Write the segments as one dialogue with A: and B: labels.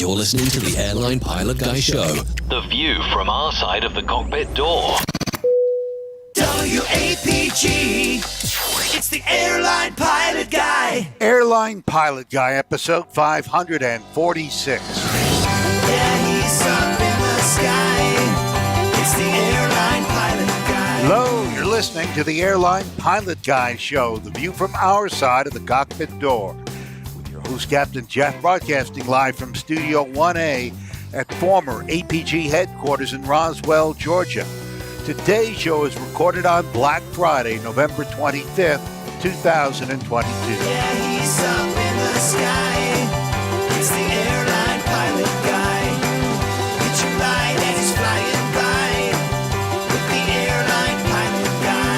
A: You're listening to the Airline Pilot Guy Show.
B: The view from our side of the cockpit door.
C: WAPG. It's the Airline Pilot Guy.
D: Airline Pilot Guy, episode 546.
C: Yeah, he's up in the sky. It's the Airline Pilot Guy.
D: Hello, you're listening to the Airline Pilot Guy Show, the view from our side of the cockpit door. With your host, Captain Jeff, broadcasting live from Studio 1A at former APG headquarters in Roswell, Georgia. Today's show is recorded on Black Friday, November 25th, 2022.
C: Yeah, he's up in the sky. It's the Airline Pilot Guy. Get your ride as he's flying by with the Airline Pilot Guy.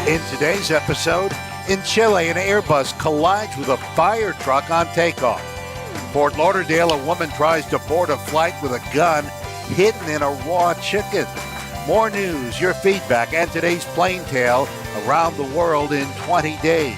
D: In today's episode, in Chile, an Airbus collides with a fire truck on takeoff. Fort Lauderdale, a woman tries to board a flight with a gun hidden in a raw chicken. More news, your feedback, and today's plane tale around the world in 20 days.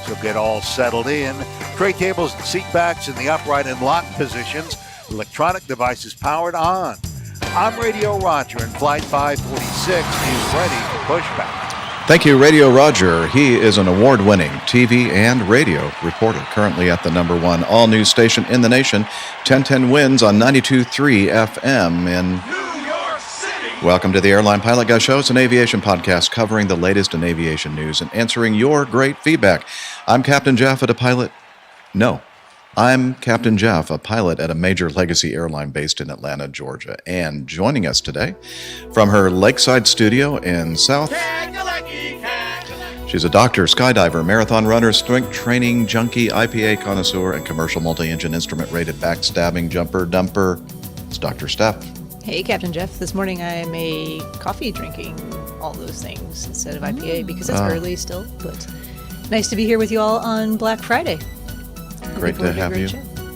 D: So get all settled in. Tray tables and seat backs in the upright and lock positions. Electronic devices powered on. I'm Radio Roger, and Flight 546 is ready for pushback.
E: Thank you, Radio Roger. He is an award-winning TV and radio reporter, currently at the number one all-news station in the nation, 1010 Wins on 92.3 FM in New York City. Welcome to the Airline Pilot Guy Show. It's an aviation podcast covering the latest in aviation news and answering your great feedback. I'm Captain Jeff at a pilot. No, I'm Captain Jeff, a pilot at a major legacy airline based in Atlanta, Georgia. And joining us today from her lakeside studio in South... She's a doctor, skydiver, marathon runner, strength training junkie, IPA connoisseur, and commercial multi-engine instrument-rated backstabbing jumper dumper. It's Dr. Steph.
F: Hey, Captain Jeff. This morning I'm a coffee drinking all those things instead of IPA because it's early still, but nice to be here with you all on Black Friday.
E: Great to have you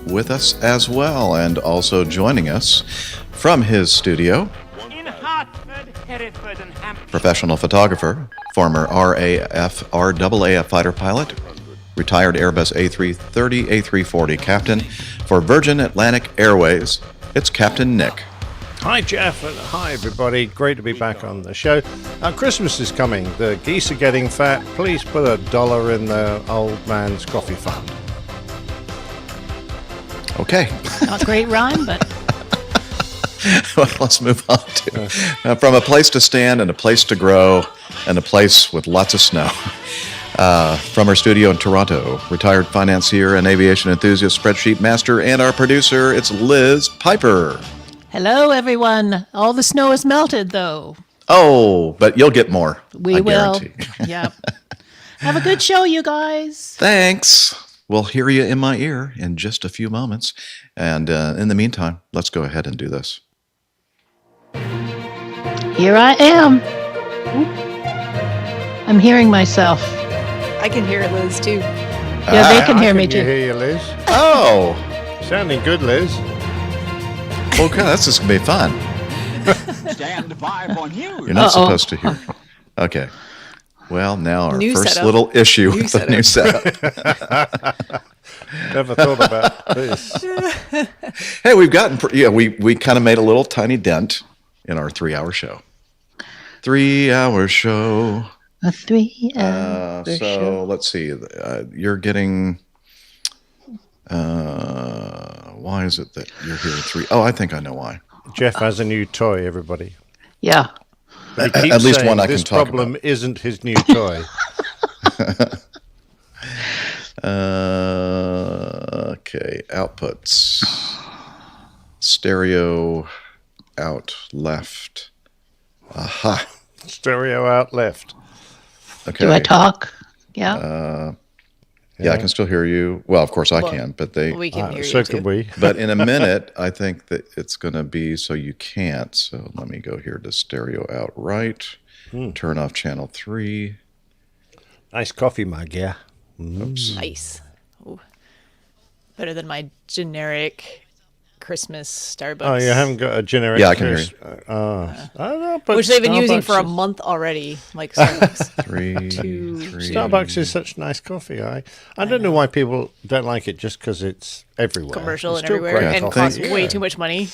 E: with us as well, and also joining us from his studio, professional photographer, former RAAF fighter pilot, retired Airbus A330, A340 captain for Virgin Atlantic Airways. It's Captain Nick.
G: Hi, Jeff, and hi, everybody. Great to be back on the show. Christmas is coming. The geese are getting fat. Please put $1 in the old man's coffee fund.
E: Okay.
F: Not a great rhyme, but...
E: Well, let's move on to from a place to stand and a place to grow and a place with lots of snow. From our studio in Toronto, retired financier and aviation enthusiast, spreadsheet master, and our producer, it's Liz Piper.
F: Hello, everyone. All the snow is melted, though.
E: Oh, but you'll get more.
F: We will. Yep. Have a good show, you guys.
E: Thanks. We'll hear you in my ear in just a few moments. And in the meantime, let's go ahead and do this.
H: Here I am. I'm hearing myself.
F: I can hear it, Liz, too.
H: Yeah, they can hear me, too.
G: I can hear you, Liz.
E: Oh!
G: Sounding good, Liz.
E: Okay, that's just going to be fun.
I: Stand by for news.
E: You're not supposed to hear. Okay. Well, now our
F: New
E: first
F: setup.
E: little issue with the new setup.
G: Never thought about this.
E: Hey, we've gotten, we kind of made a little tiny dent in our 3-hour show. 3-hour show.
H: A 3-hour
E: so
H: show.
E: let's see. You're getting. Why is it that you're here at 3? Oh, I think I know why.
G: Jeff has a new toy, everybody.
H: Yeah.
G: But he keeps
E: At least
G: saying
E: one I can
G: this
E: talk
G: problem
E: about.
G: isn't his new toy.
E: Okay, outputs. Stereo out left. Aha.
G: Stereo out left.
E: Okay.
H: Do I talk? Yeah.
E: Yeah, I can still hear you. Well, of course I can, but
F: We can hear
G: So
F: you,
G: could
F: too.
G: we.
E: But in a minute, I think that it's going to be so you can't. So let me go here to stereo out right. Turn off channel 3.
G: Nice coffee mug, yeah.
E: Oops.
F: Nice. Ooh. Better than my generic Christmas Starbucks.
G: Oh, you haven't got a generic.
E: Yeah, I can hear
G: you. I don't know, but
F: which they've been using for a
G: Starbucks
F: month already, like Starbucks.
E: Three.
G: Starbucks is such nice coffee. I don't know why people don't like it just because it's everywhere.
F: Commercial
G: It's
F: and
G: still
F: everywhere,
G: great
F: and
G: coffee.
F: costs
G: Yeah.
F: way too much money.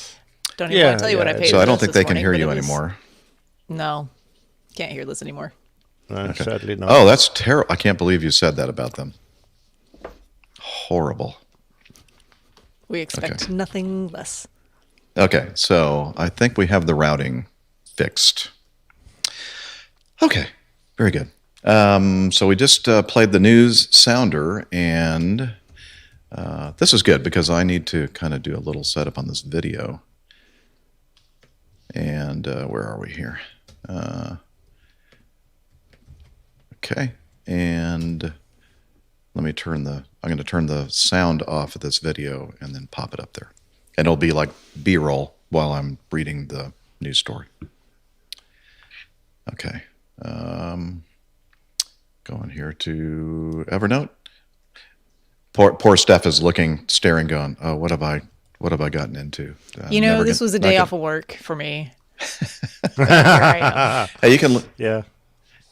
F: Don't even
G: Yeah,
F: want to tell you what I
G: yeah.
F: paid.
E: So
F: for
E: I don't
F: this
E: think they can
F: morning,
E: hear
F: but
E: you
F: it was-
E: anymore.
F: No, can't hear Liz anymore.
G: No, sadly not.
E: Oh, that's terrible. I can't believe you said that about them. Horrible.
F: We expect
E: Okay.
F: nothing less.
E: Okay, so I think we have the routing fixed. Okay, very good. So we just played the news sounder, and this is good because I need to kind of do a little setup on this video. And where are we here? Okay, and let me I'm going to turn the sound off of this video and then pop it up there. And it'll be like B-roll while I'm reading the news story. Okay. Going here to Evernote. Poor Steph is staring, going, "Oh, what have I gotten into?"
F: You know, this was a day off of work for me. Here I am.
E: Hey, you can
G: Yeah.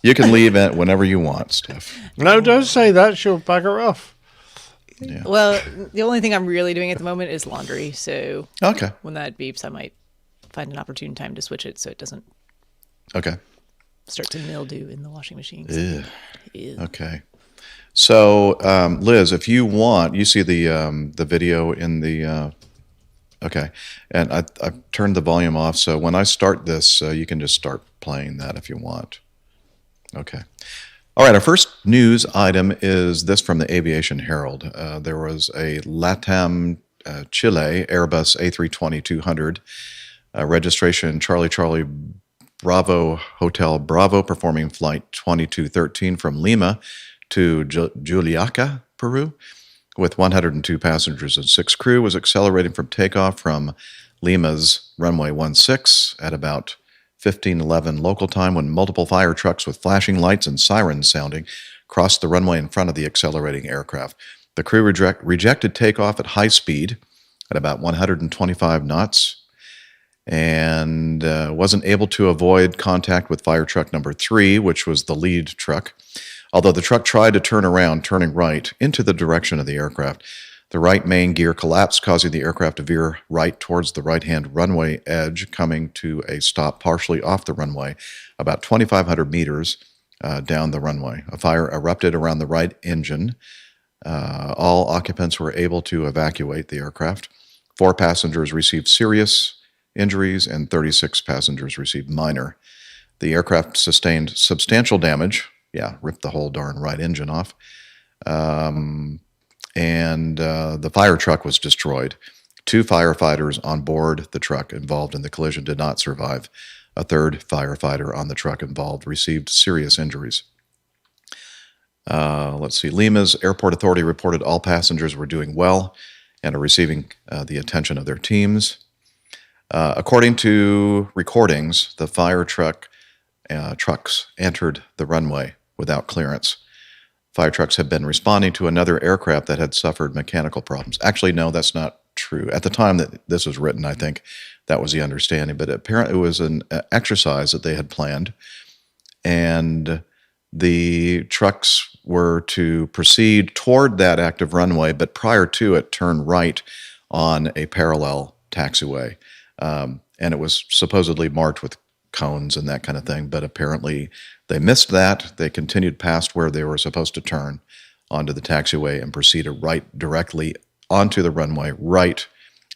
E: leave it whenever you want, Steph.
G: No, don't say that. She'll bugger off.
E: Yeah.
F: Well, the only thing I'm really doing at the moment is laundry. So
E: Okay.
F: when that beeps, I might find an opportune time to switch it so it doesn't
E: Okay.
F: start to mildew in the washing machine.
E: Ugh.
F: Ew.
E: Okay. So, Liz, if you want, you see the video in the. Okay, and I've turned the volume off, so when I start this, you can just start playing that if you want. Okay. All right, our first news item is this from the Aviation Herald. There was a LATAM Chile Airbus A320-200 registration Charlie Bravo Hotel Bravo performing flight 2213 from Lima to Juliaca, Peru, with 102 passengers and 6 crew, was accelerating from takeoff from Lima's runway 16 at about 15:11 local time when multiple fire trucks with flashing lights and sirens sounding crossed the runway in front of the accelerating aircraft. The crew rejected takeoff at high speed at about 125 knots and wasn't able to avoid contact with fire truck number 3, which was the lead truck. Although the truck tried to turn around, turning right into the direction of the aircraft, the right main gear collapsed, causing the aircraft to veer right towards the right-hand runway edge, coming to a stop partially off the runway, about 2,500 meters down the runway. A fire erupted around the right engine. All occupants were able to evacuate the aircraft. 4 passengers received serious injuries, and 36 passengers received minor. The aircraft sustained substantial damage. Yeah, ripped the whole darn right engine off. And the fire truck was destroyed. 2 firefighters on board the truck involved in the collision did not survive. A 3rd firefighter on the truck involved received serious injuries. Let's see. Lima's airport authority reported all passengers were doing well and are receiving the attention of their teams. According to recordings, the fire trucks entered the runway without clearance. Fire trucks had been responding to another aircraft that had suffered mechanical problems. Actually, no, that's not true. At the time that this was written, I think that was the understanding, but apparently it was an exercise that they had planned, and the trucks were to proceed toward that active runway, but prior to it, turn right on a parallel taxiway. And it was supposedly marked with cones and that kind of thing, but apparently they missed that. They continued past where they were supposed to turn onto the taxiway and proceeded right directly onto the runway, right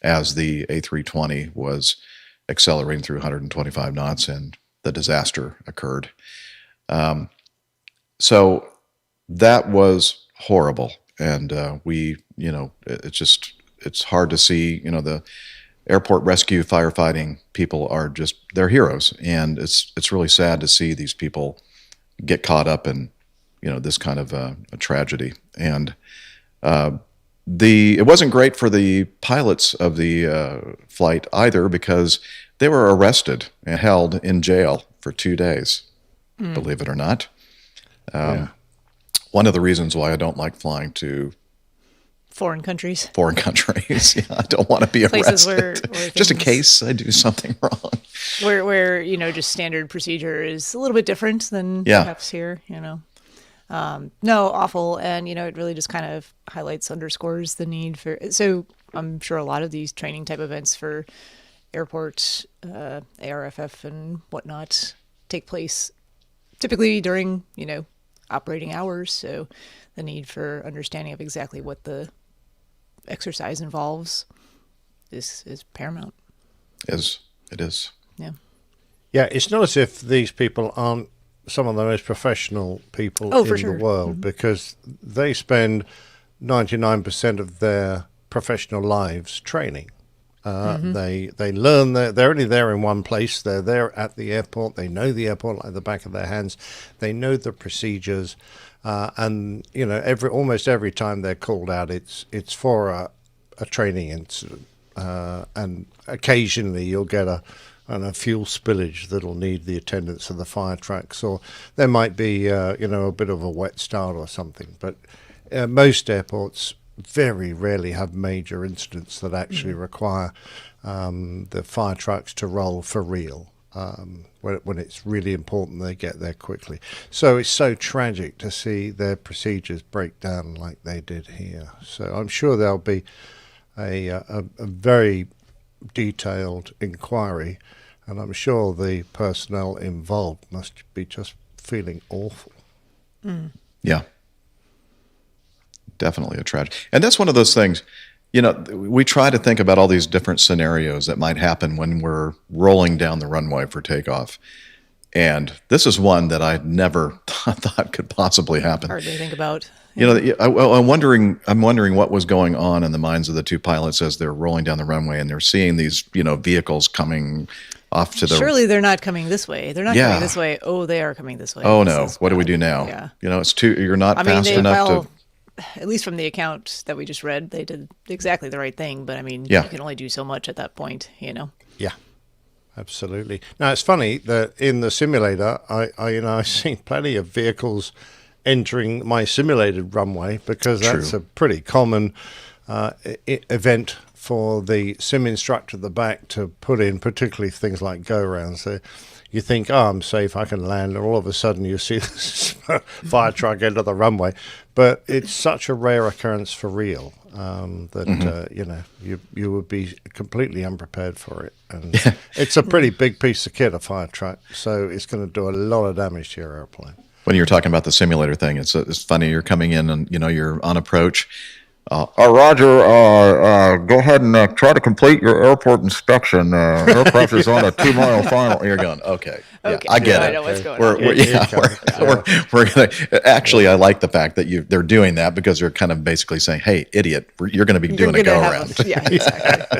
E: as the A320 was accelerating through 125 knots, and the disaster occurred. So that was horrible, and it's hard to see. The airport rescue firefighting people are they're heroes, and it's really sad to see these people get caught up in this kind of a tragedy. And it wasn't great for the pilots of the flight either, because they were arrested and held in jail for 2 days, believe it or not. One of the reasons why I don't like flying to
F: foreign countries.
E: Foreign countries. Yeah, I don't want to be
F: Places
E: arrested.
F: where
E: Just in
F: things-
E: case I do something wrong.
F: Where just standard procedure is a little bit different than
E: Yeah.
F: perhaps here, No, awful. And, it really just kind of underscores the need for. So I'm sure a lot of these training type events for airport, ARFF and whatnot take place typically during, operating hours. So the need for understanding of exactly what the exercise involves is paramount.
E: It is.
F: Yeah.
G: Yeah, it's not as if these people aren't some of the most professional people in
F: for sure.
G: the world, because they spend 99% of their professional lives training. They learn that they're only there in one place. They're there at the airport. They know the airport like the back of their hands. They know the procedures, and almost every time they're called out, it's for a training incident, and occasionally you'll get a fuel spillage that'll need the attendance of the fire trucks, or there might be a bit of a wet start or something. But most airports very rarely have major incidents that actually require the fire trucks to roll for real. When it's really important they get there quickly. So it's so tragic to see their procedures break down like they did here. So I'm sure there'll be a very detailed inquiry, and I'm sure the personnel involved must be just feeling awful.
E: Yeah. Definitely a tragedy. And that's one of those things, we try to think about all these different scenarios that might happen when we're rolling down the runway for takeoff. And this is one that I never thought could possibly happen.
F: Hard to think about.
E: I'm wondering what was going on in the minds of the two pilots as they're rolling down the runway and they're seeing these, vehicles coming off to the.
F: Surely they're not coming this way. They're not
E: Yeah.
F: coming this way. Oh, they are coming this way.
E: Oh
F: This
E: no!
F: is
E: What do we
F: bad.
E: do now?
F: Yeah.
E: It's too. You're not fast
F: they
E: enough
F: well,
E: to.
F: at least from the account that we just read, they did exactly the right thing. But
E: Yeah.
F: you can only do so much at that point,
G: Yeah, absolutely. Now it's funny that in the simulator, I've seen plenty of vehicles entering my simulated runway, because that's
E: True.
G: a pretty common event for the sim instructor at the back to put in, particularly things like go-rounds. So you think, oh, I'm safe, I can land, and all of a sudden you see this fire truck enter the runway. But it's such a rare occurrence for real that you would be completely unprepared for it. And it's a pretty big piece of kit, a fire truck, so it's going to do a lot of damage to your airplane.
E: When you're talking about the simulator thing, it's funny. You're coming in and you're on approach. Roger, go ahead and try to complete your airport inspection. Aircraft is on a 2-mile final. You're going, okay. Yeah,
F: Okay,
E: I get
F: I
E: it.
F: know what's going
E: We're,
F: on.
E: we're gonna. Actually, I like the fact that they're doing that, because they're kind of basically saying, "Hey, idiot, you're going to be doing a
F: You're
E: go
F: gonna
E: around."
F: have yeah, exactly.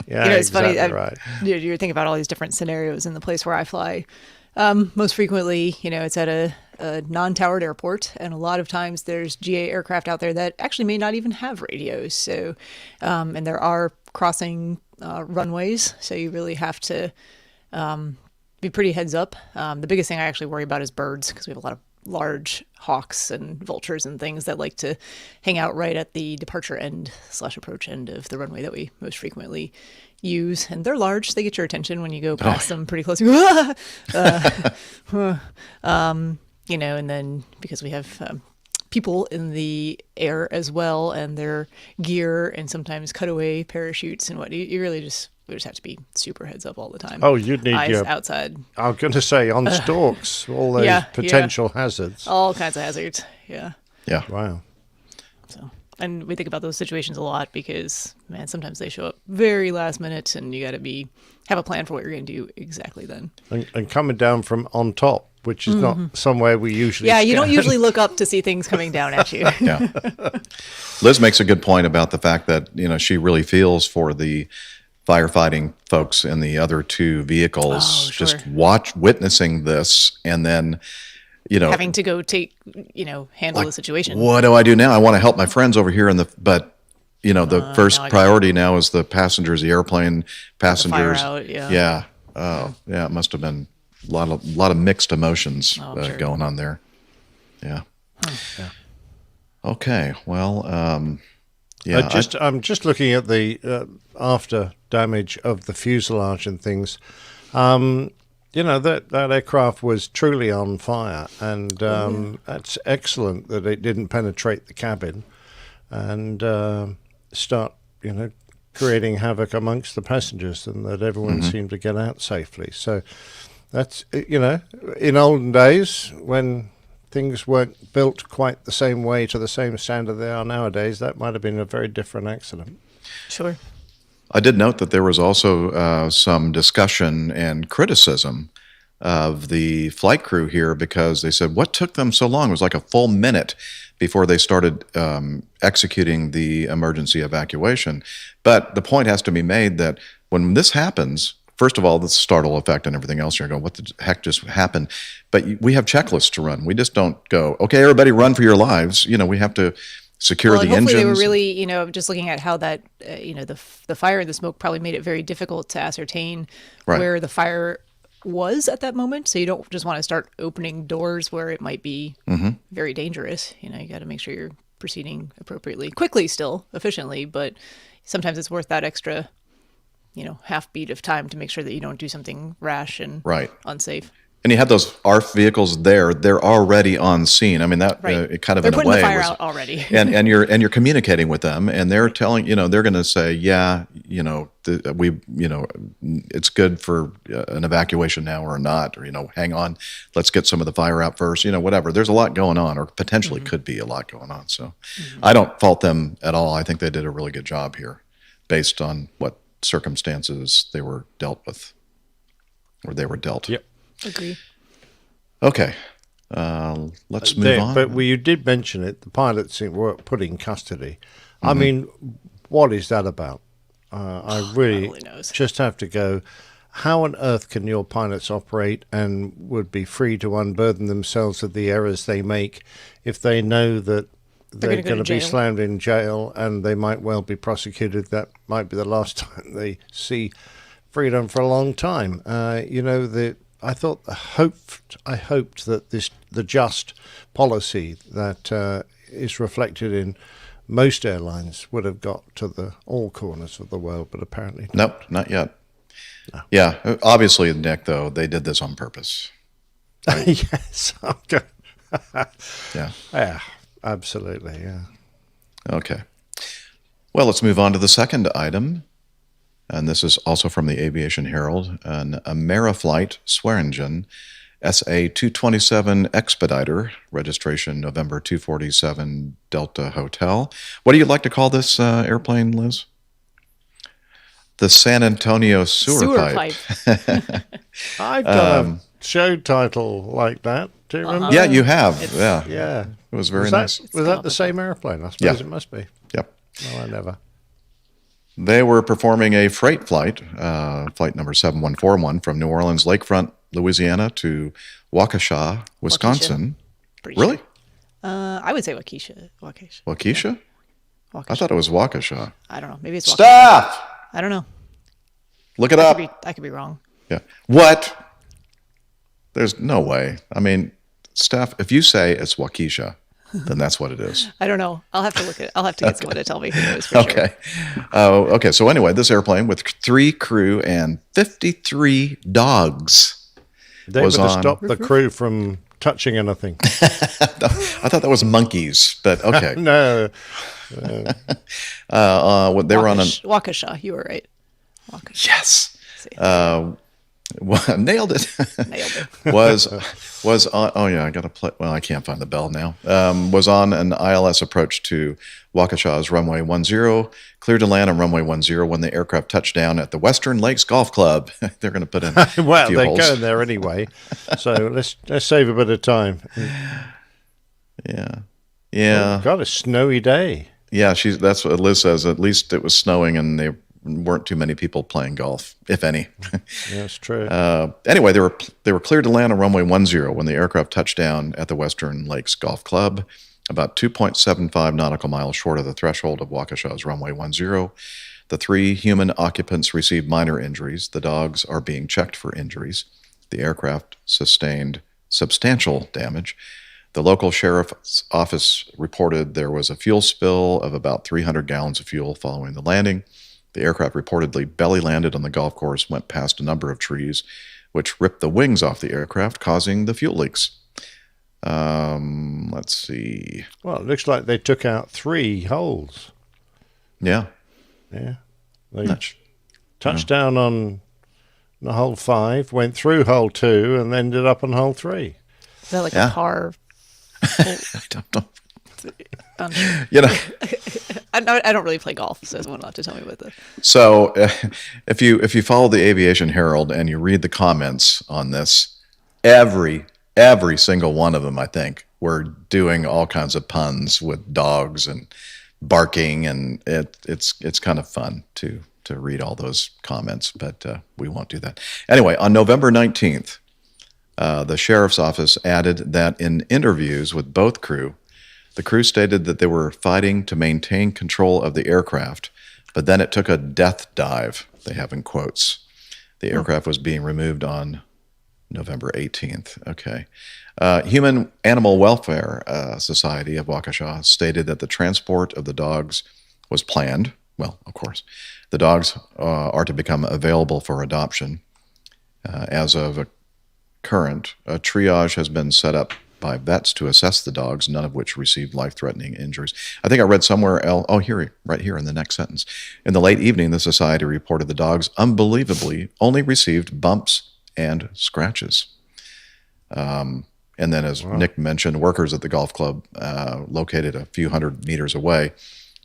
G: Yeah,
F: It's
G: exactly
F: funny.
G: right.
F: You're thinking about all these different scenarios in the place where I fly. Most frequently, it's at a non-towered airport, and a lot of times there's GA aircraft out there that actually may not even have radios. So, and there are crossing runways, so you really have to be pretty heads up. The biggest thing I actually worry about is birds, because we have a lot of large hawks and vultures and things that like to hang out right at the departure end / approach end of the runway that we most frequently use. And they're large. They get your attention when you go past them pretty close. And then because we have people in the air as well, and their gear and sometimes cutaway parachutes and what, we just have to be super heads up all the time.
G: Oh, you'd need
F: eyes
G: your
F: outside.
G: I'm going to say on stalks, all those
F: Yeah,
G: potential hazards.
F: All kinds of hazards. Yeah.
E: Yeah.
G: Wow.
F: So, and we think about those situations a lot because, man, sometimes they show up very last minute, and you got to have a plan for what you're going to do exactly then.
G: And coming down from on top, which is not somewhere we usually
F: Yeah, you don't
G: scan.
F: usually look up to see things coming down at you.
E: Yeah. Liz makes a good point about the fact that, she really feels for the firefighting folks in the other two vehicles,
F: Oh, sure.
E: just witnessing this, and then,
F: Having to go handle the situation.
E: what do I do now? I want to help my friends over here but the first
F: now I got
E: priority now is the passengers, the airplane passengers.
F: out, yeah.
E: Yeah. Oh, yeah. It must have been a lot of mixed emotions
F: I'm sure.
E: going on there. Yeah. Okay. Well, Yeah,
G: I'm just looking at the after damage of the fuselage and things. That aircraft was truly on fire, and that's excellent that it didn't penetrate the cabin and start, creating havoc amongst the passengers, and that everyone seemed to get out safely. So that's, in olden days when things weren't built quite the same way to the same standard they are nowadays, that might have been a very different accident.
F: Sure.
E: I did note that there was also some discussion and criticism of the flight crew here because they said, what took them so long? It was like a full minute before they started executing the emergency evacuation. But the point has to be made that when this happens, first of all, the startle effect and everything else, you're going, what the heck just happened? But we have checklists to run. We just don't go, okay, everybody run for your lives. We have to secure the engines.
F: Hopefully they were really, just looking at how that, the fire and the smoke probably made it very difficult to ascertain where the fire was at that moment. So you don't just want to start opening doors where it might be very dangerous. You got to make sure you're proceeding appropriately, quickly still, efficiently, but sometimes it's worth that extra, half beat of time to make sure that you don't do something rash and unsafe.
E: And you had those ARF vehicles there; they're already on scene. I mean, that it kind of
F: they're
E: in a
F: putting
E: way
F: the fire
E: was,
F: out already.
E: and you're communicating with them, and they're telling they're going to say, it's good for an evacuation now or not, or hang on, let's get some of the fire out first. Whatever. There's a lot going on, or potentially could be a lot going on. So, I don't fault them at all. I think they did a really good job here, based on what circumstances they were dealt with, or they were dealt.
G: Yep.
F: Agree.
E: Okay, let's move on.
G: But you did mention it. The pilots were put in custody. I mean, what is that about? I really just have to go. How on earth can your pilots operate and would be free to unburden themselves of the errors they make if they know that they're going to be slammed in jail and they might well be prosecuted? That might be the last time they see freedom for a long time. I hoped that the just policy that is reflected in most airlines would have got to all corners of the world, but apparently not.
E: Nope, not yet. No. Yeah, obviously, Nick, though, they did this on purpose. Right?
G: Yes. Okay.
E: Yeah,
G: absolutely, yeah.
E: Okay. Well, let's move on to the second item. And this is also from the Aviation Herald, an Ameriflight Swearingen SA-227 Expediter, registration November 247 Delta Hotel. What do you like to call this airplane, Liz? The San Antonio Sewer Pipe.
G: I've got a show title like that. Do you remember?
E: Yeah, you have. Yeah. It was very nice.
G: Was that the same airplane? I suppose it must be.
E: Yep.
G: No, I never.
E: They were performing a freight flight, flight number 7141, from New Orleans Lakefront, Louisiana to Waukesha, Wisconsin. Really?
F: Sure. I would say Waukesha.
E: Waukesha? I thought it was Waukesha.
F: I don't know. Maybe it's Waukesha.
E: Staff!
F: I don't know.
E: Look it up.
F: I could be wrong.
E: Yeah. What? There's no way. I mean, staff, if you say it's Waukesha, then that's what it is.
F: I don't know. I'll have to look at it. I'll have to get someone to tell me who knows for sure.
E: Okay. So anyway, this airplane with 3 crew and 53 dogs
G: They would have stopped the crew from touching anything.
E: I thought that was monkeys, but okay.
G: No.
E: They were on
F: Waukesha. You were right. Waukesha.
E: Yes. Nailed it. was on. Oh yeah, I got to play. Well, I can't find the bell now. Was on an ILS approach to Waukesha's runway 10, cleared to land on runway 10 when the aircraft touched down at the Western Lakes Golf Club. They're going to put in
G: well,
E: a few
G: they're
E: holes.
G: going there anyway, so let's save a bit of time.
E: Yeah.
G: Oh, got a snowy day.
E: Yeah, that's what Liz says. At least it was snowing and they weren't too many people playing golf, if any.
G: Yeah, that's true.
E: Anyway, they were cleared to land on runway 10 when the aircraft touched down at the Western Lakes Golf Club, about 2.75 nautical miles short of the threshold of Waukesha's runway 10. The 3 human occupants received minor injuries. The dogs are being checked for injuries. The aircraft sustained substantial damage. The local sheriff's office reported there was a fuel spill of about 300 gallons of fuel following the landing. The aircraft reportedly belly landed on the golf course, went past a number of trees, which ripped the wings off the aircraft, causing the fuel leaks. Let's see.
G: Well, it looks like they took out 3 holes.
E: Yeah.
G: Yeah. They touched down on the hole 5, went through hole 2, and ended up on hole 3.
F: Is that like a par?
E: I don't know. You know,
F: I don't really play golf, so someone will have to tell me what the.
E: so if you follow the Aviation Herald and you read the comments on this, every single one of them, I think, were doing all kinds of puns with dogs and barking, and it's kind of fun to read all those comments, but we won't do that. Anyway, on November 19th, the sheriff's office added that in interviews with both crew, the crew stated that they were fighting to maintain control of the aircraft, but then it took a death dive, they have in quotes. The aircraft was being removed on November 18th. Okay. Human Animal Welfare Society of Waukesha stated that the transport of the dogs was planned. Well, of course. The dogs are to become available for adoption. As of a triage has been set up by vets to assess the dogs, none of which received life-threatening injuries. I think I read somewhere else, right here in the next sentence. In the late evening, the society reported the dogs unbelievably only received bumps and scratches. And then, as Nick mentioned, workers at the golf club, located a few hundred meters away,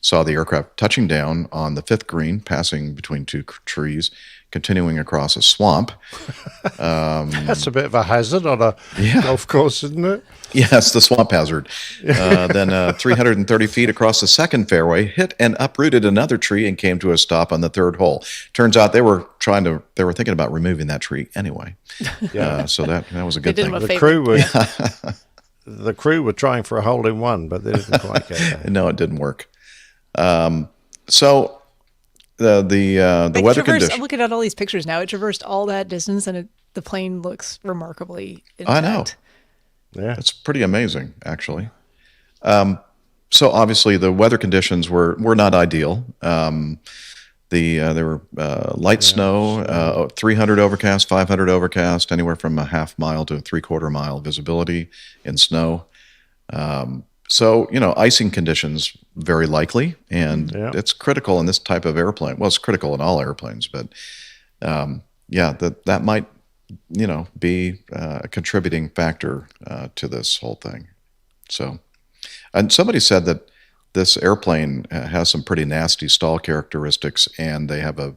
E: saw the aircraft touching down on the 5th green, passing between 2 trees, continuing across a swamp.
G: That's a bit of a hazard on a golf course, isn't it?
E: Yes, the swamp hazard. Then 330 feet across the 2nd fairway, hit and uprooted another tree and came to a stop on the 3rd hole. Turns out they were thinking about removing that tree anyway. Yeah. So that was a good thing.
G: The crew were trying for a hole in one, but they didn't quite get there.
E: No, it didn't work. So the weather conditions.
F: I'm looking at all these pictures now. It traversed all that distance, and the plane looks remarkably intact.
E: I know. Yeah, it's pretty amazing, actually. So obviously, the weather conditions were not ideal. There were light snow, 300 overcast, 500 overcast, anywhere from a half mile to a 3/4 mile visibility in snow. So, icing conditions very likely, and it's critical in this type of airplane. Well, it's critical in all airplanes, but that might, be a contributing factor to this whole thing. So, and somebody said that this airplane has some pretty nasty stall characteristics, and they have a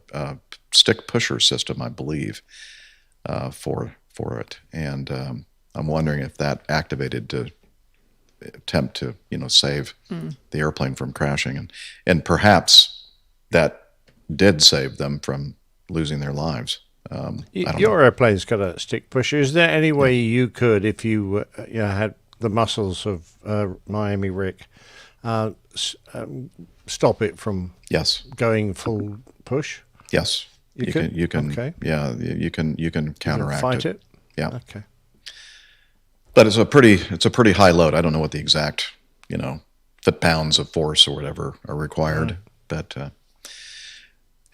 E: stick pusher system, I believe, for it. And I'm wondering if that activated to attempt to save the airplane from crashing, and perhaps that did save them from losing their lives.
G: Your airplane's got a stick pusher. Is there any way you could, if you had the muscles of Miami Rick, stop it from going full push?
E: Yes, you can. Okay. Yeah, you can counteract
G: fight it.
E: Yeah.
G: Okay.
E: But it's a pretty high load. I don't know what the exact, foot-pounds of force or whatever are required. Right. But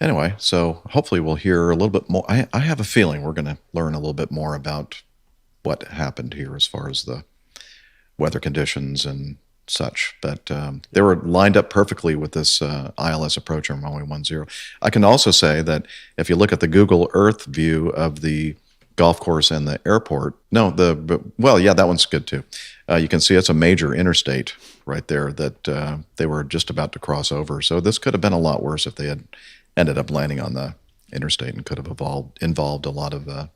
E: anyway, so hopefully we'll hear a little bit more. I have a feeling we're going to learn a little bit more about what happened here as far as the weather conditions and such. But they were lined up perfectly with this ILS approach on runway 10. I can also say that if you look at the Google Earth view of the golf course and the airport. That one's good too. You can see it's a major interstate right there that they were just about to cross over. So this could have been a lot worse if they had ended up landing on the interstate, and could have involved a lot of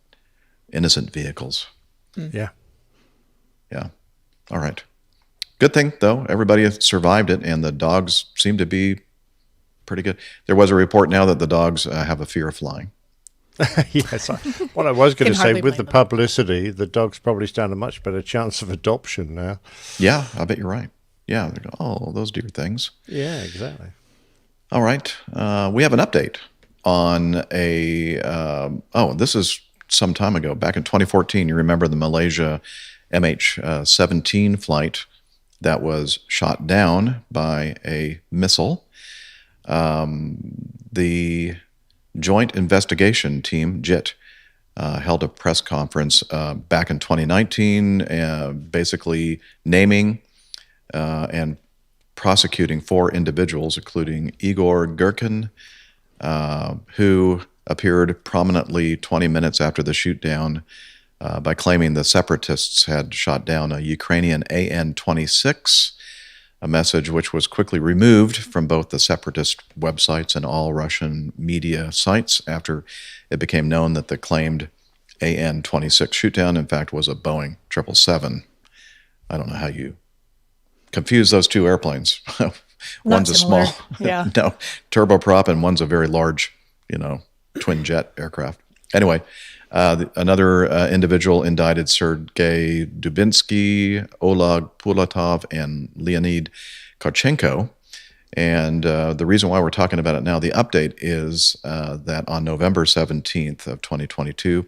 E: innocent vehicles.
G: Yeah.
E: Yeah. All right. Good thing though, everybody survived it, and the dogs seem to be pretty good. There was a report now that the dogs have a fear of flying.
G: Yes. What I was going to say, with the publicity, the dogs probably stand a much better chance of adoption now.
E: Yeah, I bet you're right. Yeah, they go, oh, those dear things.
G: Yeah, exactly.
E: All right. We have an update on this is some time ago, back in 2014. You remember the Malaysia MH17 flight that was shot down by a missile. The Joint Investigation Team, JIT, held a press conference back in 2019, basically naming and prosecuting 4 individuals, including Igor Girkin, who appeared prominently 20 minutes after the shootdown by claiming the separatists had shot down a Ukrainian AN-26, a message which was quickly removed from both the separatist websites and all Russian media sites after it became known that the claimed AN-26 shootdown, in fact, was a Boeing 777. I don't know how you confuse those two airplanes. One's a
F: similar.
E: small
F: Yeah.
E: turboprop, and one's a very large, twin jet aircraft. Anyway, another individual indicted Sergei Dubinsky, Oleg Pulatov, and Leonid Karchenko. And the reason why we're talking about it now, the update is that on November 17th of 2022,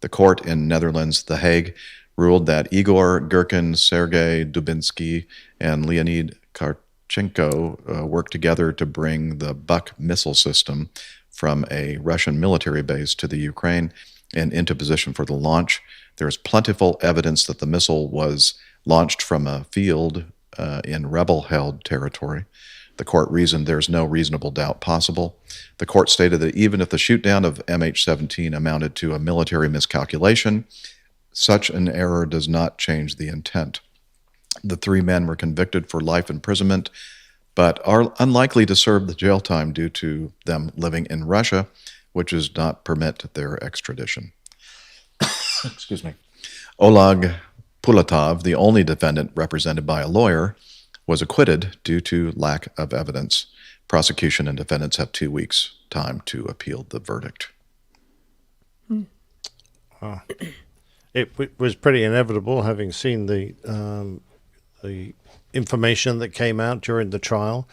E: the court in Netherlands, The Hague, ruled that Igor Girkin, Sergei Dubinsky, and Leonid Karchenko worked together to bring the Buk missile system from a Russian military base to the Ukraine and into position for the launch. There is plentiful evidence that the missile was launched from a field in rebel-held territory. The court reasoned there's no reasonable doubt possible. The court stated that even if the shootdown of MH17 amounted to a military miscalculation, such an error does not change the intent. The 3 men were convicted for life imprisonment, but are unlikely to serve the jail time due to them living in Russia, which does not permit their extradition. Excuse me. Oleg Pulatov, the only defendant represented by a lawyer, was acquitted due to lack of evidence. Prosecution and defendants have 2 weeks' time to appeal the verdict.
G: It was pretty inevitable, having seen the information that came out during the trial.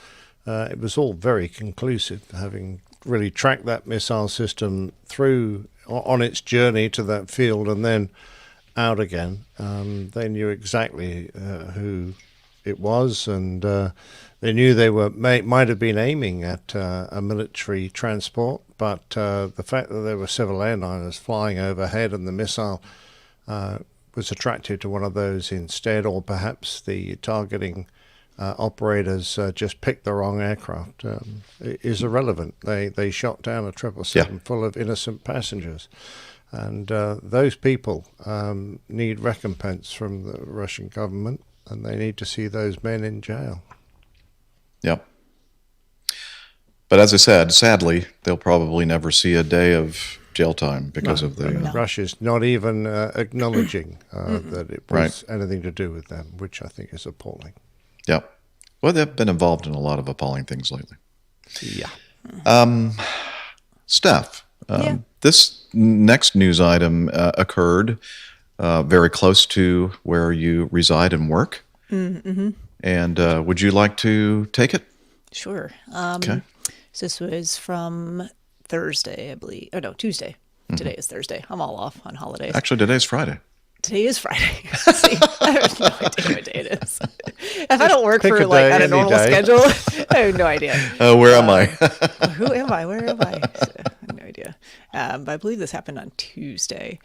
G: It was all very conclusive, having really tracked that missile system through on its journey to that field and then out again. They knew exactly who it was, and they knew they might have been aiming at a military transport, but the fact that there were civil airliners flying overhead and the missile was attracted to one of those instead, or perhaps the targeting operators just picked the wrong aircraft, is irrelevant. They shot down a 777 full of innocent passengers. And those people need recompense from the Russian government, and they need to see those men in jail.
E: Yep. But as I said, sadly, they'll probably never see a day of jail time because of the...
G: Russia's not even acknowledging that it was anything to do with them, which I think is appalling.
E: Yep. Well, they've been involved in a lot of appalling things lately.
G: Yeah.
E: Steph, this next news item occurred very close to where you reside and work. Mm-hmm. And would you like to take it?
F: Sure.
E: Okay.
F: So this was from Thursday, I believe. Oh, no, Tuesday. Today is Thursday. I'm all off on holidays.
E: Actually, today's Friday.
F: Today is Friday. See, I have no idea what day it is. If I don't work for like on a normal schedule, I have no idea.
E: Where am I?
F: Who am I? Where am I? So, I have no idea. But I believe this happened on Tuesday.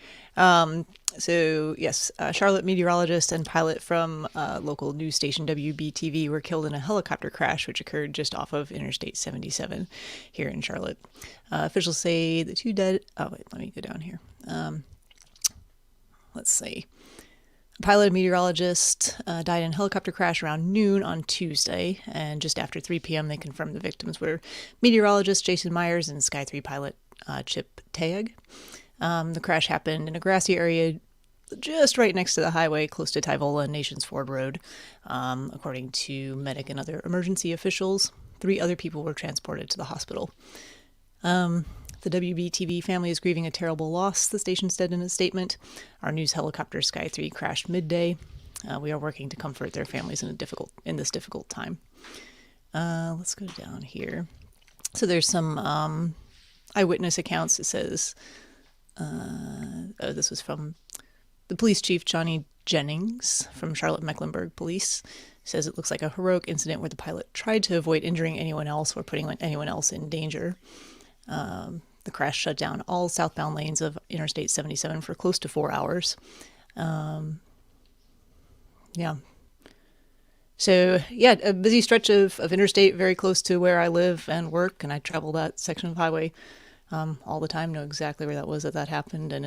F: So yes, Charlotte meteorologist and pilot from local news station WBTV were killed in a helicopter crash, which occurred just off of Interstate 77 here in Charlotte. Officials say the 2 dead. Oh wait, let me go down here. Let's see. A pilot and meteorologist died in a helicopter crash around noon on Tuesday, and just after 3 p.m. they confirmed the victims were meteorologist Jason Myers and Sky 3 pilot Chip Taeg. The crash happened in a grassy area just right next to the highway, close to Tyvola and Nations Ford Road. According to medic and other emergency officials, 3 other people were transported to the hospital. The WBTV family is grieving a terrible loss, the station said in a statement. Our news helicopter Sky 3 crashed midday. We are working to comfort their families in this difficult time. Let's go down here. So there's some eyewitness accounts. It says, this was from The police chief, Johnny Jennings from Charlotte-Mecklenburg Police, says it looks like a heroic incident where the pilot tried to avoid injuring anyone else or putting anyone else in danger. The crash shut down all southbound lanes of Interstate 77 for close to 4 hours. Yeah. So, yeah, a busy stretch of interstate very close to where I live and work, and I travel that section of highway all the time, know exactly where that was that happened, and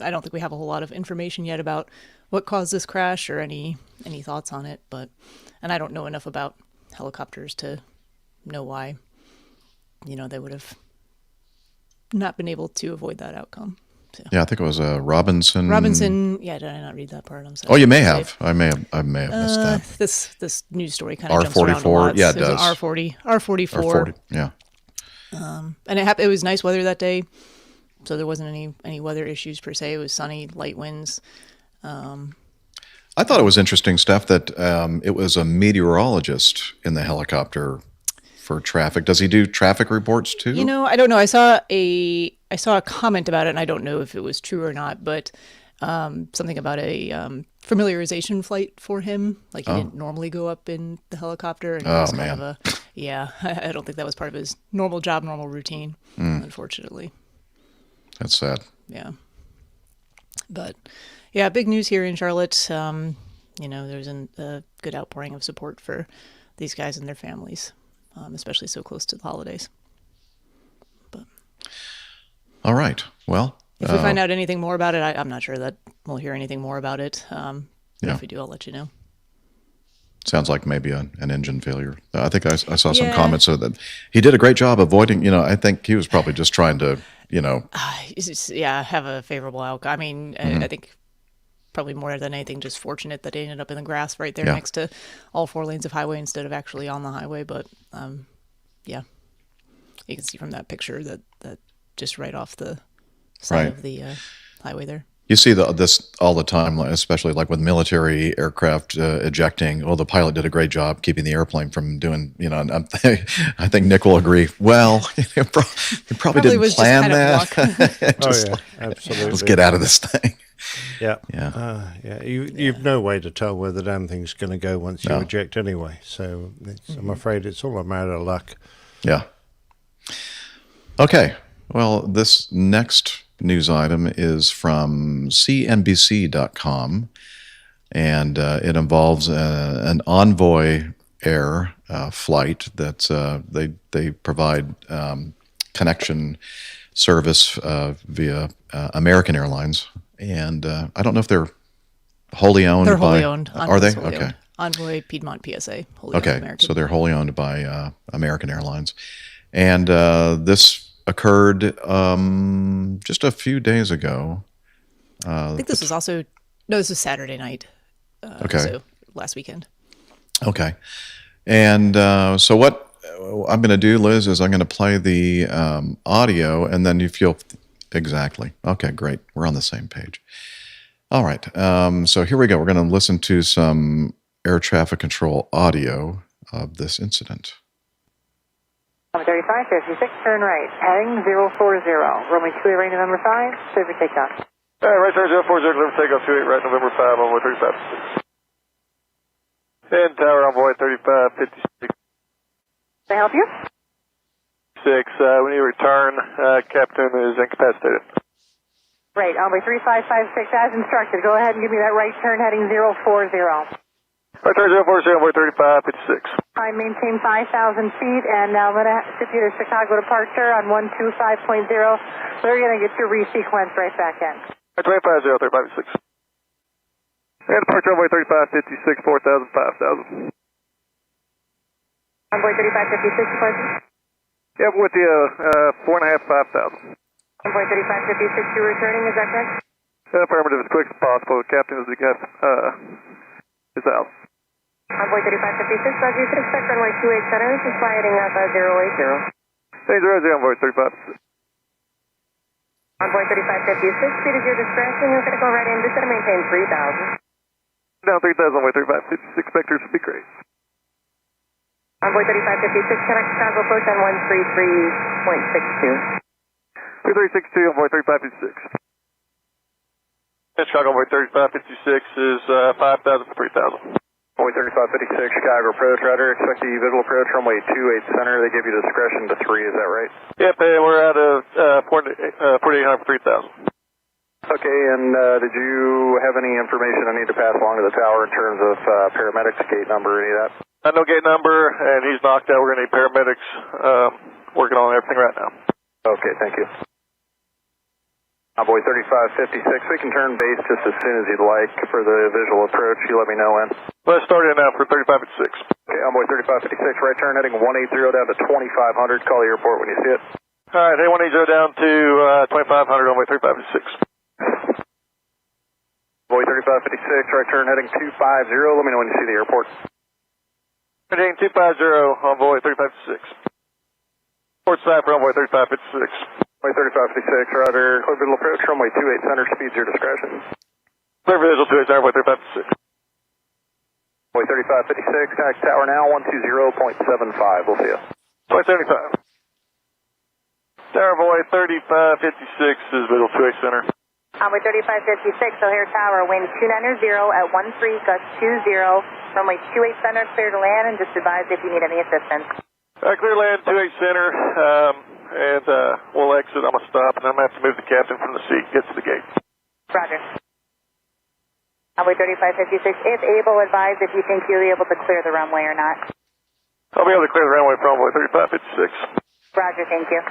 F: I don't think we have a whole lot of information yet about what caused this crash or any thoughts on it, and I don't know enough about helicopters to know why, they would have not been able to avoid that outcome. So.
E: Yeah, I think it was Robinson.
F: Yeah, did I not read that part? I'm sorry.
E: Oh, you may have. I may have missed that.
F: This news story kind of jumps around a
E: R44.
F: lot.
E: Yeah, it
F: was
E: does.
F: R44.
E: R40. Yeah.
F: And it was nice weather that day, so there wasn't any weather issues per se. It was sunny, light winds.
E: I thought it was interesting, Steph, that it was a meteorologist in the helicopter for traffic. Does he do traffic reports too?
F: I don't know. I saw a comment about it, and I don't know if it was true or not, but something about a familiarization flight for him. Like he didn't normally go up in the helicopter, and it was kind of I don't think that was part of his normal job, normal routine, unfortunately.
E: That's sad.
F: Yeah. But yeah, big news here in Charlotte. There's a good outpouring of support for these guys and their families, especially so close to the holidays. But
E: all right. Well,
F: if we find out anything more about it, I'm not sure that we'll hear anything more about it. If we do, I'll let you know.
E: Sounds like maybe an engine failure. I think I saw some comments that he did a great job avoiding. I think he was probably just trying to,
F: have a favorable outcome. I mean, I think probably more than anything, just fortunate that it ended up in the grass right there next to all 4 lanes of highway instead of actually on the highway. But you can see from that picture that just right off the side of the highway there.
E: You see this all the time, especially like with military aircraft ejecting. Oh, the pilot did a great job keeping the airplane from doing, and I think Nick will agree. Well, he probably didn't plan that.
G: Absolutely.
E: Let's get out of this thing.
G: Yeah.
E: Yeah.
G: You've no way to tell where the damn thing's going to go once you eject anyway. So I'm afraid it's all a matter of luck.
E: Yeah. Okay. Well, this next news item is from CNBC.com, and it involves an Envoy Air flight that they provide connection service via American Airlines, and I don't know if they're wholly owned.
F: They're wholly owned.
E: Are they?
F: Wholly
E: Okay.
F: Owned. Envoy Piedmont PSA. Wholly owned American.
E: So they're wholly owned by American Airlines, and this occurred just a few days ago.
F: I think this was Saturday night. So last weekend.
E: Okay. And so what I'm going to do, Liz, is I'm going to play the audio, and then you feel exactly. Okay, great. We're on the same page. All right. So here we go. We're going to listen to some air traffic control audio of this incident.
J: 3556, turn right, heading 040, runway 28 right, November 5, clear for takeoff.
K: Right turn 040, clear for takeoff, 28 right, November 5, Envoy 3556. And tower Envoy 3556.
J: Can I help you?
K: 6, we need to return, captain is incapacitated.
J: Right, Envoy 3556, as instructed, go ahead and give me that right turn, heading 040.
K: Right turn 040, Envoy 3556.
J: I maintain 5,000 feet, and now I'm going to ship you to Chicago departure on 125.0. We're going to get you resequenced right back in.
K: Right 250, 3556. And departure Envoy 3556, 4,000, 5,000.
J: Envoy 3556, departure.
K: Yep, with the 4.5, 5,000.
J: Envoy 3556, you're returning, is that correct?
K: Affirmative, as quick as possible. The captain is out.
J: Envoy 3556, Roger, you can expect runway 28 center, this is sliding up 080.
K: Thanks, Roger, Envoy 3556.
J: Envoy 3556, speed is your discretion, you're going to go right in, just going to maintain 3,000.
K: Down 3,000, Envoy 3556, vectors would be great.
J: Envoy 3556, connect Chicago approach on 133.62.
K: 2362, Envoy 3556. Chicago Envoy 3556 is 5,000 for 3,000. Envoy 3556, Chicago approach, roger. Expect the visual approach, runway 28 center. They give you discretion to 3, is that right? Yep, we're out of 4800 for 3,000. Okay, and did you have any information I need to pass along to the tower in terms of paramedics, gate number, any of that? No gate number, and he's knocked out. We're going to need paramedics working on everything right now. Okay, thank you. Envoy 3556, we can turn base just as soon as you'd like for the visual approach. You let me know when. Let's start in now for 3556. Okay, Envoy 3556, right turn heading 180 down to 2500. Call the airport when you see it. All right, heading 180 down to 2500, Envoy 3556. Envoy 3556, right turn heading 250. Let me know when you see the airport. Heading 250, Envoy 3556. Port side for Envoy 3556. Envoy 3556, roger. Clear visual approach, runway 28 center, speeds your discretion. Clear visual 28 center, Envoy 3556. Envoy 3556, contact tower now, 120.75, we'll see you. 2075. Tower Envoy 3556 is visual 28 center.
J: Envoy 3556, O'Hare Tower, wind 290 at 13, gust 20, runway 28 center, clear to land, and just advise if you need any assistance.
K: Clear land, 28 center, and we'll exit. I'm going to stop, and I'm going to have to move the captain from the seat and get to the gate.
J: Roger. Envoy 3556, if able, advise if you think you'll be able to clear the runway or not.
K: I'll be able to clear the runway for Envoy 3556.
J: Roger, thank you.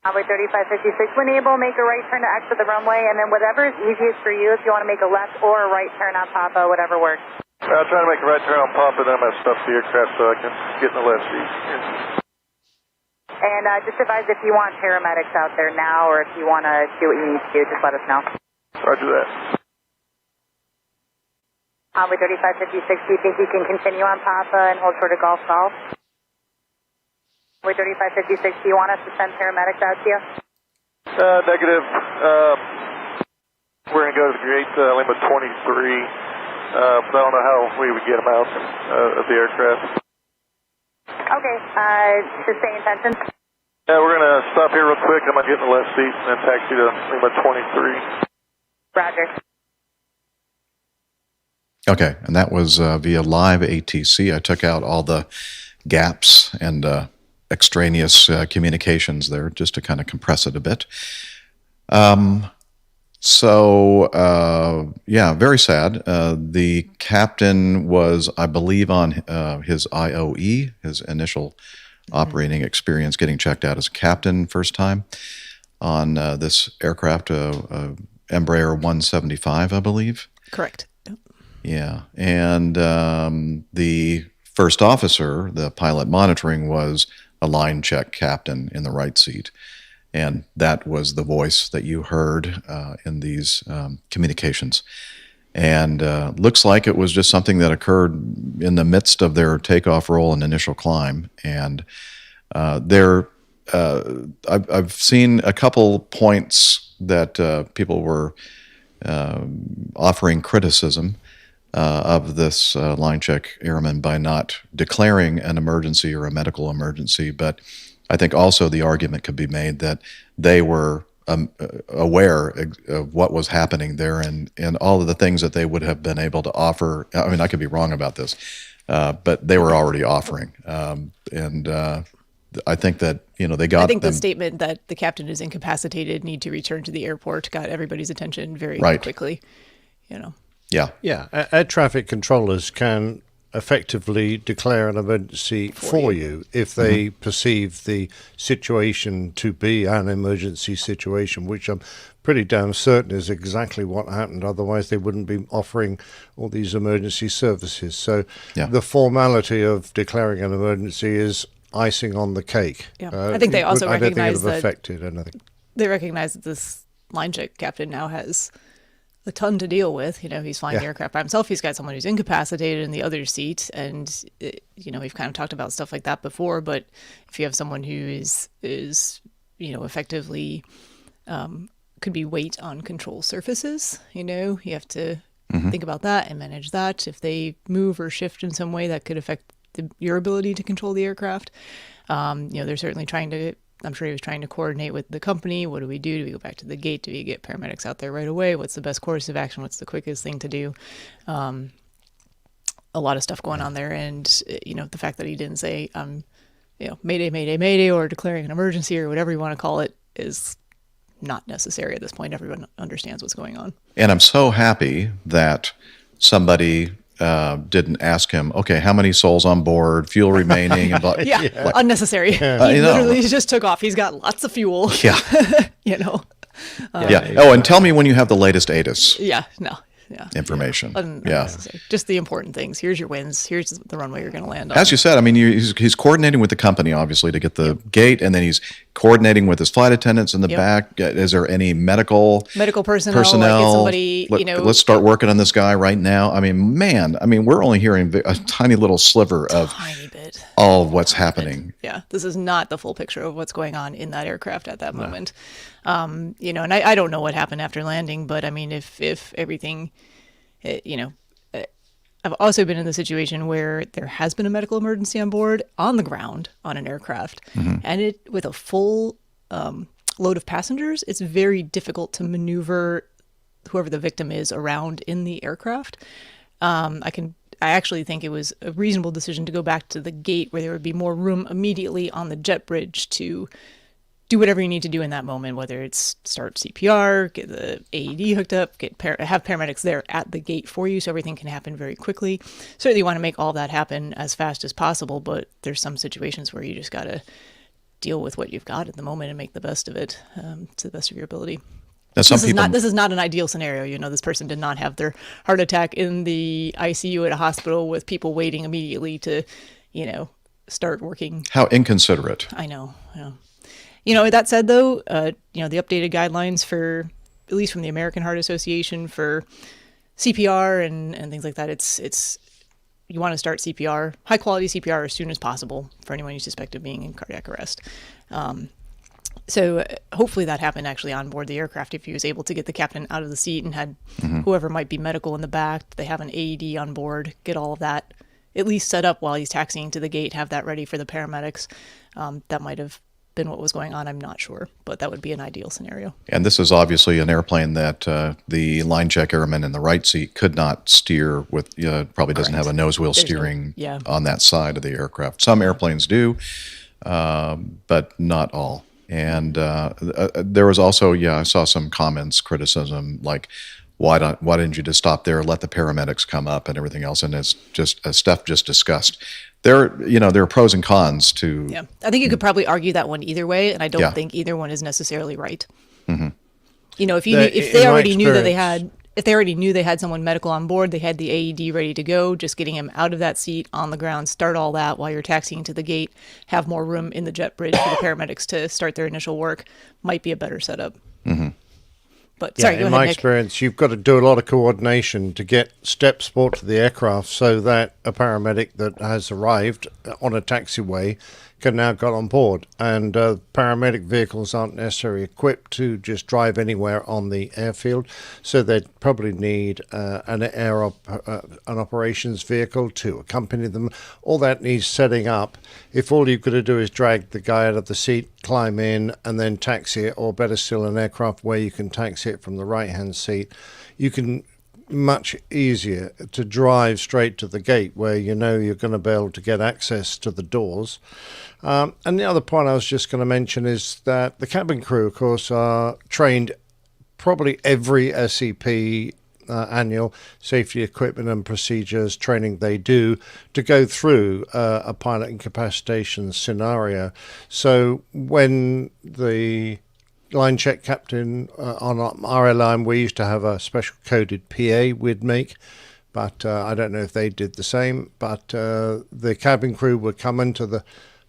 J: Envoy 3556, when able, make a right turn to exit the runway, and then whatever is easiest for you, if you want to make a left or a right turn on Papa, whatever works.
K: I'll try to make a right turn on Papa, then I'm going to stuff the aircraft so I can get in the left seat.
J: And just advise if you want paramedics out there now, or if you want to do what you need to do, just let us know.
K: Roger that.
J: Envoy 3556, do you think you can continue on Papa and hold short of Golf Golf? Envoy 3556, do you want us to send paramedics out to you?
K: Negative. We're going to go to the gate, Lima 23. But I don't know how we would get them out of the aircraft.
J: Okay, just stay in tension.
K: Yeah, we're going to stop here real quick. I'm going to get in the left seat and then taxi to Lima 23.
J: Roger.
E: Okay, and that was via live ATC. I took out all the gaps and extraneous communications there just to kind of compress it a bit. Yeah, very sad. The captain was, I believe, on his IOE, his initial operating experience, getting checked out as a captain first time on this aircraft, Embraer 175, I believe.
F: Correct.
E: Yeah, and the first officer, the pilot monitoring, was a line check captain in the right seat. And that was the voice that you heard in these communications. And looks like it was just something that occurred in the midst of their takeoff roll and initial climb. And I've seen a couple points that people were offering criticism of this line check airman by not declaring an emergency or a medical emergency. But I think also the argument could be made that they were aware of what was happening there and all of the things that they would have been able to offer. I mean, I could be wrong about this, but they were already offering. I think that, they got them.
F: The statement that the captain is incapacitated, need to return to the airport, got everybody's attention very quickly,
E: Yeah.
G: Yeah. Air traffic controllers can effectively declare an emergency for you if they perceive the situation to be an emergency situation, which I'm pretty damn certain is exactly what happened. Otherwise, they wouldn't be offering all these emergency services. So the formality of declaring an emergency is icing on the cake.
F: Yeah. I think they also recognize
G: that affected anything.
F: They recognize that this line check captain now has a ton to deal with. He's flying the aircraft by himself. He's got someone who's incapacitated in the other seat. And, we've kind of talked about stuff like that before. But if you have someone who is effectively could be weight on control surfaces, you have to think about that and manage that. If they move or shift in some way that could affect your ability to control the aircraft, they're certainly trying to I'm sure he was trying to coordinate with the company. What do we do? Do we go back to the gate? Do we get paramedics out there right away? What's the best course of action? What's the quickest thing to do? A lot of stuff going on there. And, the fact that he didn't say, mayday, mayday, mayday, or declaring an emergency or whatever you want to call it is not necessary at this point. Everyone understands what's going on.
E: And I'm so happy that somebody didn't ask him, okay, how many souls on board, fuel remaining, and
F: unnecessary. He literally just took off. He's got lots of fuel.
E: Yeah. Oh, and tell me when you have the latest ATIS. Information.
F: Just the important things. Here's your winds. Here's the runway you're going to land on.
E: As you said, I mean, he's coordinating with the company, obviously, to get the gate, and then he's coordinating with his flight attendants in the back. Is there any medical personnel?
F: Like somebody,
E: let's start working on this guy right now. I mean, we're only hearing a tiny little sliver of all of what's happening.
F: Yeah, this is not the full picture of what's going on in that aircraft at that moment. And I don't know what happened after landing, but I mean, if everything, I've also been in the situation where there has been a medical emergency on board, on the ground, on an aircraft, and with a full load of passengers, it's very difficult to maneuver whoever the victim is around in the aircraft. I actually think it was a reasonable decision to go back to the gate where there would be more room immediately on the jet bridge to do whatever you need to do in that moment, whether it's start CPR, get the AED hooked up, have paramedics there at the gate for you so everything can happen very quickly. Certainly you want to make all that happen as fast as possible, but there's some situations where you just got to deal with what you've got at the moment and make the best of it to the best of your ability.
E: Now,
F: this is not an ideal scenario. This person did not have their heart attack in the ICU at a hospital with people waiting immediately to, start working.
E: How inconsiderate.
F: I know. Yeah. That said, though, the updated guidelines for, at least from the American Heart Association, for CPR and things like that, it's you want to start CPR, high quality CPR, as soon as possible for anyone you suspect of being in cardiac arrest. So hopefully that happened actually on board the aircraft. If he was able to get the captain out of the seat and had whoever might be medical in the back, they have an AED on board, get all of that at least set up while he's taxiing to the gate, have that ready for the paramedics. That might have been what was going on. I'm not sure, but that would be an ideal scenario.
E: And this is obviously an airplane that the line check airman in the right seat could not steer with, probably doesn't have a nose wheel steering on that side of the aircraft. Some airplanes do, but not all. And there was also, I saw some comments, criticism, like, why didn't you just stop there, let the paramedics come up and everything else? And it's just Steph just discussed. There are pros and cons to.
F: Yeah, I think you could probably argue that one either way, and I don't think either one is necessarily right.
E: Mm-hmm.
F: If they already knew that they had. If they already knew they had someone medical on board, they had the AED ready to go, just getting him out of that seat on the ground, start all that while you're taxiing to the gate, have more room in the jet bridge for the paramedics to start their initial work, might be a better setup.
E: Mm-hmm.
F: But sorry, go ahead, Nick.
G: Experience, you've got to do a lot of coordination to get steps brought to the aircraft so that a paramedic that has arrived on a taxiway can now get on board. And paramedic vehicles aren't necessarily equipped to just drive anywhere on the airfield, so they'd probably need an operations vehicle to accompany them. All that needs setting up. If all you've got to do is drag the guy out of the seat, climb in, and then taxi it, or better still, an aircraft where you can taxi it from the right-hand seat, you can much easier to drive straight to the gate where you're going to be able to get access to the doors. And the other point I was just going to mention is that the cabin crew, of course, are trained probably every SEP annual safety equipment and procedures training they do to go through a pilot incapacitation scenario. So when the line check captain on our airline, we used to have a special coded PA we'd make, but I don't know if they did the same. But the cabin crew would come into the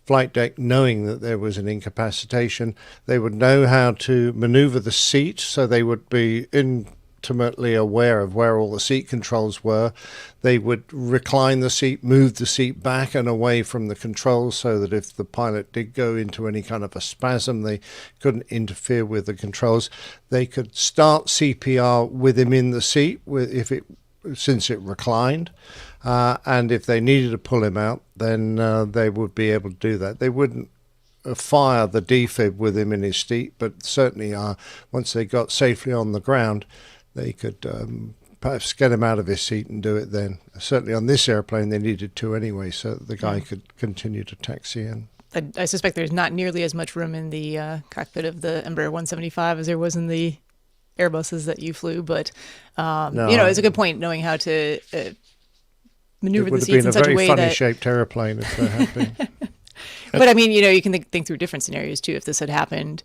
G: flight deck knowing that there was an incapacitation. They would know how to maneuver the seat, so they would be intimately aware of where all the seat controls were. They would recline the seat, move the seat back and away from the controls so that if the pilot did go into any kind of a spasm, they couldn't interfere with the controls. They could start CPR with him in the seat since it reclined. And if they needed to pull him out, then they would be able to do that. They wouldn't fire the defib with him in his seat, but certainly once they got safely on the ground, they could perhaps get him out of his seat and do it then. Certainly on this airplane, they needed to anyway, so that the guy could continue to taxi in.
F: I suspect there's not nearly as much room in the cockpit of the Embraer 175 as there was in the Airbuses that you flew, but it's a good point knowing how to maneuver the seats in such a way that...
G: It would have been a very funny-shaped airplane if there had been.
F: But I mean, you can think through different scenarios too. If this had happened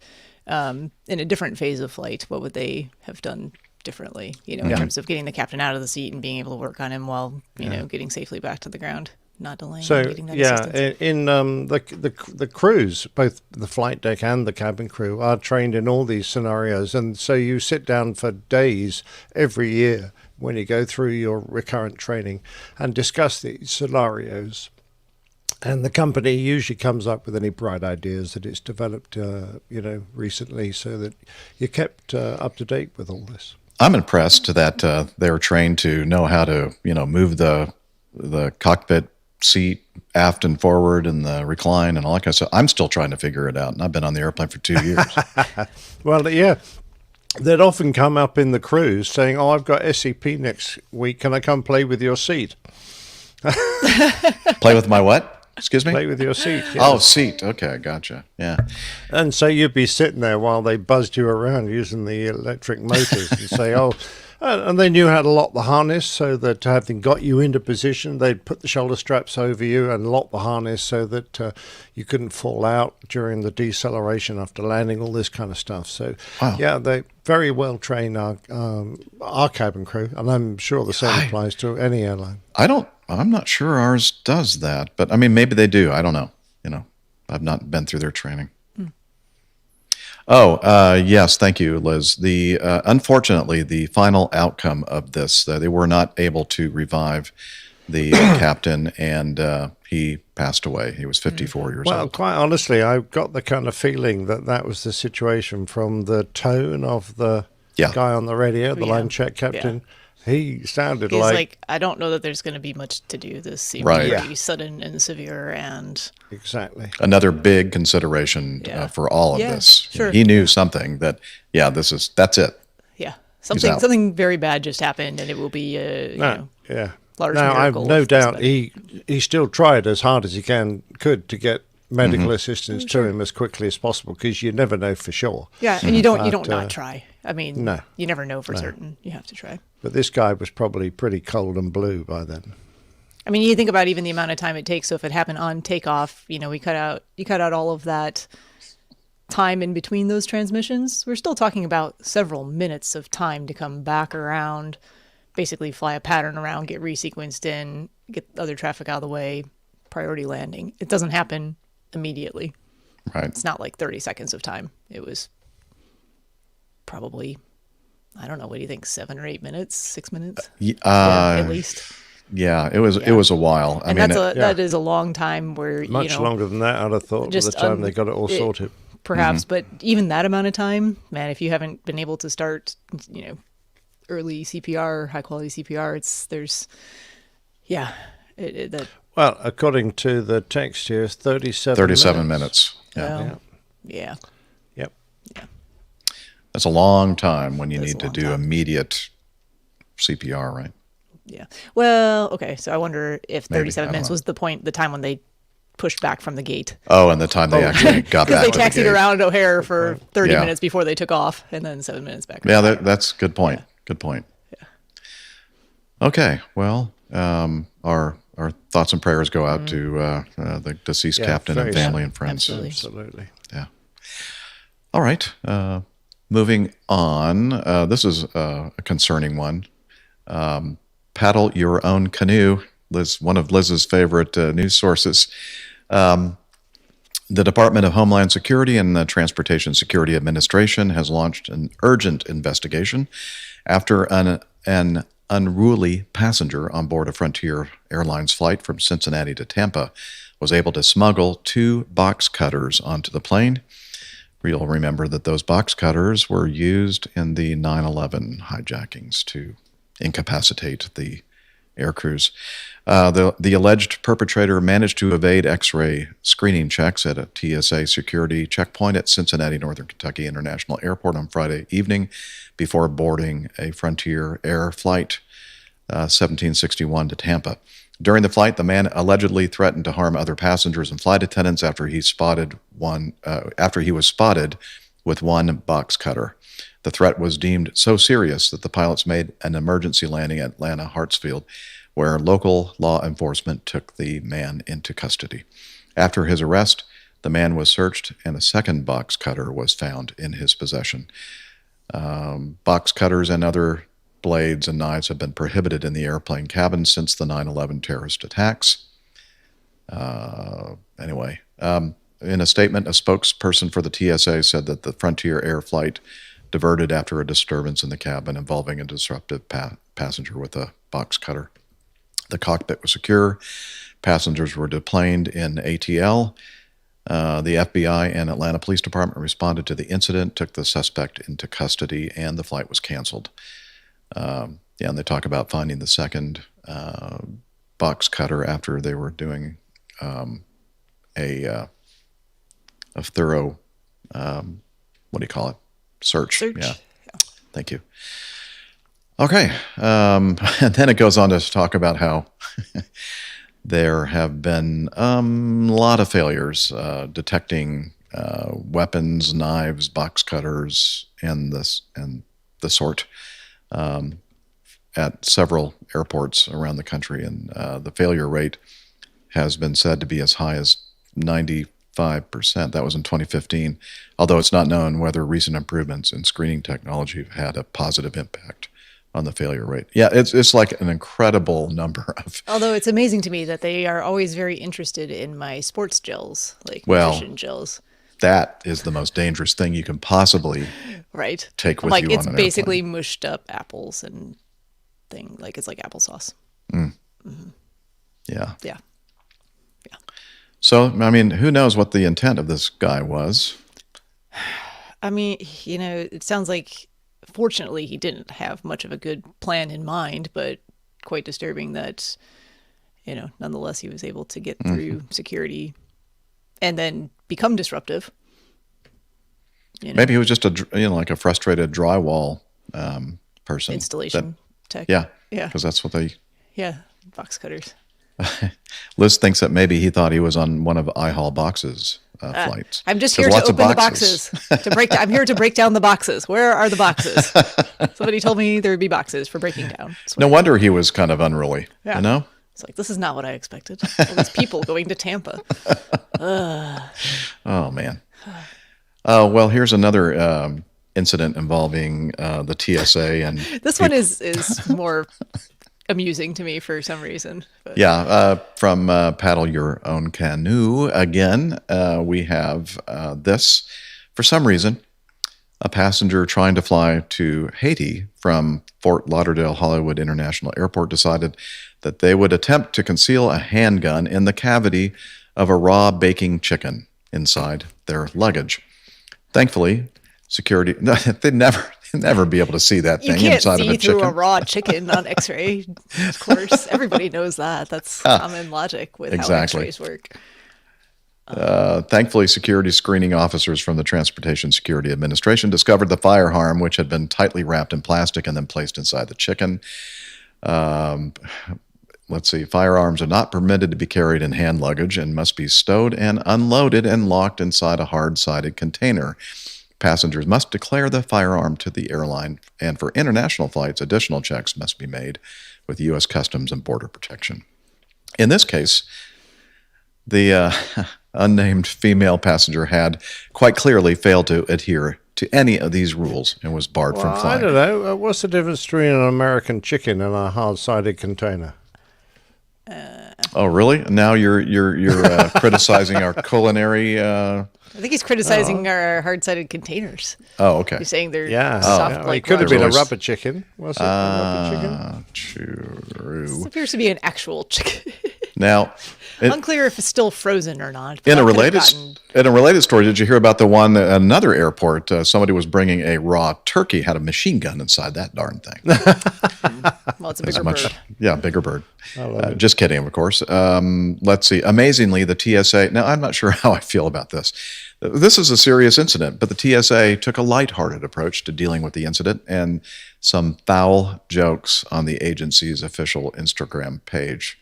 F: in a different phase of flight, what would they have done differently? In terms of getting the captain out of the seat and being able to work on him while getting safely back to the ground, not delaying.
G: So
F: getting that assistance.
G: in the crews, both the flight deck and the cabin crew are trained in all these scenarios, and so you sit down for days every year when you go through your recurrent training and discuss these scenarios. And the company usually comes up with any bright ideas that it's developed, recently, so that you're kept up to date with all this.
E: I'm impressed that they're trained to know how to, move the cockpit seat aft and forward and the recline and all that kind of stuff. I'm still trying to figure it out, and I've been on the airplane for 2 years.
G: Well, yeah. They'd often come up in the cruise saying, "Oh, I've got SEP next week. Can I come play with your seat?"
E: Play with my what? Excuse me?
G: Play with your seat. Yes.
E: Oh, seat. Okay, gotcha. Yeah.
G: And so you'd be sitting there while they buzzed you around using the electric motors and say, and they knew how to lock the harness so that having got you into position, they'd put the shoulder straps over you and lock the harness so that you couldn't fall out during the deceleration after landing, all this kind of stuff. So, yeah, they very well train our cabin crew, and I'm sure the same applies to any airline.
E: I'm not sure ours does that, but I mean, maybe they do. I don't know. I've not been through their training. Yes, thank you, Liz. Unfortunately, the final outcome of this, they were not able to revive the captain, and he passed away. He was 54 years old.
G: Well, quite honestly, I got the kind of feeling that was the situation from the tone of the guy on the radio, the line check captain. Yeah. He sounded
F: He's like, I don't know that there's going to be much to do. This seems very sudden and severe, and
G: exactly
E: another big consideration for all of this.
F: Sure.
E: He knew something that that's it.
F: Yeah, something very bad just happened, and it will be large
G: now,
F: miracle.
G: I've no doubt he still tried as hard as he could to get medical assistance to him as quickly as possible, because you never know for sure.
F: Yeah, and you don't not try. I mean, you never know for certain. You have to try.
G: But this guy was probably pretty cold and blue by then.
F: I mean, you think about even the amount of time it takes. So if it happened on takeoff, you cut out all of that time in between those transmissions. We're still talking about several minutes of time to come back around, basically fly a pattern around, get resequenced in, get other traffic out of the way, priority landing. It doesn't happen immediately.
E: Right.
F: It's not like 30 seconds of time. It was probably, I don't know, what do you think, 7 or 8 minutes, 6 minutes? At least.
E: Yeah, it was a while.
F: I mean, that is a long time where
G: much longer than that, I'd have thought, by the time they got it all sorted.
F: Perhaps, but even that amount of time, man, if you haven't been able to start, early CPR, high quality CPR,
G: Well, according to the text here, 37
E: minutes.
F: Yeah.
G: Yep.
F: Yeah.
E: That's a long time when you need to do immediate CPR, right?
F: Yeah. Well, okay. So I wonder if 37 minutes was the time when they pushed back from the gate.
E: Oh, and the time they actually got back.
F: Because they taxied around O'Hare for 30 minutes before they took off, and then 7 minutes back.
E: Yeah, that's a good point. Yeah. Good point.
F: Yeah.
E: Okay. Well, our thoughts and prayers go out to the deceased captain and family and friends.
G: Absolutely.
E: Yeah. All right. Moving on. This is a concerning one. Paddle your own canoe. Liz, one of Liz's favorite news sources. The Department of Homeland Security and the Transportation Security Administration has launched an urgent investigation after an unruly passenger on board a Frontier Airlines flight from Cincinnati to Tampa was able to smuggle 2 box cutters onto the plane. You'll remember that those box cutters were used in the 9/11 hijackings to incapacitate the air crews. The alleged perpetrator managed to evade X-ray screening checks at a TSA security checkpoint at Cincinnati Northern Kentucky International Airport on Friday evening before boarding a Frontier Air flight 1761 to Tampa. During the flight, the man allegedly threatened to harm other passengers and flight attendants after he was spotted with one box cutter. The threat was deemed so serious that the pilots made an emergency landing at Atlanta Hartsfield, where local law enforcement took the man into custody. After his arrest, the man was searched and a second box cutter was found in his possession. Box cutters and other blades and knives have been prohibited in the airplane cabin since the 9/11 terrorist attacks. In a statement, a spokesperson for the TSA said that the Frontier Air flight diverted after a disturbance in the cabin involving a disruptive passenger with a box cutter. The cockpit was secure. Passengers were deplaned in ATL. The FBI and Atlanta Police Department responded to the incident, took the suspect into custody, and the flight was canceled. And they talk about finding the second box cutter after they were doing a thorough, search. Yeah. Thank you. Okay. And then it goes on to talk about how there have been a lot of failures detecting weapons, knives, box cutters, and the sort at several airports around the country. And the failure rate has been said to be as high as 95%. That was in 2015, although it's not known whether recent improvements in screening technology have had a positive impact on the failure rate. Yeah, it's like an incredible number of...
F: Although it's amazing to me that they are always very interested in my sports gels, like nutrition gels.
E: That is the most dangerous thing you can possibly take with you on an airplane. Like, it's
F: basically mushed up apples and thing. Like, it's like applesauce. Mm-hmm.
E: Yeah.
F: Yeah.
E: So, I mean, who knows what the intent of this guy was?
F: I mean, it sounds like, fortunately, he didn't have much of a good plan in mind, but quite disturbing that, nonetheless, he was able to get through security and then become disruptive.
E: Maybe he was just like a frustrated drywall person.
F: Installation tech.
E: Yeah. Because that's what they...
F: Yeah, box cutters.
E: Liz thinks that maybe he thought he was on one of iHall Box's flights.
F: I'm just here to open the boxes. I'm here to break down the boxes. Where are the boxes? Somebody told me there would be boxes for breaking down.
E: No wonder he was kind of unruly. Yeah.
F: It's like, this is not what I expected. All these people going to Tampa.
E: Oh, man. Well, here's another incident involving the TSA. And
F: this one is more amusing to me for some reason. But.
E: Yeah, from Paddle Your Own Canoe again, we have this. For some reason, a passenger trying to fly to Haiti from Fort Lauderdale Hollywood International Airport decided that they would attempt to conceal a handgun in the cavity of a raw baking chicken inside their luggage. Thankfully, security, they'd never be able to see that thing inside of a chicken. You can't see
F: through a raw chicken on X-ray, of course. Everybody knows that. That's common logic with how X-rays work.
E: Thankfully, security screening officers from the Transportation Security Administration discovered the fire harm, which had been tightly wrapped in plastic and then placed inside the chicken. Let's see. Firearms are not permitted to be carried in hand luggage and must be stowed and unloaded and locked inside a hard-sided container. Passengers must declare the firearm to the airline, and for international flights, additional checks must be made with U.S. Customs and Border Protection. In this case, the unnamed female passenger had quite clearly failed to adhere to any of these rules and was barred from flying.
G: I don't know. What's the difference between an American chicken and a hard-sided container?
E: Oh, really? Now you're criticizing our culinary...
F: I think he's criticizing our hard-sided containers.
E: Oh, okay.
F: He's saying they're soft like
G: it could have been a rubber chicken. Was it a rubber chicken?
E: True.
F: This appears to be an actual chicken.
E: Now,
F: Unclear if it's still frozen or not.
E: In a related story, did you hear about the one at another airport? Somebody was bringing a raw turkey, had a machine gun inside that darn thing.
F: Well, it's a bigger bird.
E: Yeah, bigger bird. Just kidding, of course. Let's see. Amazingly, the TSA. Now, I'm not sure how I feel about this. This is a serious incident, but the TSA took a lighthearted approach to dealing with the incident and some foul jokes on the agency's official Instagram page.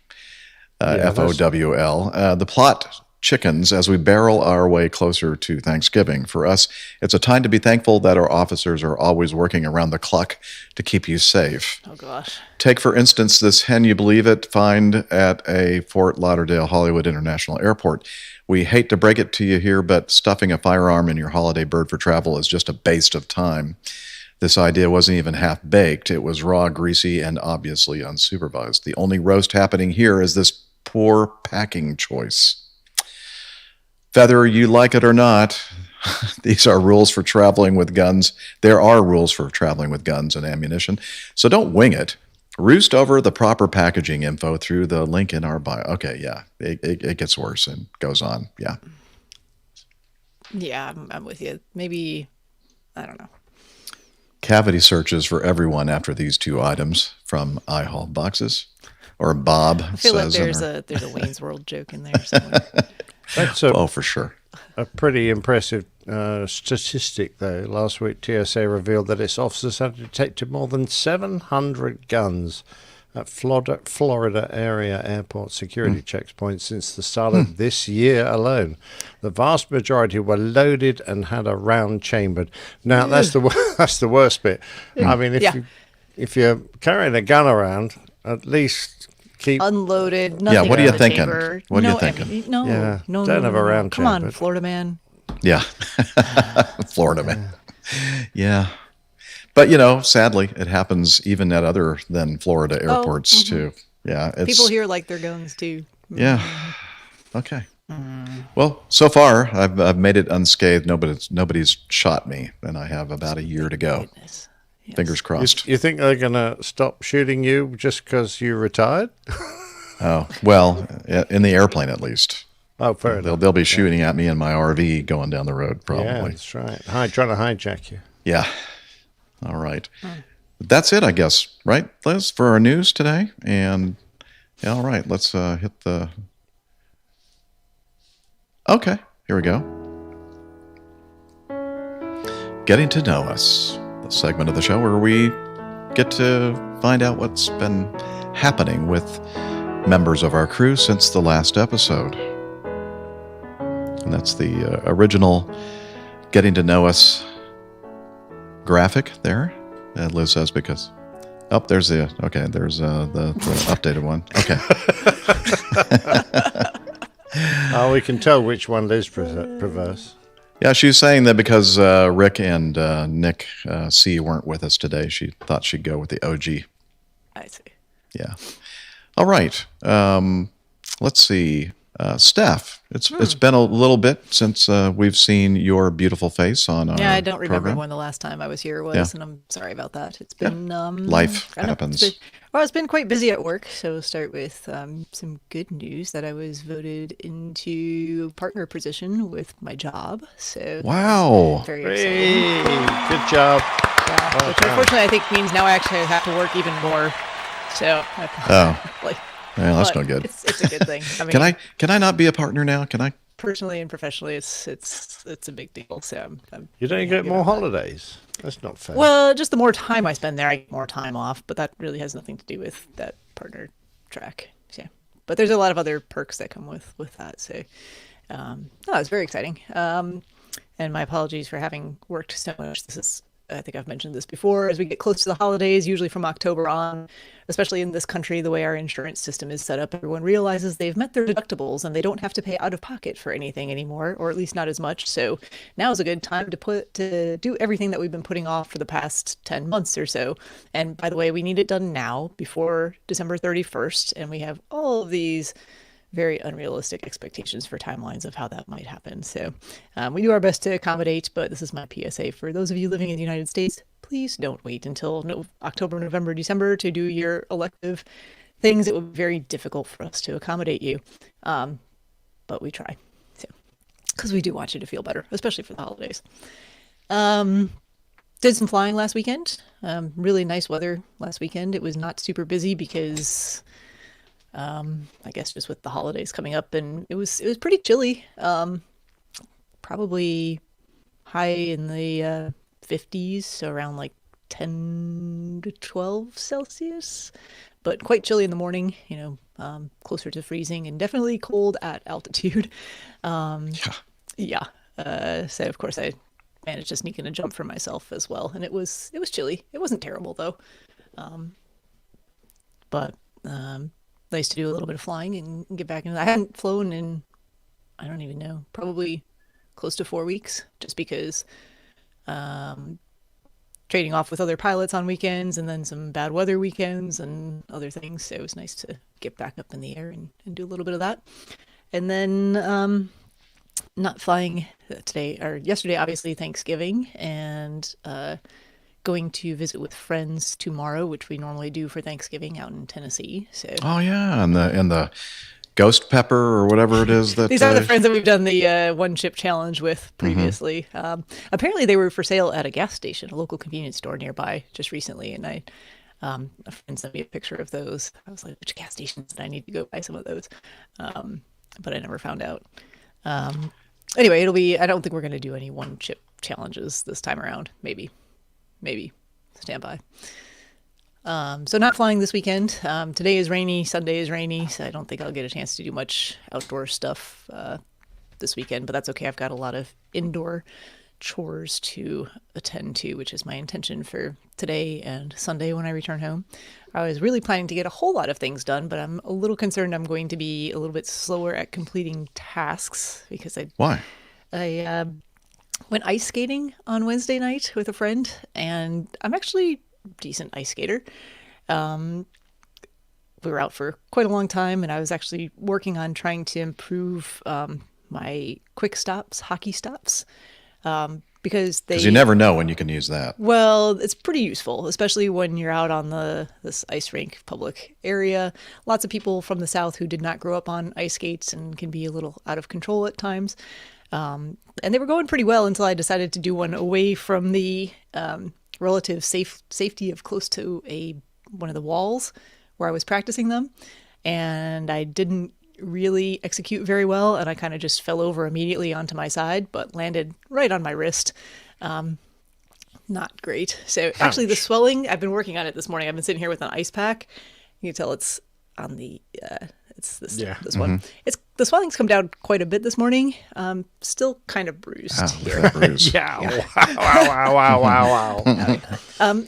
E: FOWL. The plot chickens as we barrel our way closer to Thanksgiving. For us, it's a time to be thankful that our officers are always working around the clock to keep you safe.
F: Oh, gosh.
E: Take, for instance, this hen you believe it find at a Fort Lauderdale Hollywood International Airport. We hate to break it to you here, but stuffing a firearm in your holiday bird for travel is just a waste of time. This idea wasn't even half-baked. It was raw, greasy, and obviously unsupervised. The only roast happening here is this poor packing choice. Whether you like it or not, these are rules for traveling with guns. There are rules for traveling with guns and ammunition, so don't wing it. Roost over the proper packaging info through the link in our bio. Okay, yeah, it gets worse and goes on. Yeah.
F: Yeah, I'm with you. Maybe, I don't know.
E: Cavity searches for everyone after these two items from iHaul boxes. Or Bob
F: I feel like
E: says.
F: there's a Wayne's World joke in there somewhere.
G: That's
E: for sure.
G: A pretty impressive statistic, though. Last week, TSA revealed that its officers had detected more than 700 guns at Florida area airport security checkpoints since the start of this year alone. The vast majority were loaded and had a round chambered. Now, that's the worst bit. I mean, if you're carrying a gun around, at least keep
F: unloaded. Nothing.
E: Yeah, what are you thinking?
F: Chamber.
E: What are you thinking?
F: No,
G: don't have a round
F: Come on,
G: chambered.
F: Florida man.
E: Yeah, Florida man. Yeah. But, sadly, it happens even at other than Florida airports, too. Yeah.
F: People here like their guns, too.
E: Yeah. Okay. Well, so far, I've made it unscathed. Nobody's shot me, and I have about a year to go.
F: Yes.
E: Fingers crossed.
G: You think they're going to stop shooting you just because you retired?
E: Oh, well, in the airplane at least.
G: Oh, fair enough.
E: They'll be shooting at me in my RV going down the road, probably.
G: Yeah, that's right. Trying to hijack you.
E: Yeah. All right. That's it, I guess, right, Liz, for our news today? And, yeah, all right, let's hit the... Okay, here we go. Getting to Know Us, the segment of the show where we get to find out what's been happening with members of our crew since the last episode. And that's the original Getting to Know Us graphic there. And Liz says because... Oh, there's the updated one. Okay.
G: We can tell which one Liz prefers.
E: Yeah, she's saying that because Rick and Nick C weren't with us today, she thought she'd go with the OG.
F: I see.
E: Yeah. All right. Let's see. Steph, it's been a little bit since we've seen your beautiful face on our
F: I don't remember
E: program.
F: when the last time I was here was, and I'm sorry about that. It's been
E: life happens.
F: It's been quite busy at work. So we'll start with some good news that I was voted into partner position with my job. So
E: wow,
F: very exciting.
G: Good job.
F: Yeah, which unfortunately I think means now I actually have to work even more. So
E: yeah, that's no good.
F: It's a good thing. I mean,
E: can I not be a partner now? Can I?
F: Personally and professionally, it's a big deal. So
G: you don't get more holidays. That's not fair.
F: Well, just the more time I spend there, I get more time off. But that really has nothing to do with that partner track. Yeah, but there's a lot of other perks that come with that. So, it's very exciting. And my apologies for having worked so much. I think I've mentioned this before, as we get close to the holidays, usually from October on, especially in this country, the way our insurance system is set up, everyone realizes they've met their deductibles and they don't have to pay out of pocket for anything anymore, or at least not as much. So now is a good time to do everything that we've been putting off for the past 10 months or so. And by the way, we need it done now before December 31st. And we have all of these very unrealistic expectations for timelines of how that might happen. So we do our best to accommodate, but this is my PSA for those of you living in the United States. Please don't wait until October, November, December to do your elective things, it would be very difficult for us to accommodate you. But we try. So, because we do want you to feel better, especially for the holidays. Did some flying last weekend. Really nice weather last weekend. It was not super busy because I guess just with the holidays coming up, and it was pretty chilly. Probably high in the 50s, so around like 10 to 12 Celsius, but quite chilly in the morning, closer to freezing, and definitely cold at altitude. Yeah. So of course I managed to sneak in a jump for myself as well, and it was chilly. It wasn't terrible though. But nice to do a little bit of flying and get back into. I hadn't flown in, I don't even know, probably close to 4 weeks, just because trading off with other pilots on weekends and then some bad weather weekends and other things. So it was nice to get back up in the air and do a little bit of that. And then not flying today or yesterday, obviously Thanksgiving, and going to visit with friends tomorrow, which we normally do for Thanksgiving out in Tennessee. So
E: Oh yeah, and the ghost pepper or whatever it is that
F: these are the friends that we've done the one chip challenge with previously. Apparently they were for sale at a gas station, a local convenience store nearby, just recently, and a friend sent me a picture of those. I was like, which gas stations did I need to go buy some of those? But I never found out. Anyway, I don't think we're going to do any one chip challenges this time around. Maybe stand by. So not flying this weekend. Today is rainy, Sunday is rainy, so I don't think I'll get a chance to do much outdoor stuff this weekend, but that's okay. I've got a lot of indoor chores to attend to, which is my intention for today and Sunday when I return home. I was really planning to get a whole lot of things done, but I'm a little concerned I'm going to be a little bit slower at completing tasks because
E: Why?
F: I went ice skating on Wednesday night with a friend, and I'm actually decent ice skater. We were out for quite a long time, and I was actually working on trying to improve my quick stops, hockey stops, because you
E: never know when you can use that.
F: Well, it's pretty useful, especially when you're out on this ice rink public area. Lots of people from the South who did not grow up on ice skates and can be a little out of control at times. And they were going pretty well until I decided to do one away from the relative safety of close to one of the walls where I was practicing them. And I didn't really execute very well, and I kind of just fell over immediately onto my side, but landed right on my wrist. Not great. So actually the swelling, I've been working on it this morning. I've been sitting here with an ice pack. You can tell it's on the it's this one. It's the swelling's come down quite a bit this morning. Still kind of bruised here.
G: Wow.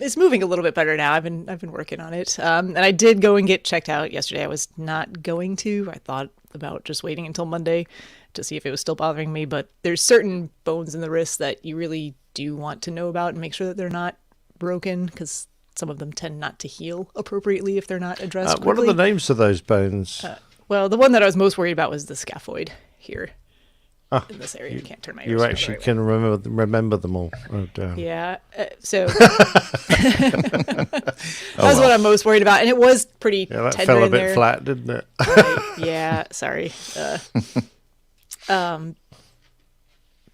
F: It's moving a little bit better now. I've been working on it. And I did go and get checked out yesterday. I was not going to. I thought about just waiting until Monday to see if it was still bothering me, but there's certain bones in the wrist that you really do want to know about and make sure that they're not broken, because some of them tend not to heal appropriately if they're not addressed quickly.
G: What are the names of those bones?
F: Well, the one that I was most worried about was the scaphoid here in this area. I can't turn my ears.
G: You actually can remember them all. Oh, damn.
F: Yeah. So that's what I'm most worried about. And it was pretty
G: that
F: tender
G: fell a
F: in
G: bit
F: there.
G: flat, didn't it?
F: Yeah, sorry.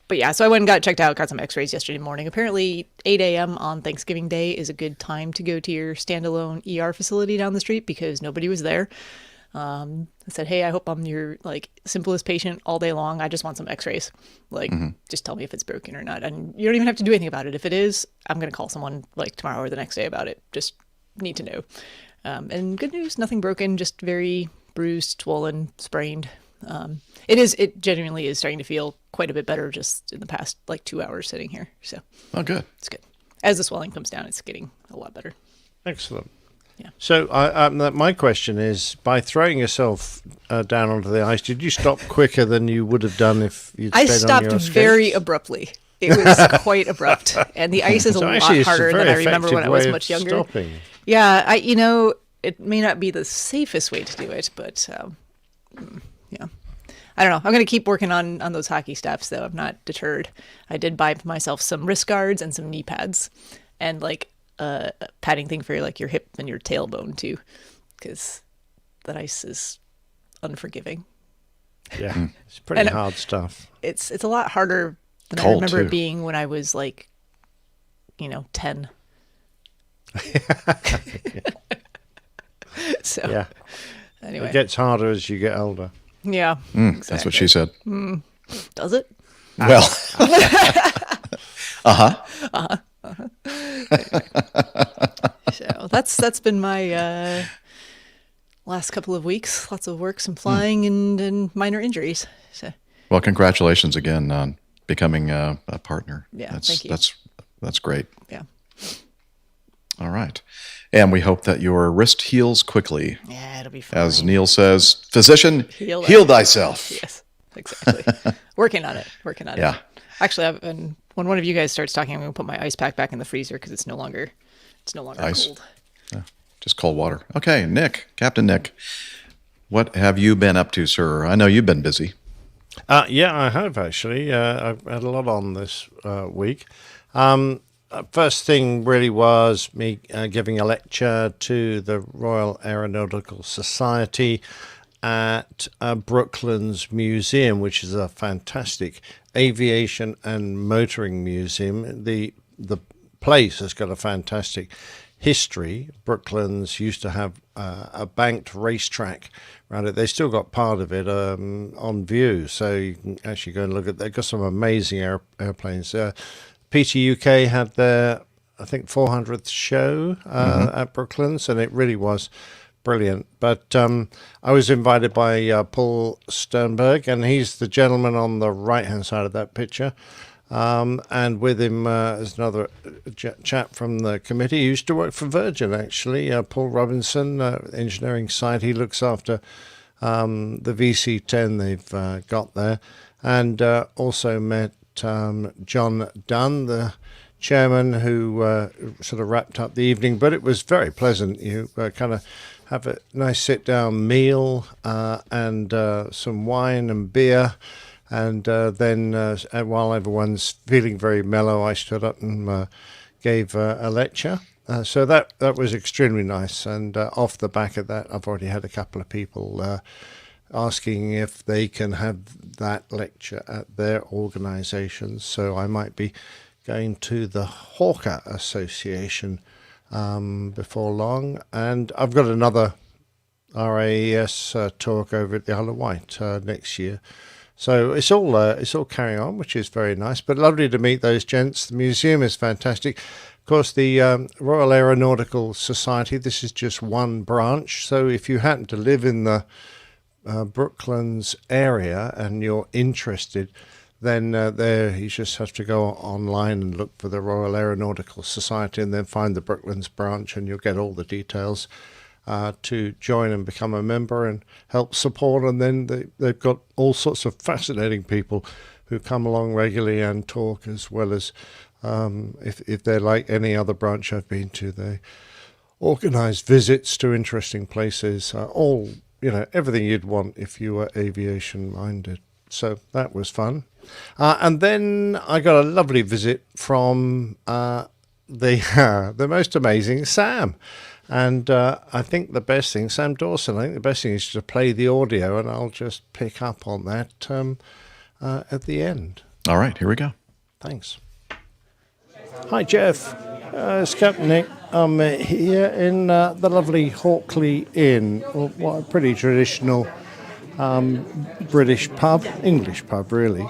F: But yeah, so I went and got checked out, got some x-rays yesterday morning. Apparently 8 a.m. on Thanksgiving Day is a good time to go to your standalone ER facility down the street because nobody was there. I said, hey, I hope I'm your simplest patient all day long. I just want some x-rays. Just tell me if it's broken or not. And you don't even have to do anything about it. If it is, I'm going to call someone tomorrow or the next day about it. Just need to know. And good news, nothing broken, just very bruised, swollen, sprained. It genuinely is starting to feel quite a bit better just in the past 2 hours sitting here. So
E: good.
F: It's good. As the swelling comes down, it's getting a lot better.
G: Excellent.
F: Yeah.
G: So my question is, by throwing yourself down onto the ice, did you stop quicker than you would have done if you'd
F: I
G: stayed on your
F: stopped
G: skates?
F: very abruptly. It was quite abrupt, and the ice is a lot harder than I remember when I was much younger.
G: Stopping.
F: Yeah, it may not be the safest way to do it, but yeah. I don't know. I'm going to keep working on those hockey steps, though. I'm not deterred. I did buy myself some wrist guards and some knee pads, and a padding thing for your hip and your tailbone too, because that ice is unforgiving.
G: Yeah, it's pretty hard stuff.
F: It's a lot harder than
E: Cold,
F: I remember
E: too.
F: it being when I was like, 10. So
G: Yeah.
F: anyway,
G: It gets harder as you get older.
F: yeah,
E: That's what she said.
F: Does it?
E: Well,
F: So that's been my last couple of weeks. Lots of work, some flying, and minor injuries. So
E: well, congratulations again on becoming a partner.
F: Yeah, thank you.
E: That's great.
F: yeah,
E: All right. And we hope that your wrist heals quickly.
F: yeah, it'll be fine.
E: As Neil says, physician,
F: Heal
E: heal thyself.
F: Yes, exactly. Working on it.
E: Yeah.
F: Actually, when one of you guys starts talking, I'm going to put my ice pack back in the freezer because it's no longer
E: Ice.
F: cold.
E: Just cold water. Okay, Nick, Captain Nick, what have you been up to, sir? I know you've been busy.
G: Yeah, I have actually. I've had a lot on this week. First thing really was me giving a lecture to the Royal Aeronautical Society at Brooklands Museum, which is a fantastic aviation and motoring museum. The place has got a fantastic history. Brooklands used to have a banked racetrack around it. They still got part of it on view, so you can actually go and look at. They've got some amazing airplanes. PT UK had their, I think, 400th show at Brooklands, and it really was brilliant. But I was invited by Paul Sternberg, and he's the gentleman on the right-hand side of that picture. And with him is another chap from the committee. He used to work for Virgin, actually. Paul Robinson, engineering side. He looks after the VC-10 they've got there. And also met John Dunn, the chairman, who sort of wrapped up the evening. But it was very pleasant. You kind of have a nice sit-down meal and some wine and beer. And then while everyone's feeling very mellow, I stood up and gave a lecture. So that was extremely nice. And off the back of that, I've already had a couple of people asking if they can have that lecture at their organisations. So I might be going to the Hawker Association before long. And I've got another RAES talk over at the Isle of Wight next year. So it's all carrying on, which is very nice. But lovely to meet those gents. The museum is fantastic. Of course, the Royal Aeronautical Society, this is just one branch. So if you happen to live in the Brooklands area and you're interested, then there you just have to go online and look for the Royal Aeronautical Society and then find the Brooklands branch, and you'll get all the details to join and become a member and help support. And then they've got all sorts of fascinating people who come along regularly and talk, as well as if they're like any other branch I've been to, they organise visits to interesting places, all, everything you'd want if you were aviation minded. So that was fun. And then I got a lovely visit from the most amazing Sam. And I think the best thing, Sam Dawson, I think the best thing is to play the audio, and I'll just pick up on that at the end.
E: All right, here we go.
G: Thanks. Hi, Jeff. It's Captain Nick. I'm here in the lovely Hawkley Inn, what a pretty traditional British pub, English pub, really,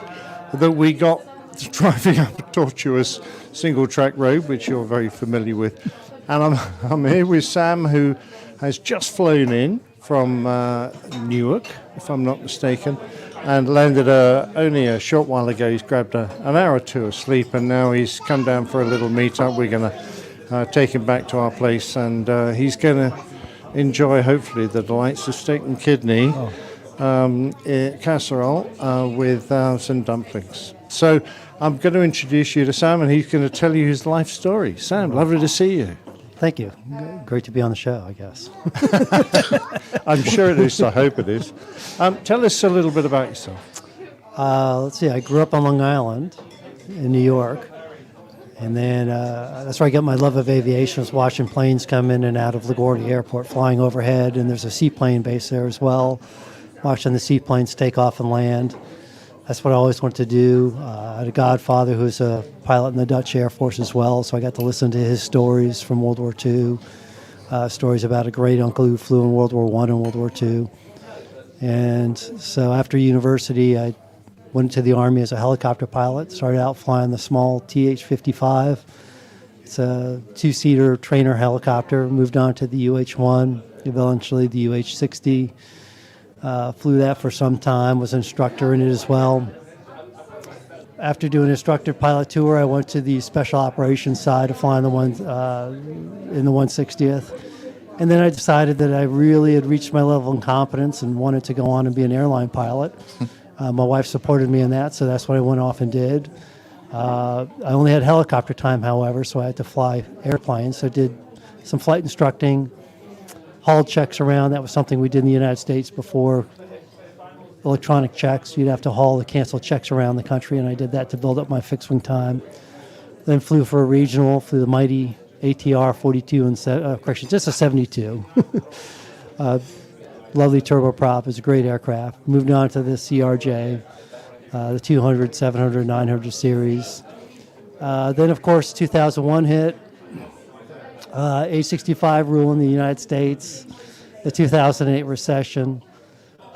G: that we got driving up a tortuous single-track road, which you're very familiar with. And I'm here with Sam, who has just flown in from Newark, if I'm not mistaken, and landed only a short while ago. He's grabbed an hour or two of sleep, and now he's come down for a little meet-up. We're going to take him back to our place, and he's going to enjoy, hopefully, the delights of steak and kidney casserole with some dumplings. So I'm going to introduce you to Sam, and he's going to tell you his life story. Sam, lovely to see you.
L: Thank you. Great to be on the show, I guess.
G: I'm sure it is. I hope it is. Tell us a little bit about yourself.
L: Let's see. I grew up on Long Island in New York, And then that's where I got my love of aviation, was watching planes come in and out of LaGuardia Airport, flying overhead, and there's a seaplane base there as well, watching the seaplanes take off and land. That's what I always wanted to do. I had a godfather who's a pilot in the Dutch Air Force as well, so I got to listen to his stories from World War II, stories about a great uncle who flew in World War I and World War II. And so after university, I went to the Army as a helicopter pilot, started out flying the small TH-55. It's a two-seater trainer helicopter, moved on to the UH-1, eventually the UH-60. Flew that for some time, was an instructor in it as well. After doing an instructor pilot tour, I went to the special operations side of flying in the 160th. And then I decided that I really had reached my level of competence and wanted to go on and be an airline pilot. My wife supported me in that, so that's what I went off and did. I only had helicopter time, however, so I had to fly airplanes. So I did some flight instructing, hauled checks around. That was something we did in the United States before electronic checks. You'd have to haul the canceled checks around the country, and I did that to build up my fixed wing time. Then flew for a regional, flew the mighty ATR 42 and correction, just a 72. Lovely turboprop. It was a great aircraft. Moved on to the CRJ, the 200, 700, 900 series. Then, of course, 2001 hit. A65 rule in the United States, the 2008 recession.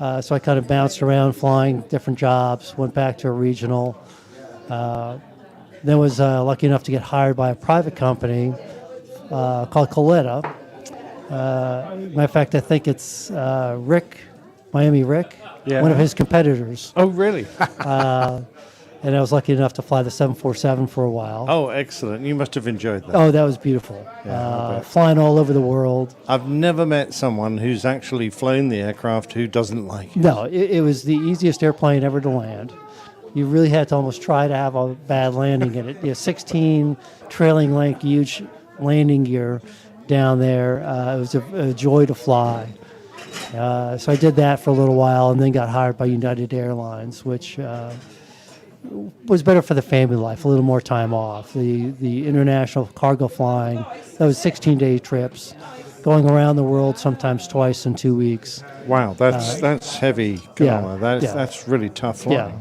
L: So I kind of bounced around flying different jobs, went back to a regional. Then was lucky enough to get hired by a private company called Coletta. Matter of fact, I think it's Miami Rick, one of his competitors.
G: Oh, really?
L: And I was lucky enough to fly the 747 for a while.
G: Oh, excellent. You must have enjoyed that.
L: Oh, that was beautiful.
G: Yeah,
L: flying all over the world.
G: I've never met someone who's actually flown the aircraft who doesn't like it.
L: No, it was the easiest airplane ever to land. You really had to almost try to have a bad landing in it. 16 trailing length, huge landing gear down there. It was a joy to fly. So I did that for a little while and then got hired by United Airlines, which was better for the family life, a little more time off. The international cargo flying, that was 16-day trips, going around the world sometimes twice in 2 weeks.
G: Wow, that's heavy. That's really tough flying.
L: Yeah,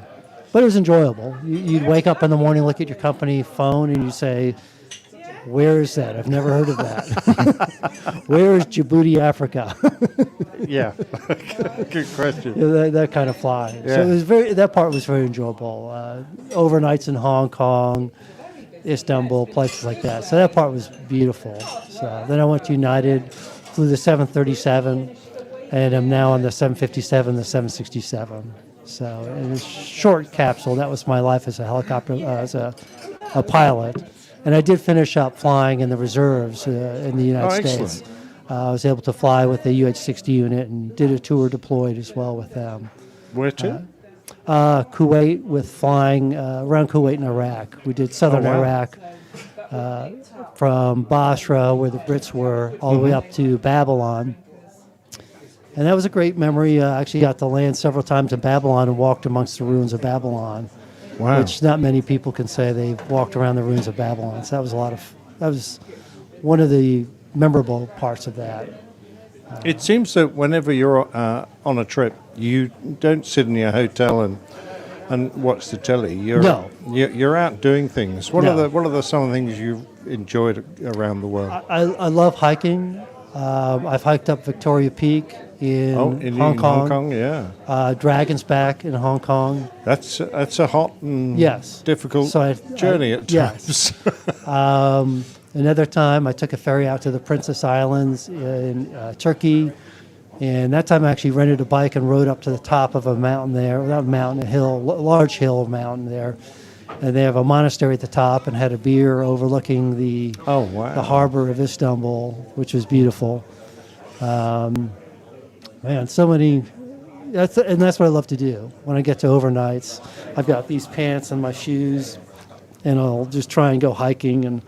L: but it was enjoyable. You'd wake up in the morning, look at your company phone, and you say, where is that? I've never heard of that. Where is Djibouti, Africa?
G: Yeah, good question.
L: That kind of flying.
G: Yeah.
L: So it was that part was very enjoyable. Overnights in Hong Kong, Istanbul, places like that. So that part was beautiful. So then I went to United, flew the 737, and I'm now on the 757, the 767. So in a short capsule, that was my life as a helicopter, as a pilot. And I did finish up flying in the reserves in the United States. I was able to fly with the UH-60 unit and did a tour deployed as well with them.
G: Where to?
L: Kuwait, with flying around Kuwait and Iraq. We did southern Iraq from Basra, where the Brits were, all the way up to Babylon. And that was a great memory. I actually got to land several times in Babylon and walked amongst the ruins of Babylon.
G: Wow.
L: Which not many people can say they've walked around the ruins of Babylon. So that was one of the memorable parts of that.
G: It seems that whenever you're on a trip, you don't sit in your hotel and watch the telly. You're out doing things. What are some of the things you've enjoyed around the world?
L: I love hiking. I've hiked up Victoria Peak in Hong Kong.
G: Hong Kong, yeah.
L: Dragon's Back in Hong Kong.
G: That's a hot and difficult journey at times.
L: Yes. Another time, I took a ferry out to the Princess Islands in Turkey, and that time I actually rented a bike and rode up to the top of a mountain there. Not a mountain, a hill, large hill mountain there. And they have a monastery at the top and had a beer overlooking the harbor of Istanbul, which was beautiful. Man, so many. That's what I love to do. When I get to overnights, I've got these pants and my shoes, and I'll just try and go hiking and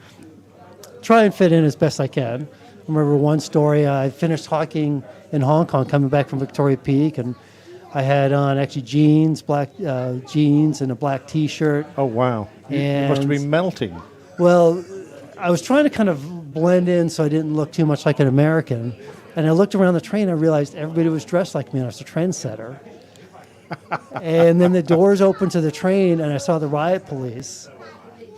L: try and fit in as best I can. I remember one story. I finished hiking in Hong Kong, coming back from Victoria Peak, and I had on actually jeans, black jeans, and a black T-shirt.
G: Oh wow! You must have been melting.
L: Well, I was trying to kind of blend in so I didn't look too much like an American. And I looked around the train, I realized everybody was dressed like me, and I was a trendsetter. And then the doors opened to the train, and I saw the riot police.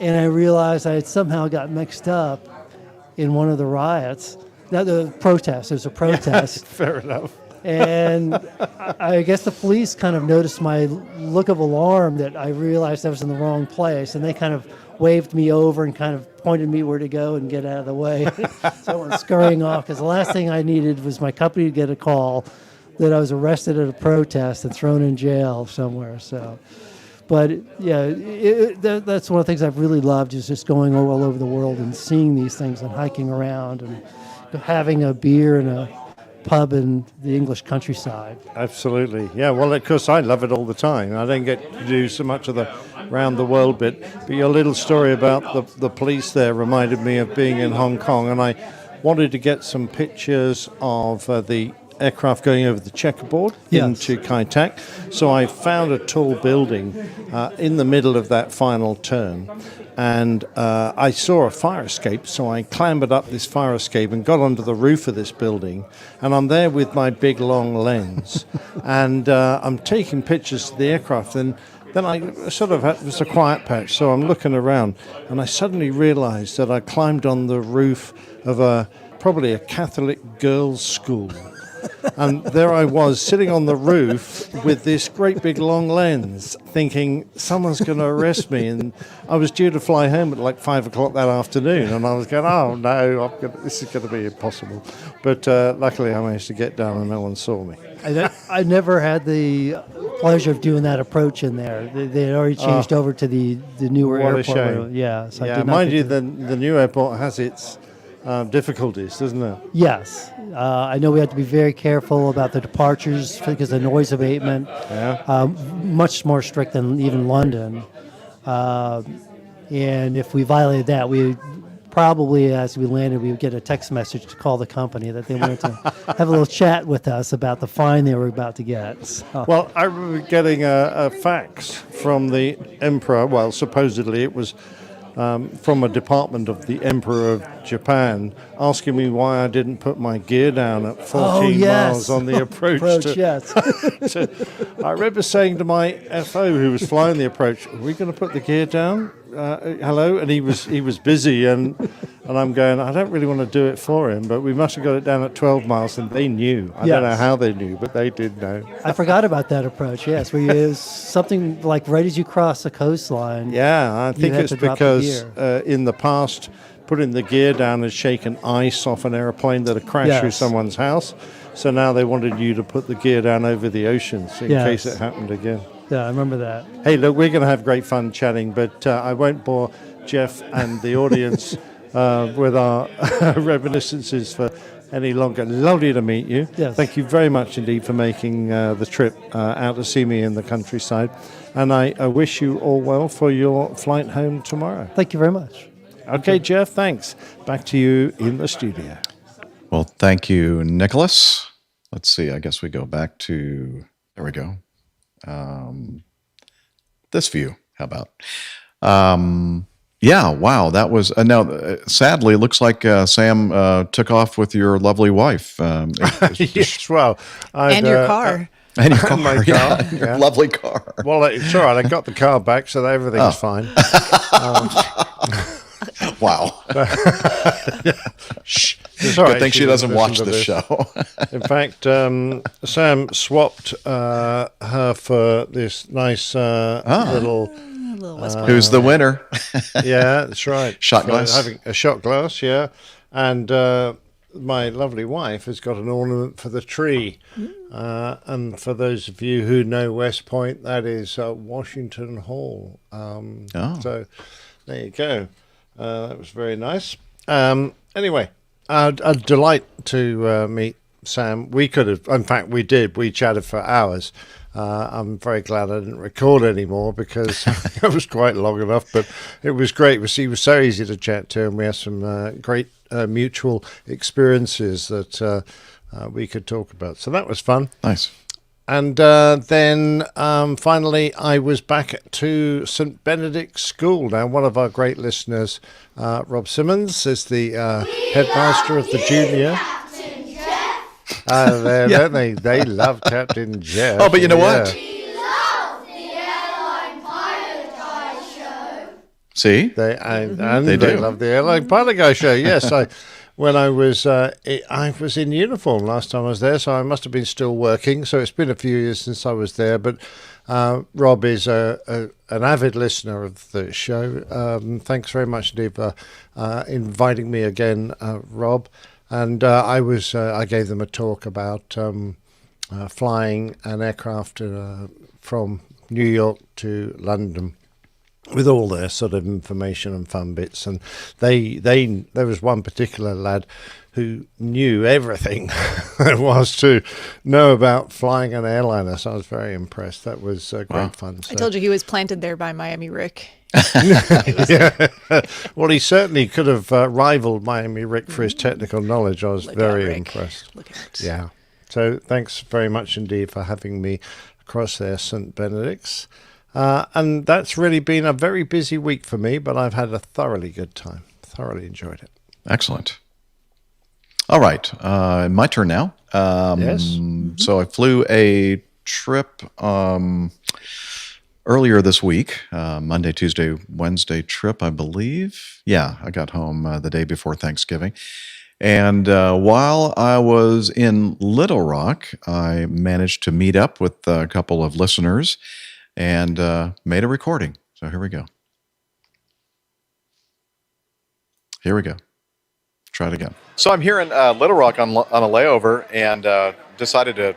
L: And I realized I had somehow got mixed up in one of the riots. Not the protest, it was a protest.
G: Fair enough.
L: And I guess the police kind of noticed my look of alarm that I realized I was in the wrong place. And they kind of waved me over and kind of pointed me where to go and get out of the way. So I went scurrying off because the last thing I needed was my company to get a call that I was arrested at a protest and thrown in jail somewhere. So, but yeah, that's one of the things I've really loved is just going all over the world and seeing these things and hiking around and having a beer in a pub in the English countryside.
G: Absolutely. Yeah, well, of course, I love it all the time. I don't get to do so much of the round the world bit, but your little story about the police there reminded me of being in Hong Kong, and I wanted to get some pictures of the aircraft going over the checkerboard into Kai Tak. So I found a tall building in the middle of that final turn, and I saw a fire escape, so I clambered up this fire escape and got onto the roof of this building, and I'm there with my big long lens, and I'm taking pictures of the aircraft, and then I sort of it was a quiet patch, so I'm looking around, and I suddenly realized that I climbed on the roof of probably a Catholic girls' school. And there I was sitting on the roof with this great big long lens thinking someone's going to arrest me, and I was due to fly home at like 5 o'clock that afternoon, and I was going, oh no, this is going to be impossible. But luckily I managed to get down and no one saw me.
L: I never had the pleasure of doing that approach in there. They had already changed over to the newer airport.
G: What a shame.
L: Yeah, so
G: yeah,
L: I did not
G: mind you,
L: get
G: the new airport has its difficulties, doesn't it?
L: Yes. I know we have to be very careful about the departures because of noise abatement.
G: Yeah.
L: Much more strict than even London. And if we violated that, we probably, as we landed, we would get a text message to call the company that they wanted to have a little chat with us about the fine they were about to get. So.
G: Well, I remember getting a fax from the Emperor. Well, supposedly it was from a department of the Emperor of Japan, asking me why I didn't put my gear down at 14 miles on the approach. I remember saying to my FO who was flying the approach, are we going to put the gear down? Hello? And he was busy, and I'm going, I don't really want to do it for him, but we must have got it down at 12 miles, and they knew. I don't know how they knew, but they did know.
L: I forgot about that approach, yes, where it was something like right as you cross the coastline.
G: Yeah, I think it's because in the past, putting the gear down has shaken ice off an airplane that had crashed through someone's house. So now they wanted you to put the gear down over the oceans in case it happened again.
L: Yeah, I remember that.
G: Hey, look, we're going to have great fun chatting, but I won't bore Jeff and the audience with our reminiscences for any longer. Lovely to meet you.
L: Yes.
G: Thank you very much indeed for making the trip out to see me in the countryside. And I wish you all well for your flight home tomorrow.
L: Thank you very much.
G: Okay, Jeff, thanks. Back to you in the studio.
E: Well, thank you, Nicholas. Let's see. I guess we go back to, there we go. This view. How about? Yeah, wow. That was, now, sadly, it looks like Sam took off with your lovely wife.
G: Yes, well.
F: And your car.
E: And your car,
G: my car,
E: your lovely car.
G: Well, it's all right. I got the car back, so everything's fine.
E: Wow.
G: Shh.
E: Good thing she doesn't watch the show.
G: In fact, Sam swapped her for this nice little
E: who's the winner?
G: Yeah, that's right.
E: Shot glass.
G: Having a shot glass, yeah. And my lovely wife has got an ornament for the tree. And for those of you who know West Point, that is Washington Hall. So there you go. That was very nice. Anyway, a delight to meet Sam. We could have, in fact, we did. We chatted for hours. I'm very glad I didn't record anymore because it was quite long enough, but it was great. He was so easy to chat to, and we had some great mutual experiences that we could talk about. So that was fun.
E: Nice.
G: And then finally, I was back to St. Benedict's School. Now, one of our great listeners, Rob Simmons, is the headmaster of the junior. Don't they? They love Captain Jeff.
E: Oh, but you know what? See?
G: They
E: They do.
G: love the Airline Pilot Guy show. Yes, when I was in uniform last time I was there, so I must have been still working. So it's been a few years since I was there. But Rob is an avid listener of the show. Thanks very much indeed for inviting me again, Rob. And I gave them a talk about flying an aircraft from New York to London, with all their sort of information and fun bits. And there was one particular lad who knew everything there was to know about flying an airliner. So I was very impressed. That was great fun. So.
F: I told you he was planted there by Miami Rick.
G: Yeah. Well, he certainly could have rivaled Miami Rick for his technical knowledge. I was very impressed.
F: Look out.
G: Yeah. So thanks very much indeed for having me across there, St. Benedict's. And that's really been a very busy week for me, but I've had a thoroughly good time. Thoroughly enjoyed it.
E: Excellent. All right. My turn now.
G: Yes.
E: So I flew a trip earlier this week, Monday, Tuesday, Wednesday trip, I believe. Yeah, I got home the day before Thanksgiving. And while I was in Little Rock, I managed to meet up with a couple of listeners and made a recording. So here we go. Try it again. So I'm here in Little Rock on a layover and decided to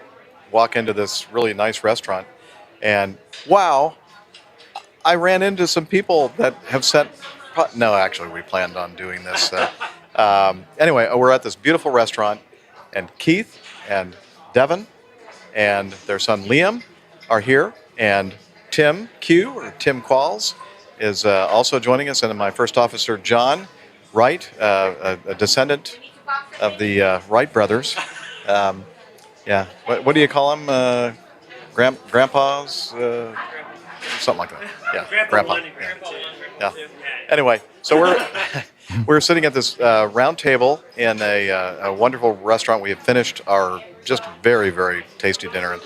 E: walk into this really nice restaurant. And wow, I ran into some people that have sent... No, actually, we planned on doing this. Anyway, we're at this beautiful restaurant, and Keith and Devin and their son Liam are here, and Tim Q, or Tim Qualls, is also joining us, and then my first officer, John Wright, a descendant of the Wright brothers. Yeah, what do you call them? Grandpas? Something like that. Yeah, Grandpa. Yeah. Anyway, so we're sitting at this round table in a wonderful restaurant. We have finished our just very, very tasty dinner. And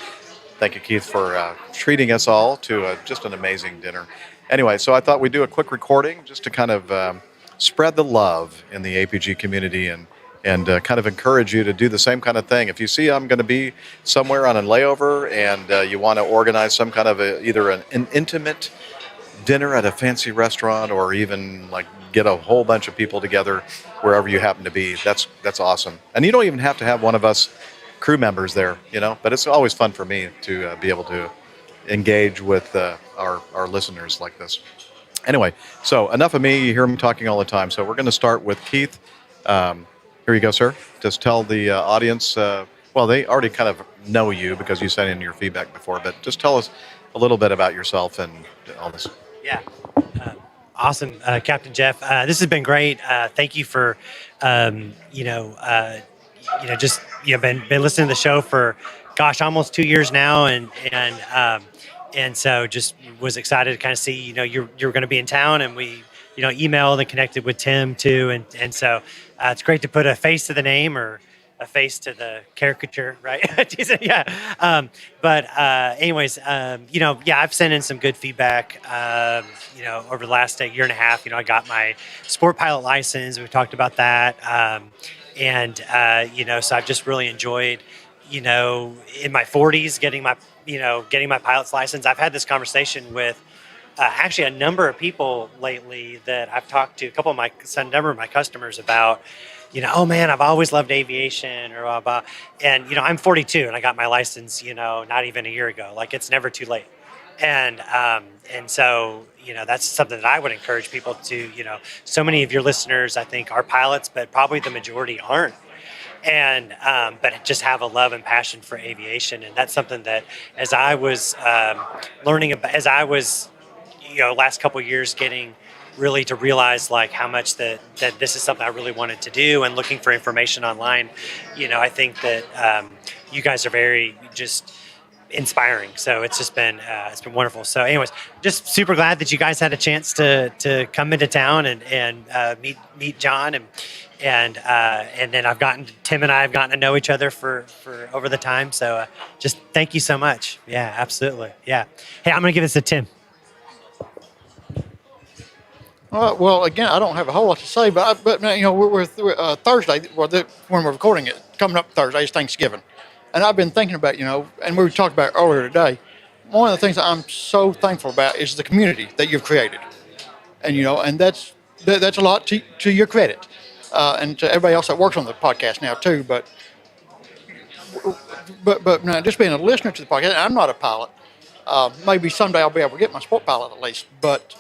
E: thank you, Keith, for treating us all to just an amazing dinner. Anyway, so I thought we'd do a quick recording just to kind of spread the love in the APG community and kind of encourage you to do the same kind of thing. If you see I'm going to be somewhere on a layover and you want to organize some kind of either an intimate dinner at a fancy restaurant or even like get a whole bunch of people together wherever you happen to be, that's awesome. And you don't even have to have one of us crew members there, but it's always fun for me to be able to engage with our listeners like this. Anyway, so enough of me. You hear me talking all the time. So we're going to start with Keith. Here you go, sir. Just tell the audience, well, they already kind of know you because you sent in your feedback before, but just tell us a little bit about yourself and all this.
M: Yeah. Awesome. Captain Jeff, this has been great. Thank you for, been listening to the show for, almost 2 years now. And so just was excited to kind of see, you're going to be in town, and we, emailed and connected with Tim too. And so it's great to put a face to the name or a face to the caricature, right? Yeah. I've sent in some good feedback, over the last year and a half. I got my sport pilot license. We talked about that. So I've just really enjoyed, in my 40s, getting my pilot's license. I've had this conversation with actually a number of people lately that I've talked to, a number of my customers about, oh man, I've always loved aviation or blah, blah. And, I'm 42 and I got my license, not even a year ago. Like, it's never too late. And so, that's something that I would encourage people to, so many of your listeners, I think, are pilots, but probably the majority aren't. And but just have a love and passion for aviation. And that's something that as I was learning about, as I was, last couple of years getting really to realize like how much that this is something I really wanted to do, and looking for information online, I think that you guys are very just inspiring. So it's been wonderful. So anyways, just super glad that you guys had a chance to come into town and meet John and then Tim and I have gotten to know each other for over the time. So just thank you so much. Yeah, absolutely. Yeah. Hey, I'm going to give this to Tim.
N: Well, again, I don't have a whole lot to say, but we're Thursday, when we're recording it, coming up Thursday is Thanksgiving. And I've been thinking about, and we talked about it earlier today, one of the things that I'm so thankful about is the community that you've created. And, and that's a lot to your credit. And to everybody else that works on the podcast now too, but just being a listener to the podcast, I'm not a pilot. Maybe someday I'll be able to get my sport pilot at least, but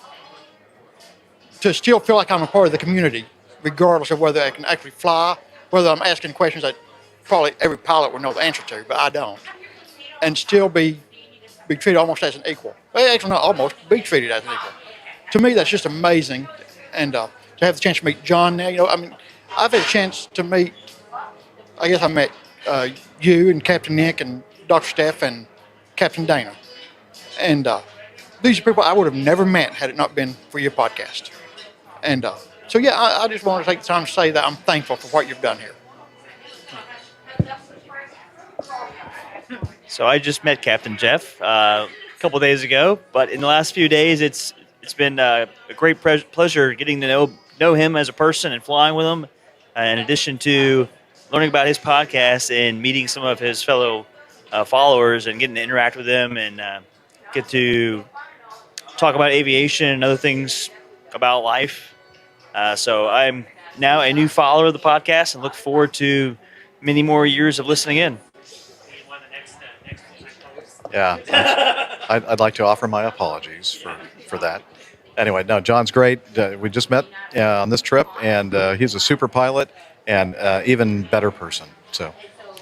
N: to still feel like I'm a part of the community, regardless of whether I can actually fly, whether I'm asking questions that probably every pilot would know the answer to, but I don't, and still be treated almost as an equal. Well, actually, not almost, be treated as an equal. To me, that's just amazing, and to have the chance to meet John now, I've had a chance to meet, I guess I met you and Captain Nick and Dr. Steph and Captain Dana, and these are people I would have never met had it not been for your podcast. And so, yeah, I just want to take the time to say that I'm thankful for what you've done here.
O: So I just met Captain Jeff a couple days ago, but in the last few days, it's been a great pleasure getting to know him as a person and flying with him, in addition to learning about his podcast and meeting some of his fellow followers and getting to interact with them and get to talk about aviation and other things about life. So I'm now a new follower of the podcast and look forward to many more years of listening in.
E: Yeah, I'd like to offer my apologies for that. Anyway, no, John's great. We just met on this trip, and he's a super pilot and even better person. So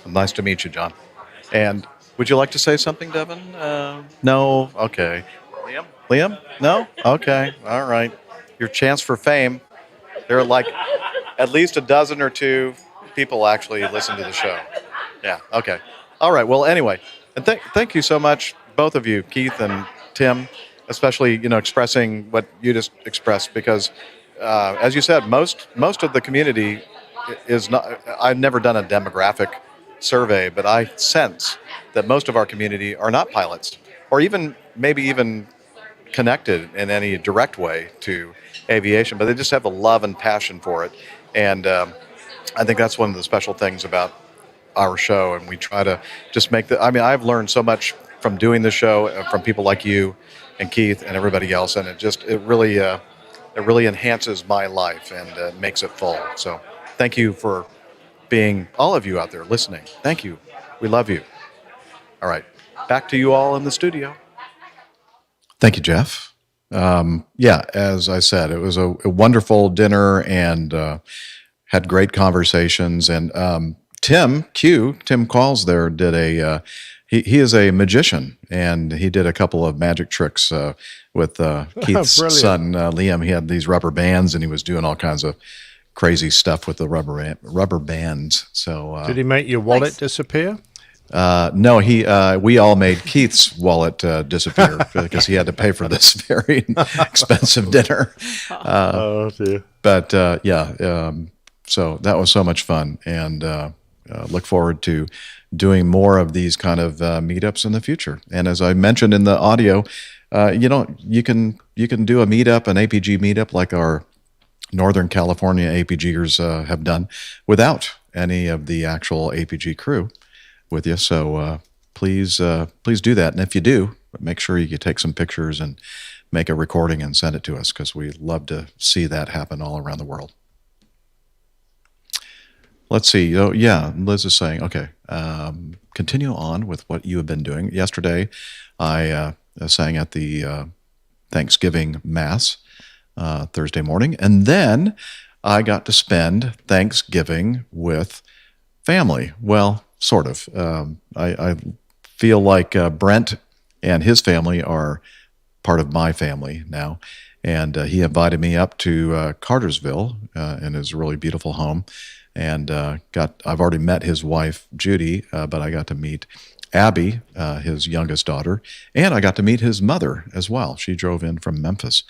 E: nice to meet you, John. And would you like to say something, Devin? No? Okay. Liam? No? Okay. All right. Your chance for fame. There are like at least a dozen or two people actually listen to the show. Yeah. Okay. All right. Well, anyway, and thank you so much, both of you, Keith and Tim, especially, expressing what you just expressed, because as you said, most of the community is not, I've never done a demographic survey, but I sense that most of our community are not pilots, or maybe even connected in any direct way to aviation, but they just have a love and passion for it. And I think that's one of the special things about our show, and we try to just make I've learned so much from doing the show, from people like you and Keith and everybody else, and it really enhances my life and makes it full. So thank you for being, all of you out there listening. Thank you. We love you. All right, back to you all in the studio. Thank you, Jeff. Yeah, as I said, it was a wonderful dinner and had great conversations. And Tim Qualls there did he is a magician, and he did a couple of magic tricks with Keith's son, Liam. He had these rubber bands, and he was doing all kinds of crazy stuff with the rubber bands. So
G: did he make your wallet disappear?
E: No, we all made Keith's wallet disappear because he had to pay for this very expensive dinner.
G: Oh dear.
E: But so that was so much fun, and look forward to doing more of these kind of meetups in the future. And as I mentioned in the audio, you can do a meetup, an APG meetup, like our Northern California APGers have done, without any of the actual APG crew with you. So please do that. And if you do, make sure you take some pictures and make a recording and send it to us, because we love to see that happen all around the world. Let's see. Oh, yeah, Liz is saying, okay, continue on with what you have been doing. Yesterday, I sang at the Thanksgiving Mass Thursday morning, and then I got to spend Thanksgiving with family. Well, sort of. I feel like Brent and his family are part of my family now, and he invited me up to Cartersville in his really beautiful home, and I've already met his wife Judy, but I got to meet Abby, his youngest daughter, and I got to meet his mother as well. She drove in from Memphis.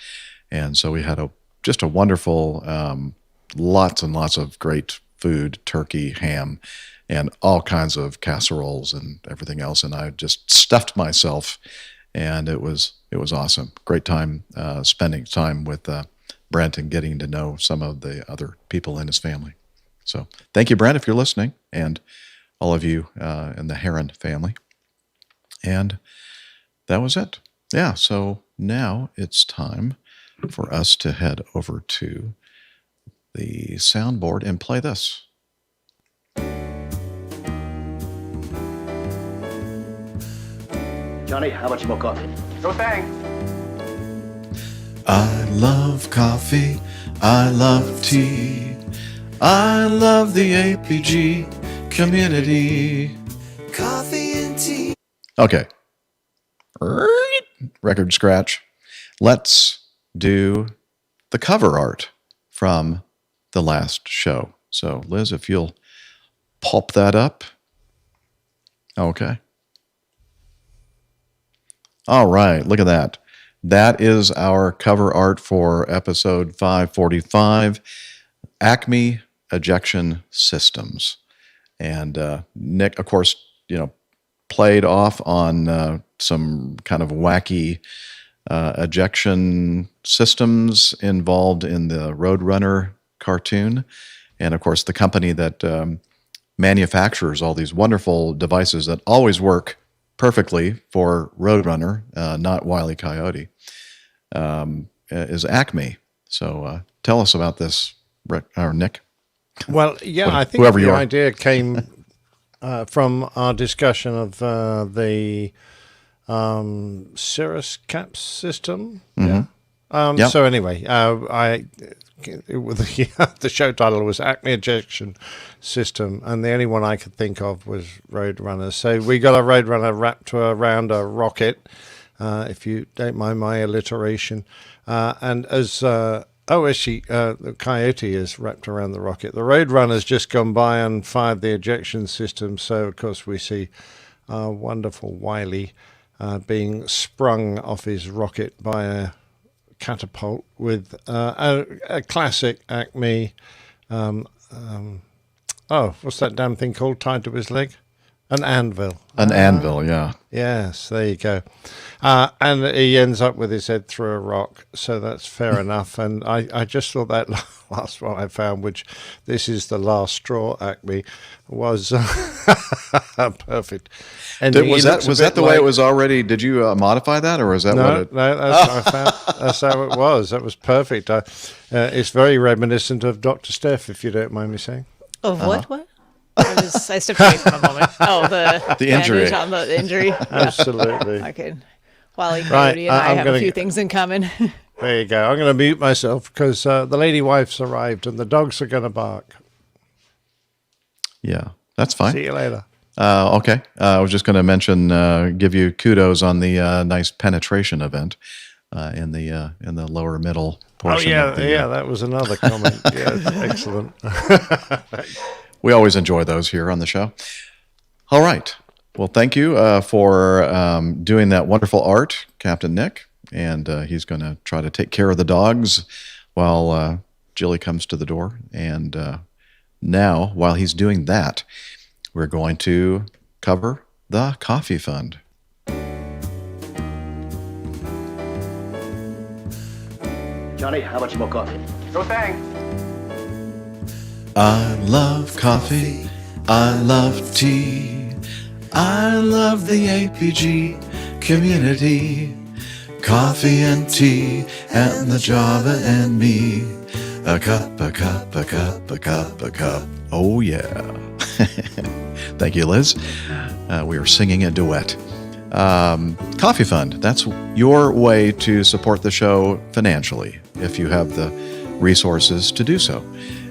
E: And so we had just a wonderful, lots and lots of great food, turkey, ham, and all kinds of casseroles and everything else. And I just stuffed myself, and it was awesome. Great time spending time with Brent and getting to know some of the other people in his family. So thank you, Brent, if you're listening, and all of you in the Heron family. And that was it. Yeah, so now it's time for us to head over to the soundboard and play this.
P: Johnny, how much more coffee?
K: No thanks.
E: I love coffee. I love tea. I love the APG community.
C: Coffee and tea.
E: Okay. Record scratch. Let's do the cover art from the last show. So, Liz, if you'll pop that up. Okay. All right, look at that. That is our cover art for episode 545, Acme Ejection Systems. And Nick, of course, played off on some kind of wacky ejection systems involved in the Roadrunner cartoon. And of course, the company that manufactures all these wonderful devices that always work perfectly for Roadrunner, not Wile E. Coyote, is Acme. So tell us about this, Nick.
G: Well, yeah, I think the idea came from our discussion of the Cirrus cap system.
E: Mm-hmm.
G: Yeah. So anyway, the show title was Acme Ejection System, and the only one I could think of was Roadrunner. So we got a Roadrunner wrapped around a rocket, if you don't mind my alliteration. And as the Coyote is wrapped around the rocket. The Roadrunner's just gone by and fired the ejection system. So of course we see wonderful Wiley being sprung off his rocket by a catapult with a classic Acme. What's that damn thing called tied to his leg? An anvil.
E: An anvil, yeah.
G: Yes, there you go. And he ends up with his head through a rock, so that's fair enough. And I just thought that last one I found, which this is the last straw, Acme, was perfect. And
E: was that the way it was already? Did you modify that, or was that what it?
G: No, that's what I found. That's how it was. That was perfect. It's very reminiscent of Dr. Steph, if you don't mind me saying.
F: Of what? I stepped away for a moment. Oh, the
E: injury.
F: On the injury.
G: Absolutely.
F: Okay. Wile E. Coyote and I have a few things in common.
G: There you go. I'm going to mute myself because the lady wife's arrived and the dogs are going to bark.
E: Yeah, that's fine.
G: See you later.
E: Okay. I was just going to mention, give you kudos on the nice penetration event in the lower middle portion.
G: Oh, yeah, that was another comment. Yeah, excellent.
E: We always enjoy those here on the show. All right. Well, thank you for doing that wonderful art, Captain Nick. And he's going to try to take care of the dogs while Jilly comes to the door. And now, while he's doing that, we're going to cover the Coffee Fund.
P: Johnny, how much more coffee?
K: No thanks.
E: I love coffee. I love tea. I love the APG community. Coffee and tea and the Java and me. A cup, a cup, a cup, a cup, a cup. Oh, yeah. Thank you, Liz. We were singing a duet. Coffee Fund, that's your way to support the show financially, if you have the resources to do so.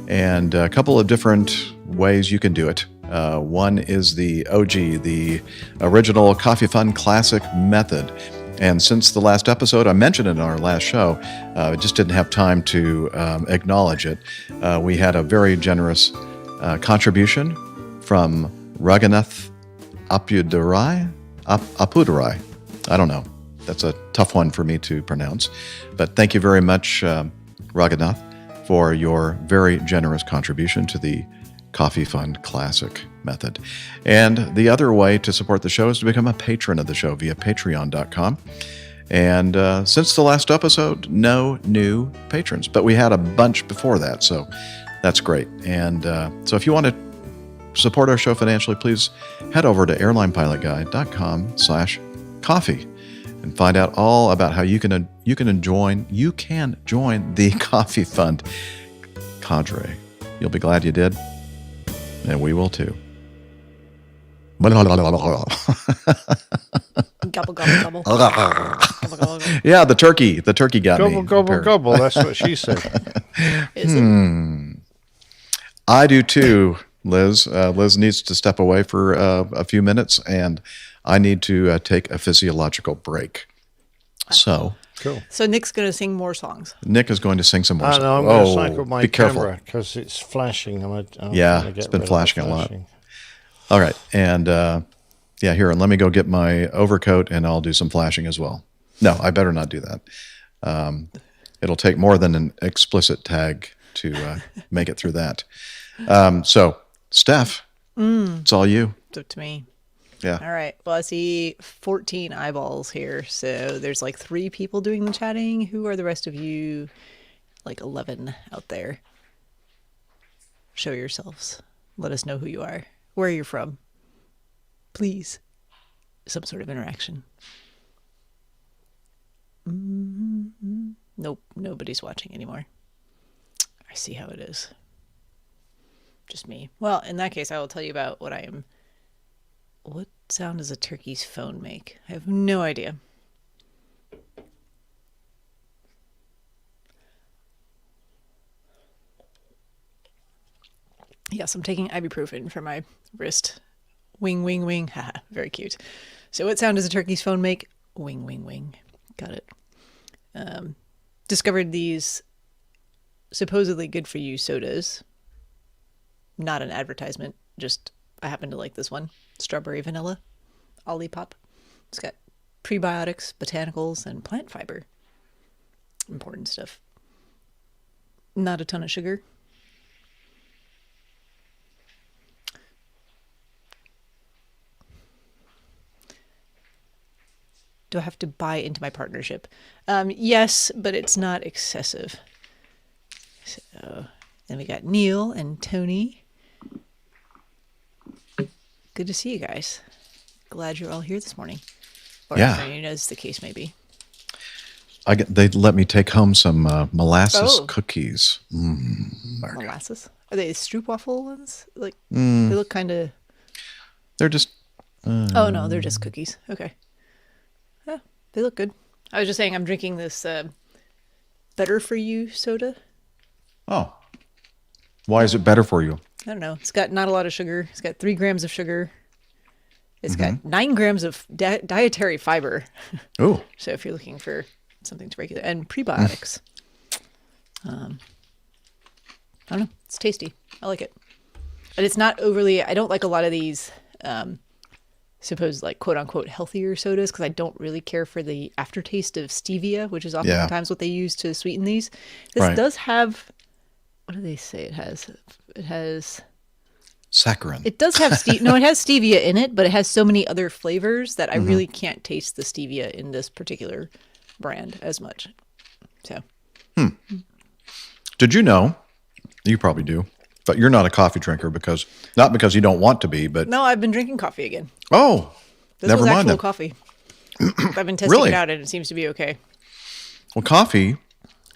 E: And a couple of different ways you can do it. One is the OG, the original Coffee Fund Classic method. And since the last episode, I mentioned it in our last show, I just didn't have time to acknowledge it. We had a very generous contribution from Raghunath Apudurai? Apudurai. I don't know. That's a tough one for me to pronounce. But thank you very much, Raghunath, for your very generous contribution to the Coffee Fund Classic method. And the other way to support the show is to become a patron of the show via patreon.com. And since the last episode, no new patrons. But we had a bunch before that, so that's great. And so if you want to support our show financially, please head over to airlinePilotGuide.com/coffee and find out all about how you can join the Coffee Fund cadre. You'll be glad you did, and we will too.
F: Gobble, gobble, gobble. Gobble, gobble.
E: Yeah, the turkey got me.
G: Gobble, gobble, gobble. That's what she said.
E: I do too, Liz. Liz needs to step away for a few minutes, and I need to take a physiological break. So
G: cool.
F: So Nick's going to sing more songs.
E: Nick is going to sing some more songs.
G: No, I'm going to cycle my
E: be careful.
G: camera because it's flashing.
E: It's been flashing a lot. All right, and here, and let me go get my overcoat, and I'll do some flashing as well. No, I better not do that. It'll take more than an explicit tag to make it through that. So, Steph, it's all you.
F: It's up to me.
E: Yeah.
F: All right. Well, I see 14 eyeballs here. So there's like 3 people doing the chatting. Who are the rest of you? Like 11 out there. Show yourselves. Let us know who you are. Where you're from. Please. Some sort of interaction. Nope. Nobody's watching anymore. I see how it is. Just me. Well, in that case, I will tell you about what I am. What sound does a turkey's phone make? I have no idea. Yes, I'm taking ibuprofen for my wrist. Wing, wing, wing. Haha, very cute. So what sound does a turkey's phone make? Wing, wing, wing. Got it. Discovered these supposedly good for you sodas. Not an advertisement, just I happen to like this one. Strawberry vanilla, Olipop. It's got prebiotics, botanicals, and plant fiber. Important stuff. Not a ton of sugar. Do I have to buy into my partnership? Yes, but it's not excessive. So then we got Neil and Tony. Good to see you guys. Glad you're all here this morning. Or afternoon, as the case may be.
E: They let me take home some molasses cookies.
F: Molasses? Are they stroopwafel ones? Like they look kind of.
E: They're just.
F: Oh no, they're just cookies. Okay. Yeah, they look good. I was just saying, I'm drinking this better for you soda.
E: Oh. Why is it better for you?
F: I don't know. It's got not a lot of sugar. It's got 3 grams of sugar. It's got 9 grams of dietary fiber.
E: Oh.
F: So if you're looking for something to regulate, and prebiotics. I don't know. It's tasty. I like it. And it's not overly, I don't like a lot of these supposed like quote unquote healthier sodas because I don't really care for the aftertaste of stevia, which is oftentimes what they use to sweeten these. This does have, what do they say it has? It has
E: saccharin.
F: It does have no, it has stevia in it, but it has so many other flavors that I really can't taste the stevia in this particular brand as much. So,
E: did you know? You probably do, but you're not a coffee drinker not because you don't want to be, but
F: no, I've been drinking coffee again.
E: Oh,
F: this
E: never
F: was
E: mind.
F: Actual coffee. I've been testing it out, and it seems to be okay.
E: Well, coffee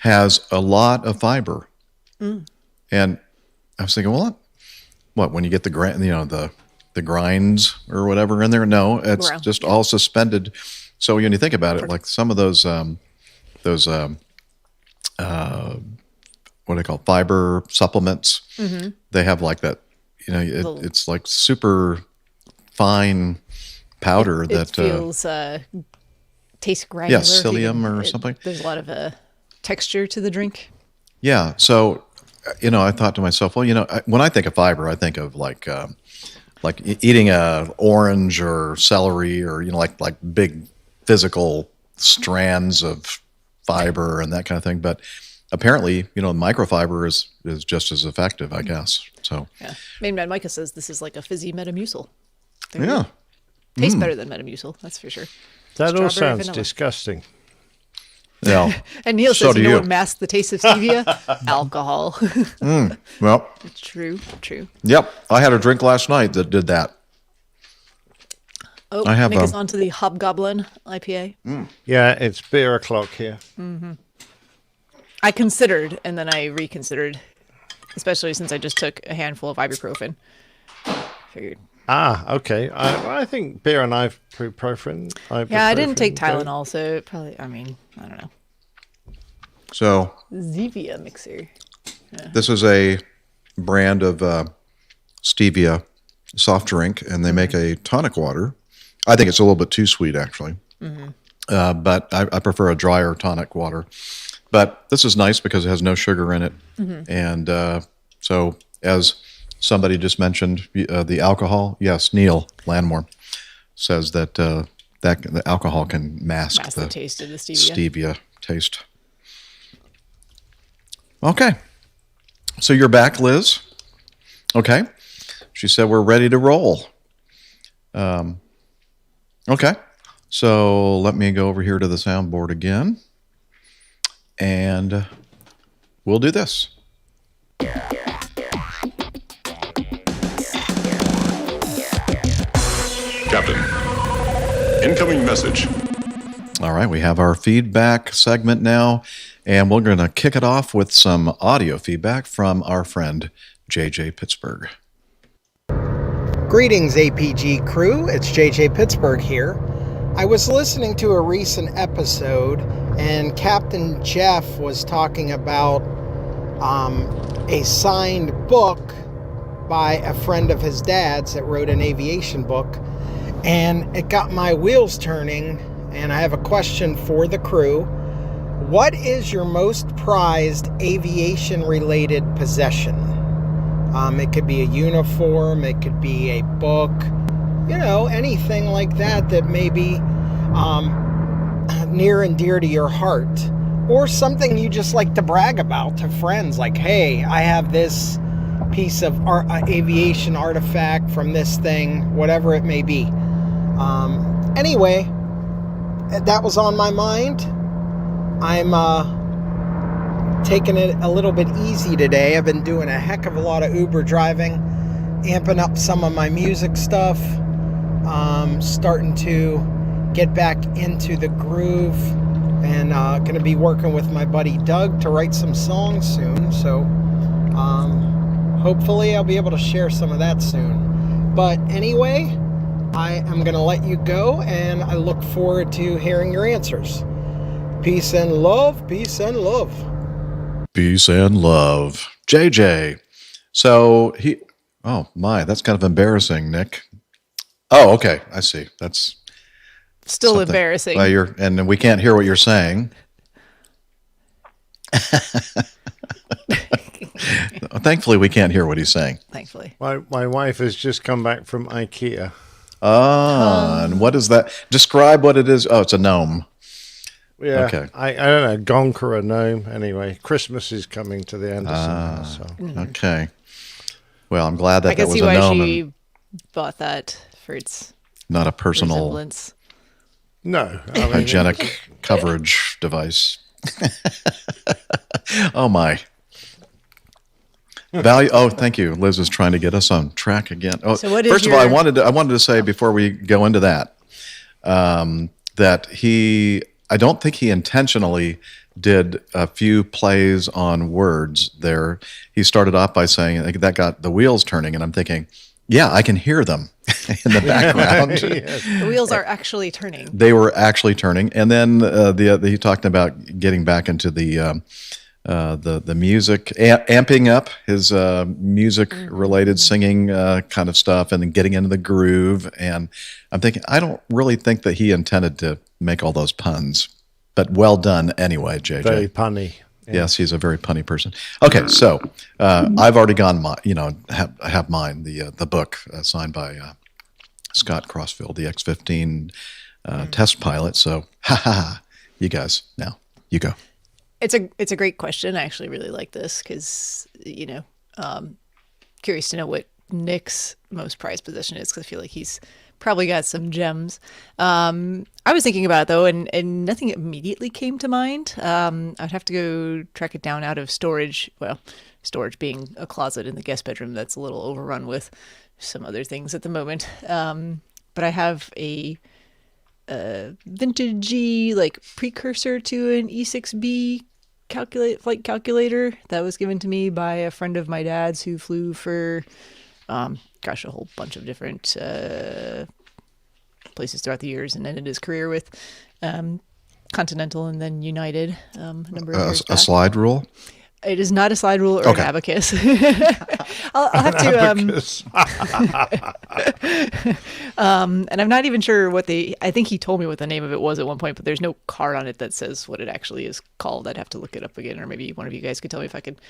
E: has a lot of fiber. And I was thinking, well, what when you get the grinds or whatever in there? No, it's just all suspended. So when you think about it, like some of those what do they call fiber supplements? They have like that. It's like super fine powder that
F: feels tastes granular.
E: Yeah, psyllium or something.
F: There's a lot of texture to the drink.
E: Yeah. So, I thought to myself, well, when I think of fiber, I think of like like eating a orange or celery or, like big physical strands of fiber and that kind of thing. But apparently, microfiber is just as effective, I guess. So
F: yeah. Main Man Micah says this is like a fizzy Metamucil.
E: Yeah.
F: Tastes better than Metamucil, that's for sure.
G: That all
F: Strawberry
G: sounds
F: vanilla.
G: disgusting.
E: Yeah.
F: And Neil
E: So
F: says,
E: do
F: you know
E: you.
F: what masks the taste of stevia? Alcohol.
E: Well,
F: True.
E: yep. I had a drink last night that did that.
F: Oh,
E: I have
F: make us
E: a-
F: onto the Hobgoblin IPA.
G: Yeah, it's beer o'clock here.
F: I considered, and then I reconsidered, especially since I just took a handful of ibuprofen. Figured.
G: Okay. I think beer and ibuprofen.
F: Yeah, I didn't take
G: go-
F: Tylenol, so it probably, I don't know.
E: So
F: Zevia mixer.
E: this is a brand of stevia soft drink, and they make a tonic water. I think it's a little bit too sweet, actually. But I prefer a drier tonic water. But this is nice because it has no sugar in it. And so, as somebody just mentioned, the alcohol, yes, Neil Landmore says that the alcohol can mask
F: the taste of the stevia.
E: stevia taste. Okay. So you're back, Liz. Okay. She said we're ready to roll. Okay. So let me go over here to the soundboard again. And we'll do this.
Q: Captain, incoming message.
E: All right, we have our feedback segment now, and we're going to kick it off with some audio feedback from our friend JJ Pittsburgh.
R: Greetings, APG crew. It's JJ Pittsburgh here. I was listening to a recent episode, and Captain Jeff was talking about a signed book by a friend of his dad's that wrote an aviation book, and it got my wheels turning, and I have a question for the crew. What is your most prized aviation-related possession? It could be a uniform, it could be a book, anything like that may be near and dear to your heart, or something you just like to brag about to friends, like, hey, I have this piece of aviation artifact from this thing, whatever it may be. Anyway, that was on my mind. I'm taking it a little bit easy today. I've been doing a heck of a lot of Uber driving, amping up some of my music stuff, starting to get back into the groove, and going to be working with my buddy Doug to write some songs soon. So hopefully I'll be able to share some of that soon. But anyway, I am going to let you go, and I look forward to hearing your answers. Peace and love, peace and love.
E: Peace and love. JJ. So oh my, that's kind of embarrassing, Nick. Oh, okay. I see. That's
F: Still
E: something.
F: embarrassing.
E: Well, and we can't hear what you're saying. Thankfully, we can't hear what he's saying.
F: Thankfully.
G: My wife has just come back from IKEA.
E: And what is that? Describe what it is. Oh, it's a gnome.
G: Yeah.
E: Okay.
G: I don't know, gonk or a gnome. Anyway, Christmas is coming to the end of summer. So.
E: Okay. Well, I'm glad that
F: I can
E: was
F: see
E: a
F: why
E: gnome
F: she
E: and
F: bot that for its
E: not a personal
F: resemblance.
G: No.
E: hygienic coverage device. Oh my. Value. Oh, thank you. Liz is trying to get us on track again. Oh,
F: So what is
E: first of all, I
F: your-
E: wanted to say before we go into that, that I don't think he intentionally did a few plays on words there. He started off by saying that got the wheels turning, and I'm thinking, yeah, I can hear them in the background.
F: The wheels are actually turning.
E: They were actually turning, and then he talked about getting back into the music, amping up his music-related singing kind of stuff, and then getting into the groove. And I'm thinking, I don't really think that he intended to make all those puns, but well done anyway, JJ.
G: Very punny.
E: Yes, he's a very punny person. Okay, so I've already gone. Have mine. The book signed by Scott Crossfield, the X-15 test pilot. So, you guys, now you go.
F: It's a great question. I actually really like this because curious to know what Nick's most prized possession is, because I feel like he's probably got some gems. I was thinking about it though, and nothing immediately came to mind. I'd have to go track it down out of storage. Well, storage being a closet in the guest bedroom that's a little overrun with some other things at the moment. But I have a vintagey precursor to an E6B flight calculator that was given to me by a friend of my dad's who flew for a whole bunch of different places throughout the years, and ended his career with Continental and then United a number of years back.
E: A slide rule?
F: It is not a slide rule or an abacus. I'll have to. And I'm not even sure what I think he told me what the name of it was at one point, but there's no card on it that says what it actually is called. I'd have to look it up again, or maybe one of you guys could tell me if I could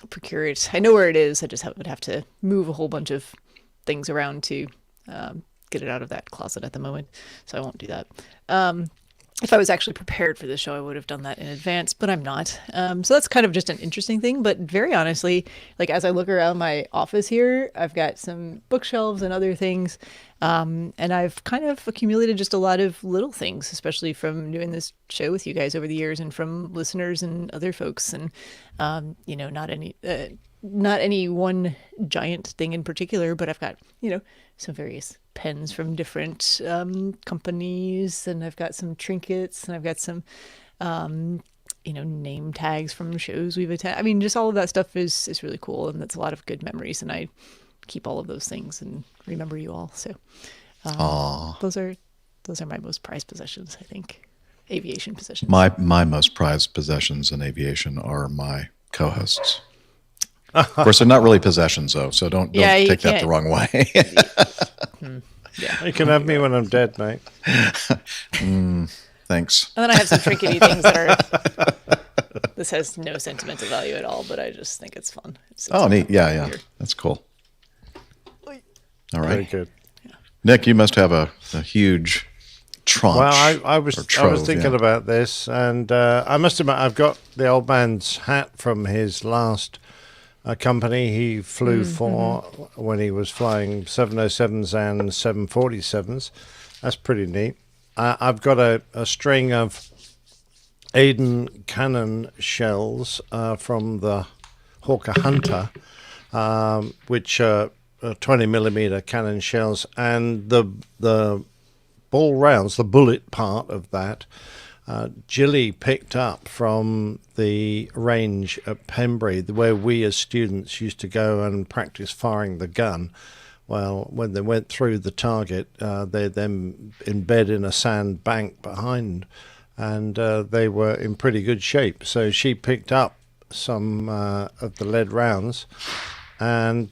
F: procure it. I know where it is. I just would have to move a whole bunch of things around to get it out of that closet at the moment, so I won't do that. If I was actually prepared for this show, I would have done that in advance, but I'm not. So that's kind of just an interesting thing. But very honestly, as I look around my office here, I've got some bookshelves and other things. And I've kind of accumulated just a lot of little things, especially from doing this show with you guys over the years and from listeners and other folks. And, not any one giant thing in particular, but I've got, some various pens from different companies, and I've got some trinkets, and I've got some, name tags from shows we've attended. I mean, just all of that stuff is really cool, and that's a lot of good memories, and I keep all of those things and remember you all. So those are my most prized possessions, I think. Aviation possessions.
E: My most prized possessions in aviation are my co-hosts. Of course, they're not really possessions, though, so don't take that the wrong way.
G: You can have me when I'm dead, mate.
E: Thanks.
F: And then I have some trinkety things that are... This has no sentimental value at all, but I just think it's fun.
E: Neat. Yeah. That's cool. All right.
G: Very good.
E: Yeah. Nick, you must have a huge tranche.
G: Well, I was thinking about this, and I must admit, I've got the old man's hat from his last... a company he flew for when he was flying 707s and 747s. That's pretty neat. I've got a string of Aden cannon shells from the Hawker Hunter, which are 20 millimeter cannon shells, and the ball rounds, the bullet part of that, Gilly picked up from the range at Pembrey, where we as students used to go and practice firing the gun. Well, when they went through the target, they then embed in a sand bank behind, and they were in pretty good shape. So she picked up some of the lead rounds, and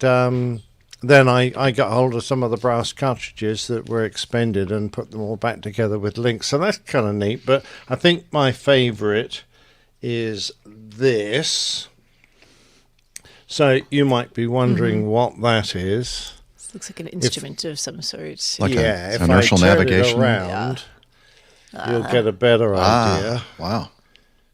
G: then I got hold of some of the brass cartridges that were expended and put them all back together with links. So that's kind of neat. But I think my favorite is this. So you might be wondering what that is.
F: This looks like an instrument of some sort.
E: Like
G: if
E: inertial
G: I turn
E: navigation.
G: it around, you'll get a better idea.
E: Wow.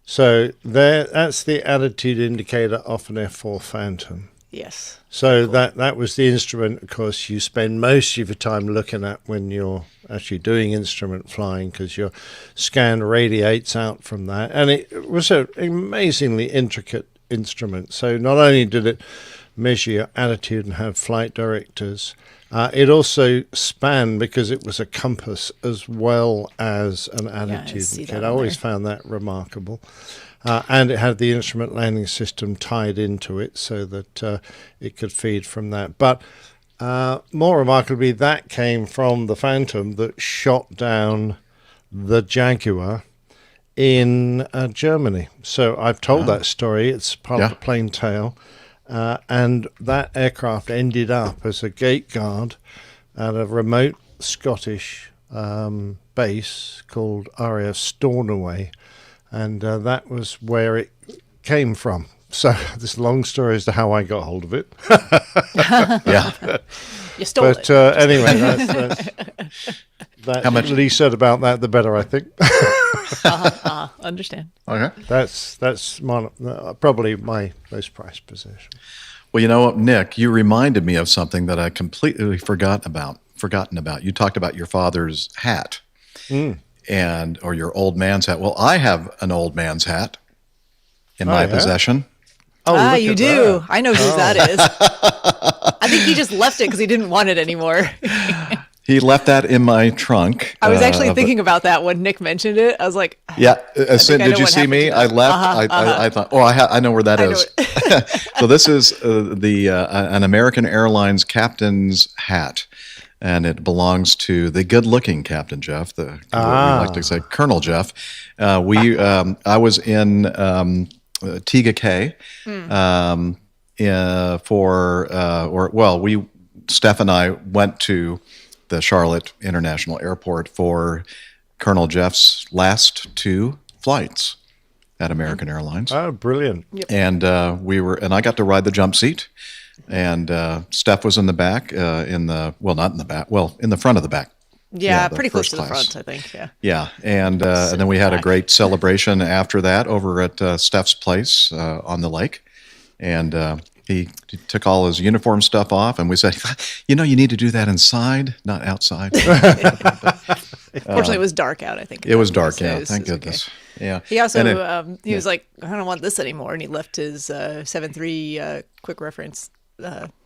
G: So that's the attitude indicator off an F4 Phantom.
F: Yes.
G: So cool. that was the instrument, of course, you spend most of your time looking at when you're actually doing instrument flying, because your scan radiates out from that. And it was an amazingly intricate instrument. So not only did it measure your attitude and have flight directors, it also spanned, because it was a compass as well as an attitude indicator. I always found that remarkable. And it had the instrument landing system tied into it so that it could feed from that. But more remarkably, that came from the Phantom that shot down the Jaguar in Germany. So I've told that story. It's part of the plain tale. And that aircraft ended up as a gate guard at a remote Scottish base called RAF Stornoway. And that was where it came from. So this long story as to how I got hold of it.
E: Yeah.
F: You stole it.
G: But anyway, that's
E: How much
G: Lee said about that, the better, I think.
F: Understand.
E: Okay.
G: That's probably my most prized possession.
E: Well, you know what, Nick, you reminded me of something that I completely forgotten about. You talked about your father's hat or your old man's hat. Well, I have an old man's hat in my possession.
F: Oh, you do. That. I know whose that is. I think he just left it because he didn't want it anymore.
E: He left that in my trunk.
F: I was actually thinking about that when Nick mentioned it. I was like,
E: yeah. Did you see me? I left. I thought, I know where that is. So this is an American Airlines captain's hat. And it belongs to the good-looking Captain Jeff, what we like to say, Colonel Jeff. I was in Tiga Cay Steph and I went to the Charlotte International Airport for Colonel Jeff's last 2 flights at American Airlines.
G: Oh, brilliant!
E: Yep. And I got to ride the jump seat. And Steph was in the back, in the front of the back.
F: Yeah, pretty close to the front, I think. Yeah.
E: Yeah, and then we had a great celebration after that over at Steph's place on the lake, and he took all his uniform stuff off, and we said, you need to do that inside, not outside.
F: Fortunately, it was dark out, I think.
E: It was dark, yeah. Thank goodness. Okay. Yeah.
F: He also he was like, I don't want this anymore, and he left his 7.3 quick reference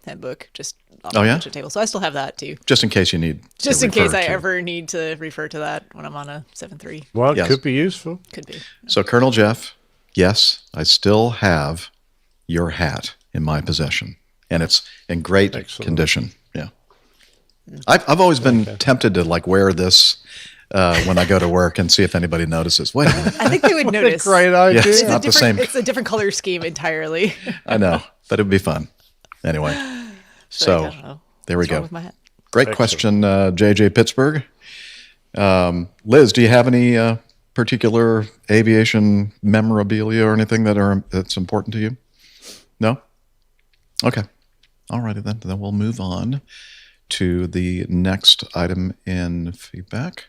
F: handbook just off the kitchen table. So I still have that too.
E: Just in case you need.
F: Just in case I ever need to refer to that when I'm on a 7.3.
G: Well, it could be useful.
F: Could be.
E: So Colonel Jeff, yes, I still have your hat in my possession, and it's in great condition. Yeah. I've always been tempted to wear this when I go to work and see if anybody notices. Wait a minute.
F: I think they would notice.
G: Great idea.
E: Yeah, it's not the same.
F: It's a different color scheme entirely.
E: I know, but it'd be fun. Anyway, so there we go. Great question, JJ Pittsburgh. Liz, do you have any particular aviation memorabilia or anything that's important to you? No? Okay. All righty then. Then we'll move on to the next item in feedback.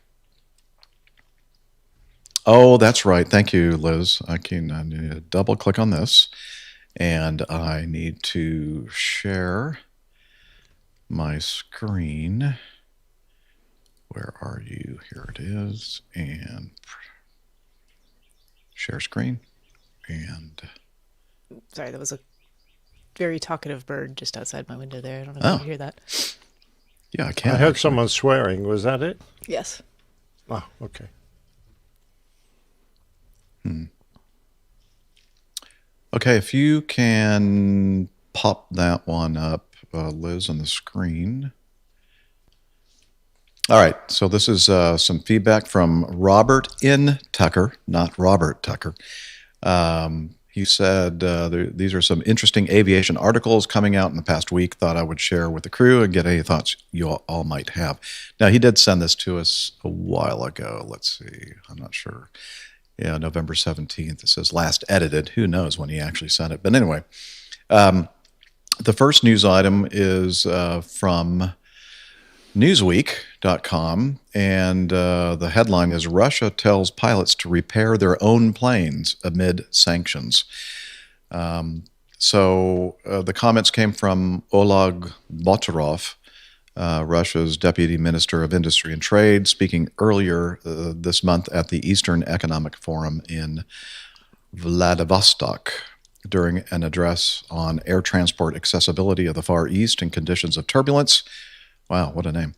E: Oh, that's right. Thank you, Liz. I need to double click on this, and I need to share my screen. Where are you? Here it is. And share screen. And
F: sorry, that was a very talkative bird just outside my window there. I don't know if you hear that.
E: Yeah, I can.
G: I heard someone swearing. Was that it?
F: Yes.
G: Oh, okay.
E: Okay, if you can pop that one up, Liz, on the screen. All right, so this is some feedback from Robert N. Tucker, not Robert Tucker. He said, these are some interesting aviation articles coming out in the past week. Thought I would share with the crew and get any thoughts you all might have. Now, he did send this to us a while ago. Let's see. I'm not sure. Yeah, November 17th. It says last edited. Who knows when he actually sent it. But anyway, the first news item is from Newsweek.com, and the headline is Russia tells pilots to repair their own planes amid sanctions. So the comments came from Oleg Botarov, Russia's Deputy Minister of Industry and Trade, speaking earlier this month at the Eastern Economic Forum in Vladivostok during an address on air transport accessibility of the Far East and conditions of turbulence. Wow, what a name.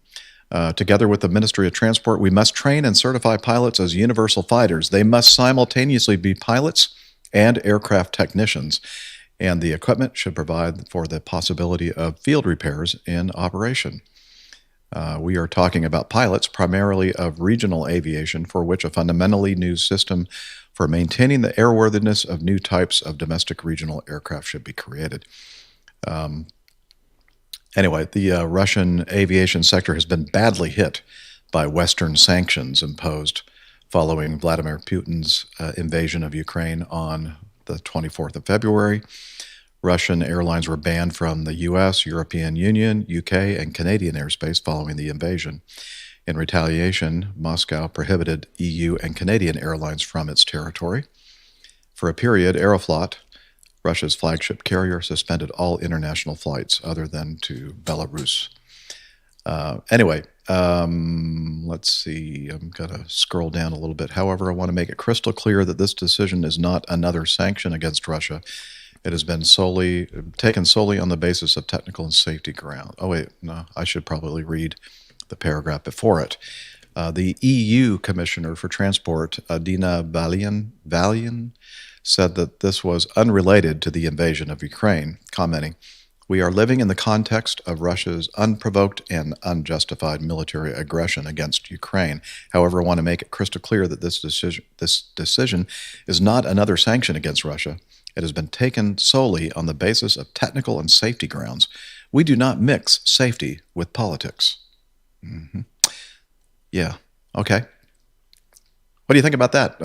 E: Together with the Ministry of Transport, we must train and certify pilots as universal fighters. They must simultaneously be pilots and aircraft technicians, and the equipment should provide for the possibility of field repairs in operation. We are talking about pilots primarily of regional aviation, for which a fundamentally new system for maintaining the airworthiness of new types of domestic regional aircraft should be created. Anyway, the Russian aviation sector has been badly hit by Western sanctions imposed following Vladimir Putin's invasion of Ukraine on the 24th of February. Russian airlines were banned from the U.S., European Union, UK, and Canadian airspace following the invasion. In retaliation, Moscow prohibited EU and Canadian airlines from its territory. For a period, Aeroflot, Russia's flagship carrier, suspended all international flights other than to Belarus. Let's see. I'm going to scroll down a little bit. However, I want to make it crystal clear that this decision is not another sanction against Russia. It has been taken solely on the basis of technical and safety ground. Oh, wait, no, I should probably read the paragraph before it. The EU Commissioner for Transport, Adina Valian, said that this was unrelated to the invasion of Ukraine, commenting, "We are living in the context of Russia's unprovoked and unjustified military aggression against Ukraine. However, I want to make it crystal clear that this decision is not another sanction against Russia. It has been taken solely on the basis of technical and safety grounds. We do not mix safety with politics." Mm-hmm. Yeah, okay. What do you think about that?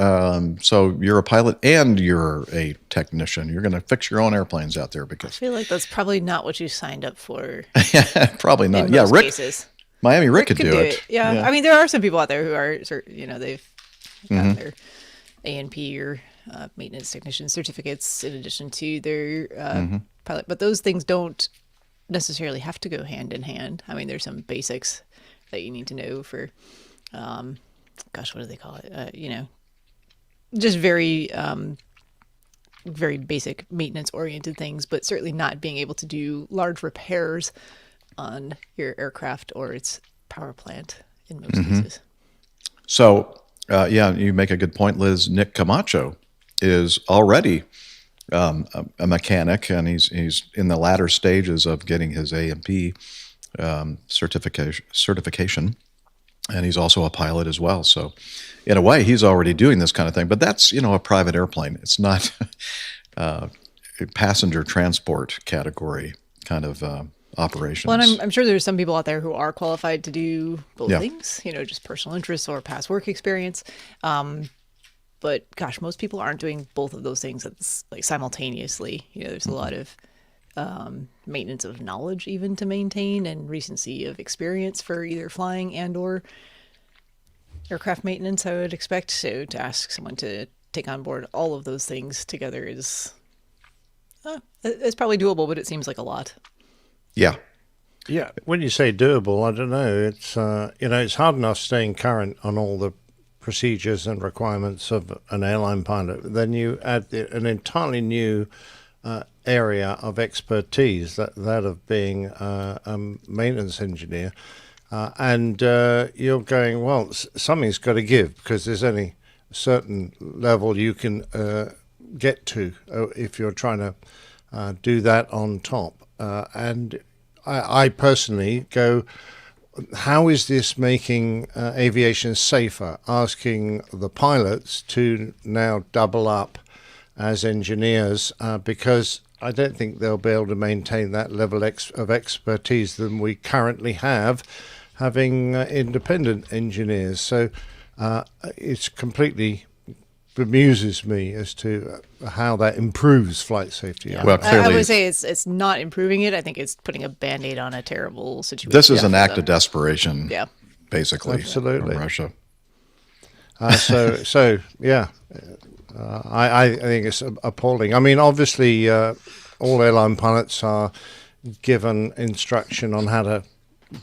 E: So you're a pilot and you're a technician. You're going to fix your own airplanes out there because...
F: I feel like that's probably not what you signed up for.
E: Probably not.
F: In
E: Yeah,
F: most
E: Rick,
F: cases.
E: Miami Rick could do it.
F: Yeah. I mean, there are some people out there who are, they've got their A&P or maintenance technician certificates in addition to their pilot. But those things don't necessarily have to go hand in hand. I mean, there's some basics that you need to know for... what do they call it? Just very, very basic maintenance-oriented things, but certainly not being able to do large repairs on your aircraft or its power plant in most cases.
E: So, you make a good point, Liz. Nick Camacho is already a mechanic, and he's in the latter stages of getting his A&P certification. And he's also a pilot as well. So in a way, he's already doing this kind of thing. But that's, a private airplane. It's not a passenger transport category kind of operations.
F: Well, and I'm sure there's some people out there who are qualified to do both things, just personal interests or past work experience. But gosh, most people aren't doing both of those things simultaneously. There's a lot of maintenance of knowledge even to maintain and recency of experience for either flying and or aircraft maintenance, I would expect. So to ask someone to take on board all of those things together is it's probably doable, but it seems like a lot.
G: Yeah. When you say doable, I don't know. It's it's hard enough staying current on all the procedures and requirements of an airline pilot. Then you add an entirely new area of expertise, that of being a maintenance engineer, and you're going, well, something's got to give, because there's only a certain level you can get to if you're trying to do that on top. And I personally go, how is this making aviation safer? Asking the pilots to now double up as engineers, because I don't think they'll be able to maintain that level of expertise than we currently have, having independent engineers. So it's completely bemuses me as to how that improves flight safety.
F: Yeah. Well, clearly, I would say it's not improving it. I think it's putting a Band-Aid on a terrible situation.
E: This is an act of desperation, basically,
G: absolutely,
E: from Russia.
G: I think it's appalling. I mean, obviously, all airline pilots are given instruction on how to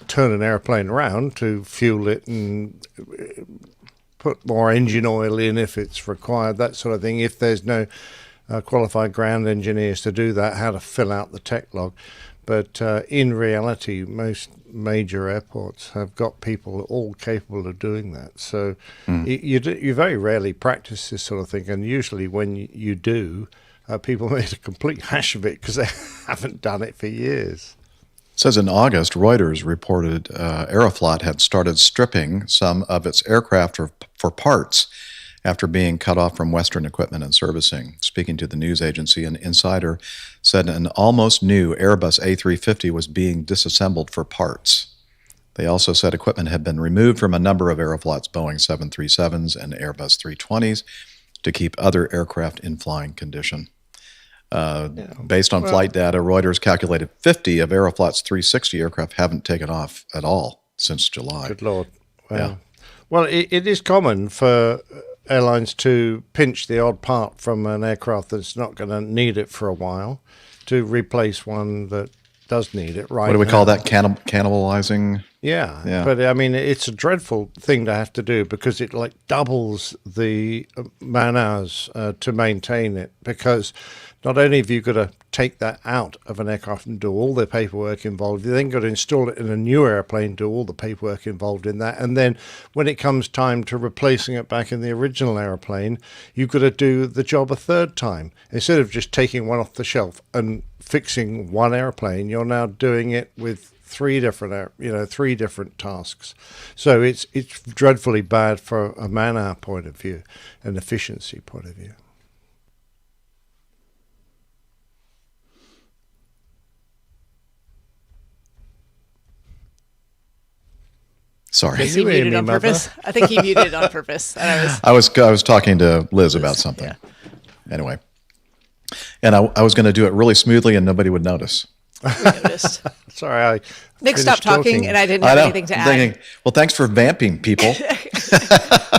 G: turn an airplane around to fuel it and put more engine oil in if it's required, that sort of thing. If there's no qualified ground engineers to do that, how to fill out the tech log. But in reality, most major airports have got people all capable of doing that. So you very rarely practice this sort of thing. And usually when you do, people make a complete hash of it because they haven't done it for years.
E: It says in August, Reuters reported Aeroflot had started stripping some of its aircraft for parts after being cut off from Western equipment and servicing. Speaking to the news agency, an insider said an almost new Airbus A350 was being disassembled for parts. They also said equipment had been removed from a number of Aeroflot's Boeing 737s and Airbus 320s to keep other aircraft in flying condition. Based on flight data, Reuters calculated 50 of Aeroflot's 360 aircraft haven't taken off at all since July.
G: Good Lord. Wow.
E: Yeah.
G: Well, it is common for airlines to pinch the odd part from an aircraft that's not going to need it for a while to replace one that does need it right now.
E: What do we call that? Cannibalizing?
G: Yeah. But I mean, it's a dreadful thing to have to do because it like doubles the man hours to maintain it, because not only have you got to take that out of an aircraft and do all the paperwork involved, you then got to install it in a new airplane, do all the paperwork involved in that, and then when it comes time to replacing it back in the original airplane, you've got to do the job a third time. Instead of just taking one off the shelf and fixing one airplane, you're now doing it with three different tasks. So it's dreadfully bad for a man-hour point of view, an efficiency point of view.
E: Sorry.
F: He muted on purpose. I think he muted it on purpose. And
E: I was talking to Liz about something.
F: Yeah.
E: Anyway. And I was going to do it really smoothly and nobody would notice.
F: noticed.
G: Sorry,
F: Nick stopped talking and I didn't have anything to add.
E: Thinking, well, thanks for vamping, people.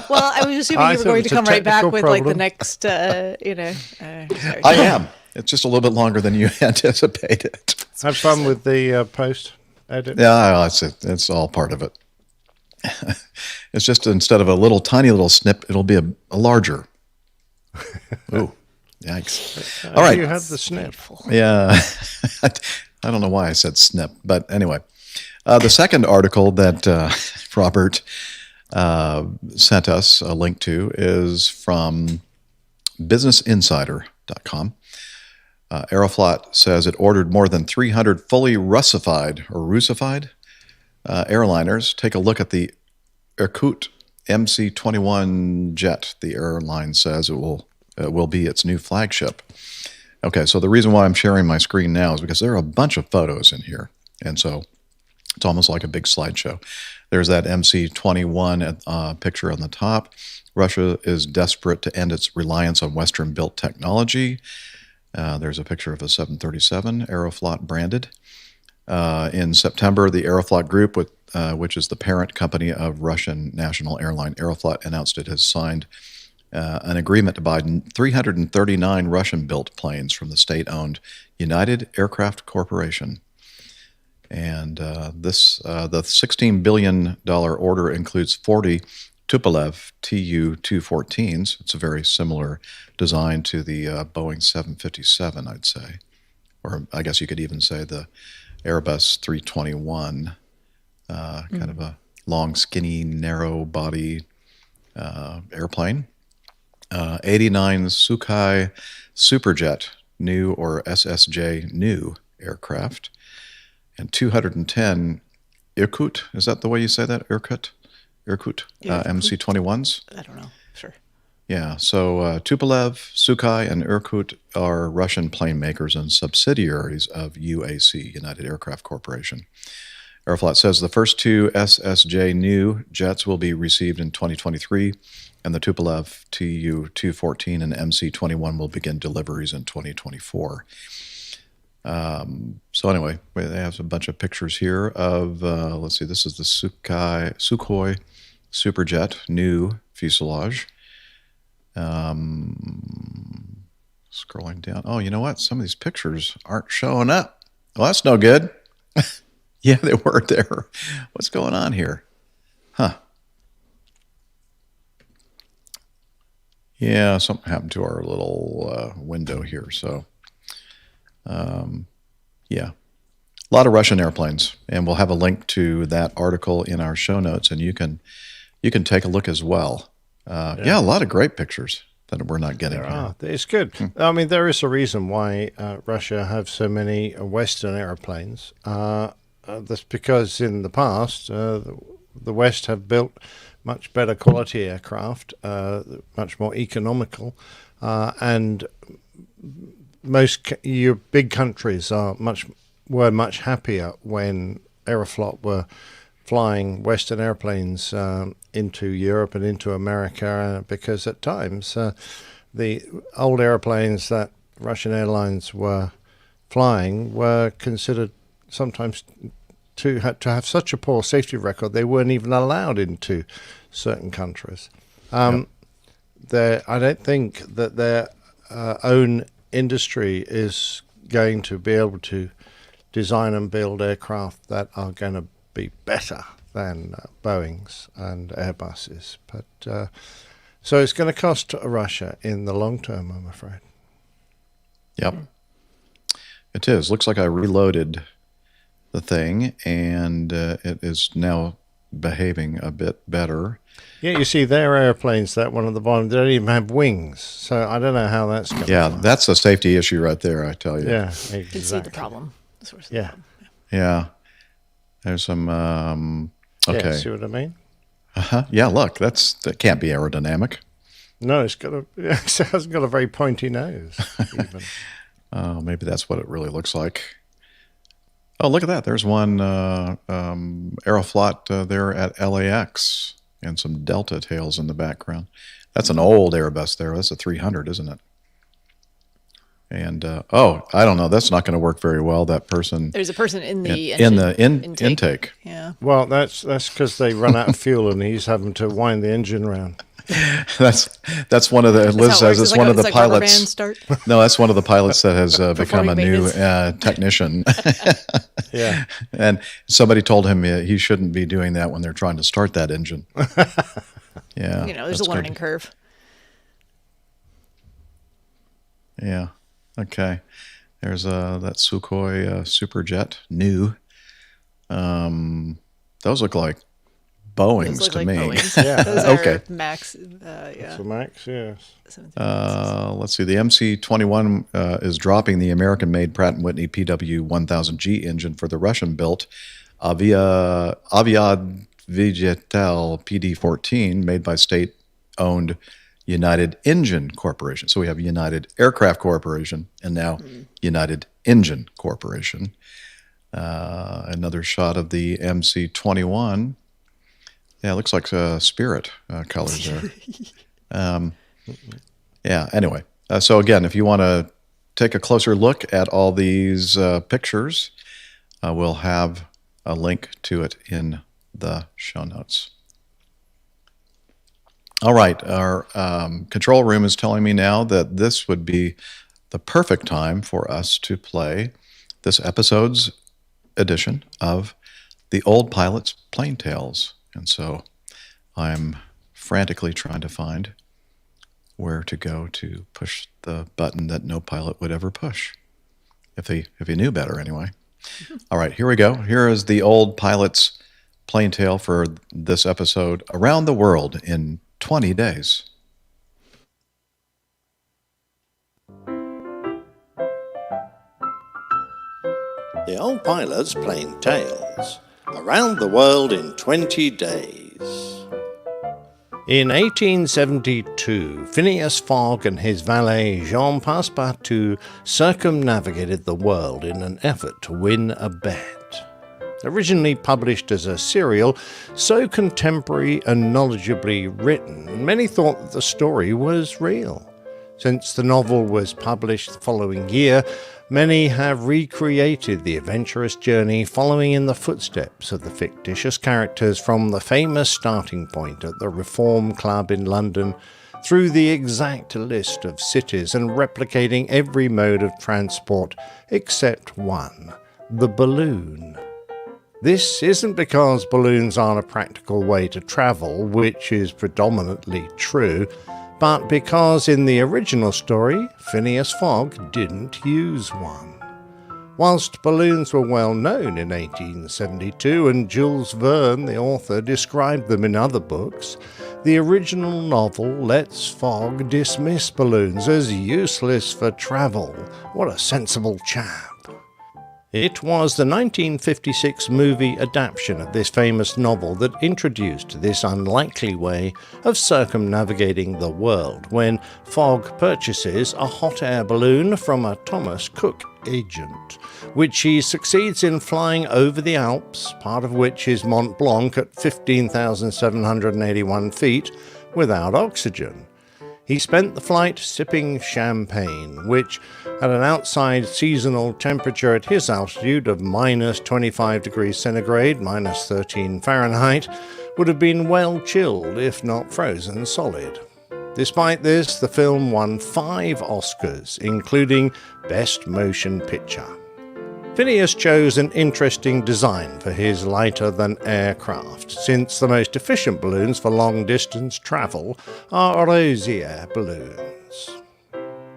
F: Well, I was assuming you were going to come right back with like the next, sorry.
E: I am. It's just a little bit longer than you anticipated.
G: Have fun with the post edit.
E: Yeah, it's all part of it. It's just instead of a tiny little snip, it'll be a larger. Ooh, yikes! All right,
G: you had the snip.
E: Yeah, I don't know why I said snip, but anyway, the second article that Robert sent us a link to is from BusinessInsider.com. Aeroflot says it ordered more than 300 fully Russified airliners. Take a look at the Irkut MC-21 jet. The airline says it will be its new flagship. Okay, so the reason why I'm sharing my screen now is because there are a bunch of photos in here, and so it's almost like a big slideshow. There's that MC-21 picture on the top. Russia is desperate to end its reliance on Western-built technology. There's a picture of a 737 Aeroflot branded. In September, the Aeroflot Group, which is the parent company of Russian national airline Aeroflot, announced it has signed an agreement to buy 339 Russian-built planes from the state-owned United Aircraft Corporation. And the $16 billion order includes 40 Tupolev Tu-214s. It's a very similar design to the Boeing 757, I'd say. Or I guess you could even say the Airbus 321, kind of a long, skinny, narrow body airplane. 89 Sukhoi Superjet new or SSJ new aircraft. And 210 Irkut, is that the way you say that? Irkut, MC-21s?
F: I don't know. Sure.
E: Yeah, so Tupolev, Sukhoi, and Irkut are Russian plane makers and subsidiaries of UAC, United Aircraft Corporation. Aeroflot says the first two SSJ new jets will be received in 2023, and the Tupolev Tu-214 and MC-21 will begin deliveries in 2024. So anyway, they have a bunch of pictures here of, let's see, this is the Sukhoi Superjet new fuselage. Scrolling down. Oh, you know what? Some of these pictures aren't showing up. Well, that's no good. Yeah, they were there. What's going on here? Huh. Yeah, something happened to our little window here. So, yeah. A lot of Russian airplanes. And we'll have a link to that article in our show notes, and you can take a look as well. Yeah, a lot of great pictures that we're not getting here.
G: It's good. I mean, there is a reason why Russia have so many Western airplanes. That's because in the past, the West have built much better quality aircraft, much more economical, and your big countries were much happier when Aeroflot were flying Western airplanes into Europe and into America because at times the old airplanes that Russian airlines were flying were considered sometimes to have such a poor safety record they weren't even allowed into certain countries. I don't think that their own industry is going to be able to design and build aircraft that are going to be better than Boeing's and Airbus's. But so it's going to cost Russia in the long term, I'm afraid.
E: Yep. It is. Looks like I reloaded the thing, and it is now behaving a bit better.
G: Yeah, you see, their airplanes, that one at the bottom, they don't even have wings. So I don't know how that's going.
E: Yeah, that's a safety issue right there, I tell you.
G: Yeah,
F: You can see the problem. The source of the problem.
E: Yeah. There's some, okay.
G: Yeah, see what I mean?
E: Yeah, look, that can't be aerodynamic.
G: No, it hasn't got a very pointy nose, even.
E: Oh, maybe that's what it really looks like. Oh, look at that. There's one Aeroflot there at LAX and some Delta tails in the background. That's an old Airbus there. That's a 300, isn't it? And, I don't know. That's not going to work very well. That person.
F: There's a person in the
E: intake.
F: Yeah.
G: Well, that's because they run out of fuel and he's having to wind the engine around.
E: That's one of the Liz says it's one of the pilots. No, that's one of the pilots that has become a new technician.
G: Yeah,
E: and somebody told him he shouldn't be doing that when they're trying to start that engine. Yeah,
F: there's a learning curve.
E: Yeah. Okay. There's that Sukhoi Superjet new. Those look like Boeings to me.
F: Boeings. Yeah. Those are
E: okay.
F: Max. Yeah.
G: So Max, yes.
E: Let's see. The MC-21 is dropping the American-made Pratt & Whitney PW-1000G engine for the Russian-built Aviad Vigetel PD-14, made by state-owned United Engine Corporation. So we have United Aircraft Corporation and now United Engine Corporation. Another shot of the MC-21. Yeah, it looks like Spirit colors there. Yeah, anyway. So again, if you want to take a closer look at all these pictures, we'll have a link to it in the show notes. All right, our control room is telling me now that this would be the perfect time for us to play this episode's edition of The Old Pilot's Plane Tales. And so I'm frantically trying to find where to go to push the button that no pilot would ever push, if he knew better anyway. All right, here we go. Here is The Old Pilot's Plane Tale for this episode, Around the World in 20 days.
G: The Old Pilot's Plane Tales. Around the World in 20 Days. In 1872, Phineas Fogg and his valet Jean Passepartout circumnavigated the world in an effort to win a bet. Originally published as a serial, so contemporary and knowledgeably written, many thought that the story was real. Since the novel was published the following year, many have recreated the adventurous journey following in the footsteps of the fictitious characters from the famous starting point at the Reform Club in London through the exact list of cities and replicating every mode of transport except one, the balloon. This isn't because balloons aren't a practical way to travel, which is predominantly true, but because in the original story, Phineas Fogg didn't use one. Whilst balloons were well known in 1872 and Jules Verne, the author, described them in other books, the original novel lets Fogg dismiss balloons as useless for travel. What a sensible chap. It was the 1956 movie adaptation of this famous novel that introduced this unlikely way of circumnavigating the world when Fogg purchases a hot air balloon from a Thomas Cook agent, which he succeeds in flying over the Alps, part of which is Mont Blanc at 15,781 feet, without oxygen. He spent the flight sipping champagne, which, at an outside seasonal temperature at his altitude of minus 25 degrees centigrade, minus 13 Fahrenheit, would have been well chilled, if not frozen solid. Despite this, the film won 5 Oscars, including Best Motion Picture. Phineas chose an interesting design for his lighter-than-air craft, since the most efficient balloons for long-distance travel are Rosier balloons.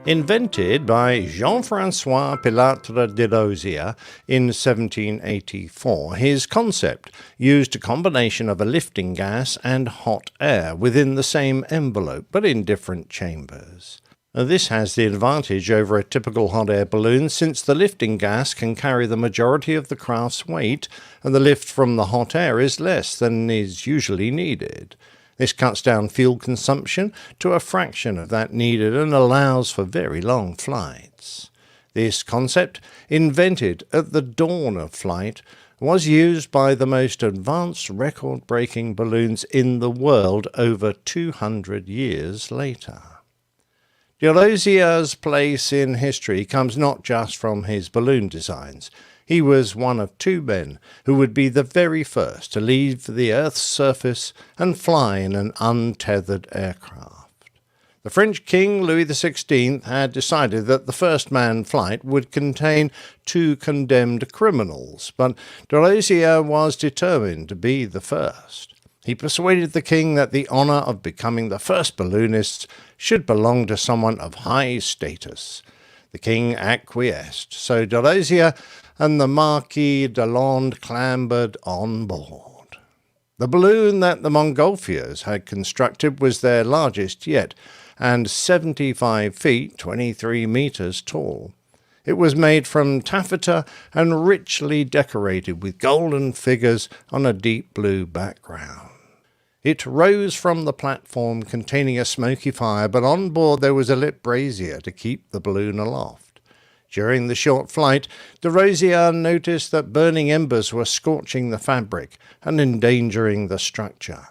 G: Invented by Jean-François Pilatre de Rosier in 1784, his concept used a combination of a lifting gas and hot air within the same envelope, but in different chambers. This has the advantage over a typical hot air balloon, since the lifting gas can carry the majority of the craft's weight and the lift from the hot air is less than is usually needed. This cuts down fuel consumption to a fraction of that needed and allows for very long flights. This concept, invented at the dawn of flight, was used by the most advanced record-breaking balloons in the world over 200 years later. De Rosier's place in history comes not just from his balloon designs. He was one of 2 men who would be the very first to leave the Earth's surface and fly in an untethered aircraft. The French King Louis XVI had decided that the first manned flight would contain 2 condemned criminals, but de Rosier was determined to be the first. He persuaded the king that the honor of becoming the first balloonist should belong to someone of high status. The king acquiesced, so de Rosier and the Marquis de Lande clambered on board. The balloon that the Montgolfiers had constructed was their largest yet, and 75 feet, 23 meters tall. It was made from taffeta and richly decorated with golden figures on a deep blue background. It rose from the platform containing a smoky fire, but on board there was a lit brazier to keep the balloon aloft. During the short flight, de Rosier noticed that burning embers were scorching the fabric and endangering the structure.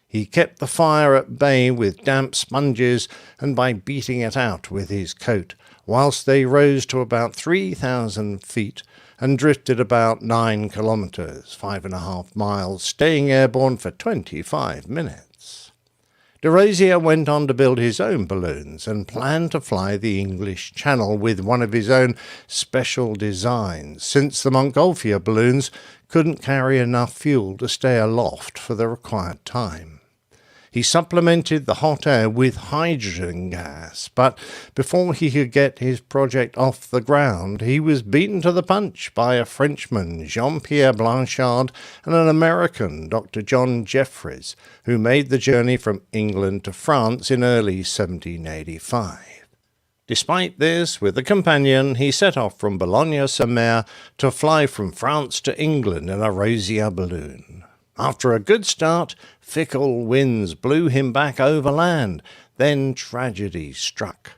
G: He kept the fire at bay with damp sponges and by beating it out with his coat, whilst they rose to about 3,000 feet and drifted about 9 kilometres, 5.5 miles, staying airborne for 25 minutes. De Rosier went on to build his own balloons and planned to fly the English Channel with one of his own special designs, since the Montgolfier balloons couldn't carry enough fuel to stay aloft for the required time. He supplemented the hot air with hydrogen gas, but before he could get his project off the ground, he was beaten to the punch by a Frenchman, Jean-Pierre Blanchard, and an American, Dr. John Jeffries, who made the journey from England to France in early 1785. Despite this, with a companion, he set off from Boulogne-sur-Mer to fly from France to England in a Rosier balloon. After a good start, fickle winds blew him back overland. Then tragedy struck.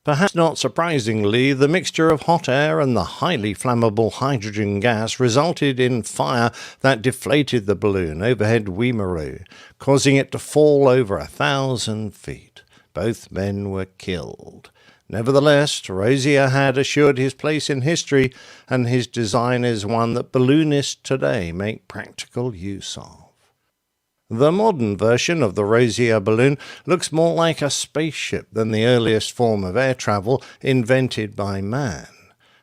G: Perhaps not surprisingly, the mixture of hot air and the highly flammable hydrogen gas resulted in fire that deflated the balloon overhead Wimereux, causing it to fall over 1,000 feet. Both men were killed. Nevertheless, Rosier had assured his place in history, and his design is one that balloonists today make practical use of. The modern version of the Rosier balloon looks more like a spaceship than the earliest form of air travel invented by man.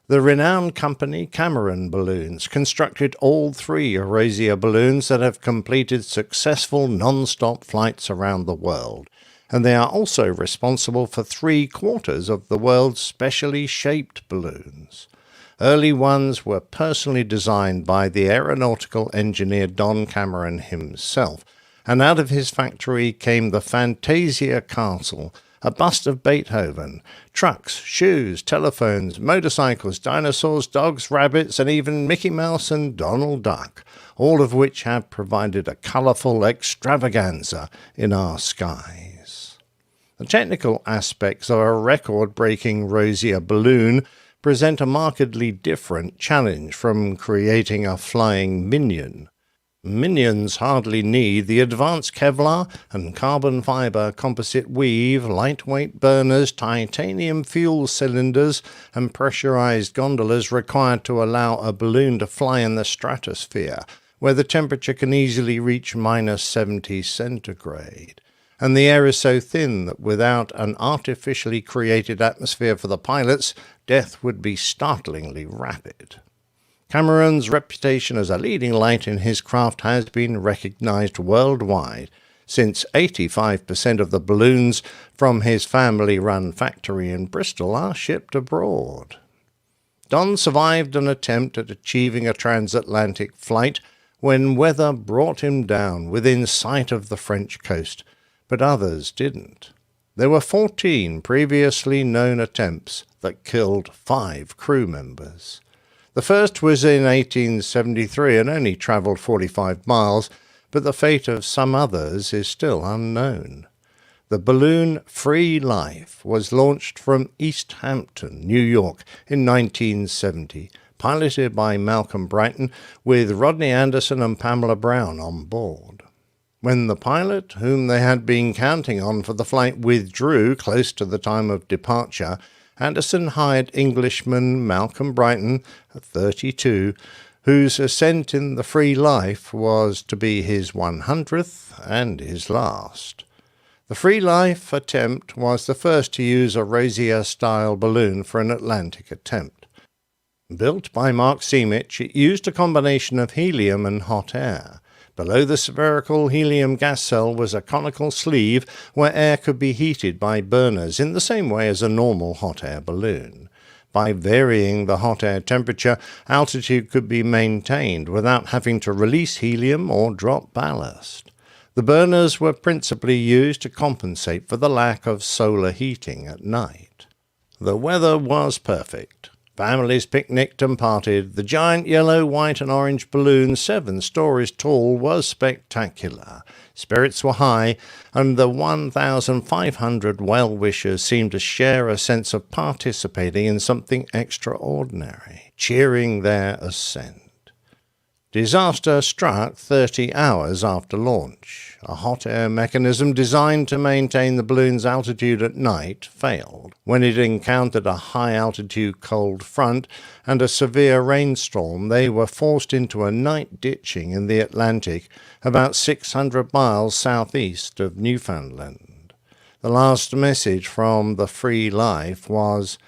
G: The renowned company Cameron Balloons constructed all 3 Rosier balloons that have completed successful non-stop flights around the world, and they are also responsible for 3/4 of the world's specially shaped balloons. Early ones were personally designed by the aeronautical engineer Don Cameron himself, and out of his factory came the Fantasia Castle, a bust of Beethoven, trucks, shoes, telephones, motorcycles, dinosaurs, dogs, rabbits, and even Mickey Mouse and Donald Duck, all of which have provided a colourful extravaganza in our skies. The technical aspects of a record-breaking Rosier balloon present a markedly different challenge from creating a flying minion. Minions hardly need the advanced Kevlar and carbon fiber composite weave, lightweight burners, titanium fuel cylinders, and pressurized gondolas required to allow a balloon to fly in the stratosphere, where the temperature can easily reach minus 70 centigrade. And the air is so thin that without an artificially created atmosphere for the pilots, death would be startlingly rapid. Cameron's reputation as a leading light in his craft has been recognized worldwide, since 85% of the balloons from his family-run factory in Bristol are shipped abroad. Don survived an attempt at achieving a transatlantic flight when weather brought him down within sight of the French coast, but others didn't. There were 14 previously known attempts that killed 5 crew members. The first was in 1873 and only travelled 45 miles, but the fate of some others is still unknown. The balloon Free Life was launched from East Hampton, New York, in 1970, piloted by Malcolm Brighton, with Rodney Anderson and Pamela Brown on board. When the pilot, whom they had been counting on for the flight, withdrew close to the time of departure, Anderson hired Englishman Malcolm Brighton, 32, whose ascent in the Free Life was to be his 100th and his last. The Free Life attempt was the first to use a Rosier-style balloon for an Atlantic attempt. Built by Mark Seamich, it used a combination of helium and hot air. Below the spherical helium gas cell was a conical sleeve where air could be heated by burners in the same way as a normal hot air balloon. By varying the hot air temperature, altitude could be maintained without having to release helium or drop ballast. The burners were principally used to compensate for the lack of solar heating at night. The weather was perfect. Families picnicked and parted. The giant yellow, white and orange balloon, 7 stories tall, was spectacular. Spirits were high, and the 1,500 well-wishers seemed to share a sense of participating in something extraordinary, cheering their ascent. Disaster struck 30 hours after launch. A hot air mechanism designed to maintain the balloon's altitude at night failed. When it encountered a high-altitude cold front and a severe rainstorm, they were forced into a night ditching in the Atlantic about 600 miles southeast of Newfoundland. The last message from the Free Life was,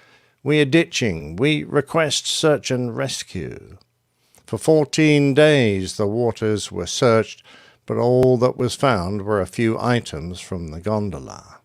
G: "We are ditching. We request search and rescue." For 14 days the waters were searched, but all that was found were a few items from the gondola.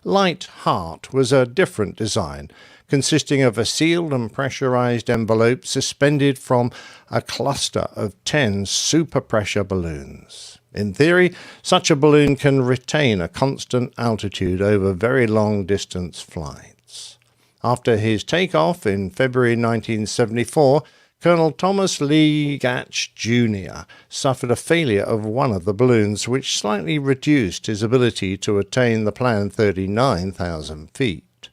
G: Light Heart was a different design, consisting of a sealed and pressurized envelope suspended from a cluster of 10 super-pressure balloons. In theory, such a balloon can retain a constant altitude over very long-distance flights. After his takeoff in February 1974, Colonel Thomas Lee Gatch Jr. suffered a failure of one of the balloons, which slightly reduced his ability to attain the planned 39,000 feet.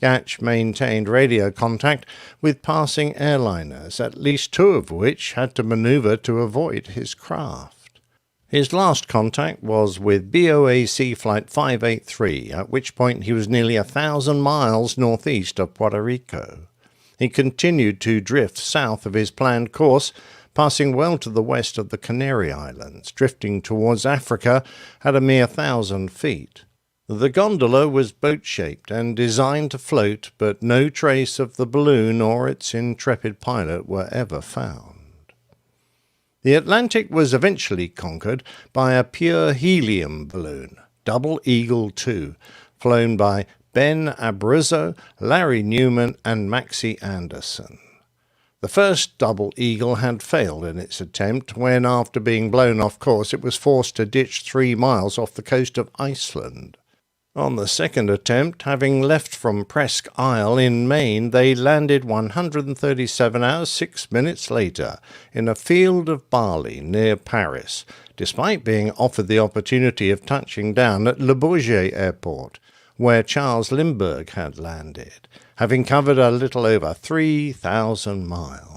G: Gatch maintained radio contact with passing airliners, at least 2 of which had to maneuver to avoid his craft. His last contact was with BOAC Flight 583, at which point he was nearly 1,000 miles northeast of Puerto Rico. He continued to drift south of his planned course, passing well to the west of the Canary Islands, drifting towards Africa at a mere 1,000 feet. The gondola was boat-shaped and designed to float, but no trace of the balloon or its intrepid pilot were ever found. The Atlantic was eventually conquered by a pure helium balloon, Double Eagle II, flown by Ben Abruzzo, Larry Newman, and Maxie Anderson. The first Double Eagle had failed in its attempt when, after being blown off course, it was forced to ditch 3 miles off the coast of Iceland. On the second attempt, having left from Presque Isle in Maine, they landed 137 hours 6 minutes later in a field of barley near Paris, despite being offered the opportunity of touching down at Le Bourget Airport, where Charles Lindbergh had landed, having covered a little over 3,000 miles.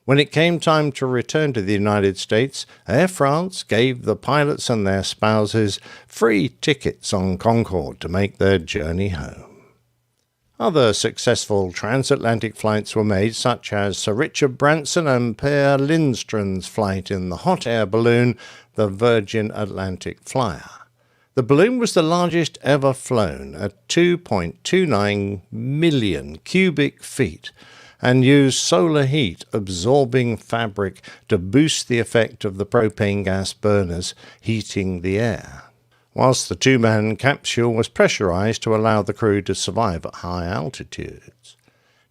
G: When it came time to return to the United States, Air France gave the pilots and their spouses free tickets on Concorde to make their journey home. Other successful transatlantic flights were made, such as Sir Richard Branson and Per Lindström's flight in the hot air balloon, the Virgin Atlantic Flyer. The balloon was the largest ever flown at 2.29 million cubic feet, and used solar heat absorbing fabric to boost the effect of the propane gas burners heating the air, whilst the two-man capsule was pressurized to allow the crew to survive at high altitudes.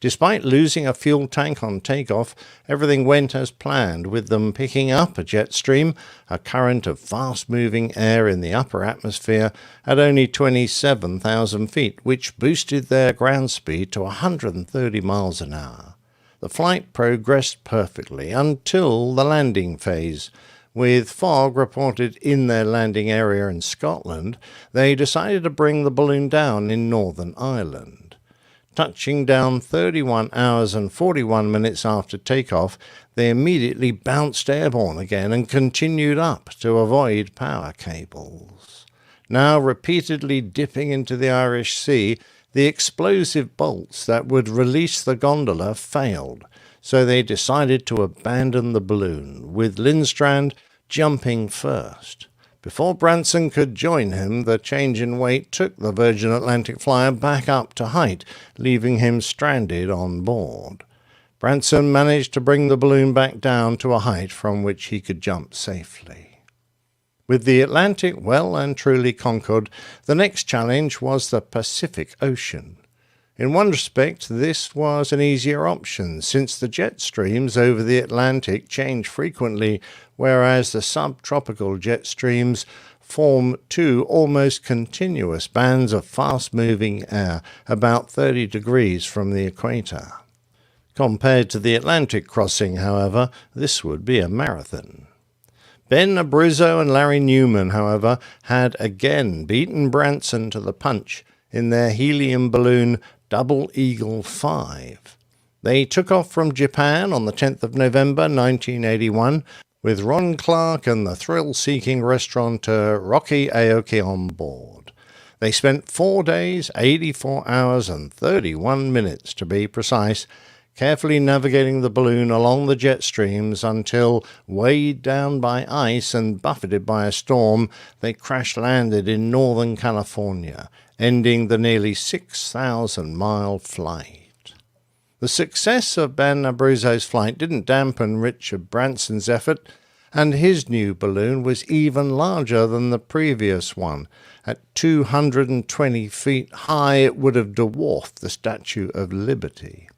G: Despite losing a fuel tank on takeoff, everything went as planned, with them picking up a jet stream, a current of fast-moving air in the upper atmosphere, at only 27,000 feet, which boosted their ground speed to 130 miles an hour. The flight progressed perfectly until the landing phase. With fog reported in their landing area in Scotland, they decided to bring the balloon down in Northern Ireland. Touching down 31 hours and 41 minutes after takeoff, they immediately bounced airborne again and continued up to avoid power cables. Now repeatedly dipping into the Irish Sea, the explosive bolts that would release the gondola failed, so they decided to abandon the balloon, with Lindstrand jumping first. Before Branson could join him, the change in weight took the Virgin Atlantic Flyer back up to height, leaving him stranded on board. Branson managed to bring the balloon back down to a height from which he could jump safely. With the Atlantic well and truly conquered, the next challenge was the Pacific Ocean. In one respect, this was an easier option, since the jet streams over the Atlantic change frequently, whereas the subtropical jet streams form two almost continuous bands of fast-moving air about 30 degrees from the equator. Compared to the Atlantic crossing, however, this would be a marathon. Ben Abruzzo and Larry Newman, however, had again beaten Branson to the punch in their helium balloon Double Eagle 5. They took off from Japan on the 10th of November 1981 with Ron Clark and the thrill-seeking restaurateur Rocky Aoki on board. They spent 4 days, 84 hours and 31 minutes to be precise, carefully navigating the balloon along the jet streams until, weighed down by ice and buffeted by a storm, they crash-landed in Northern California, ending the nearly 6,000-mile flight. The success of Ben Abruzzo's flight didn't dampen Richard Branson's effort, and his new balloon was even larger than the previous one. At 220 feet high, it would have dwarfed the Statue of Liberty.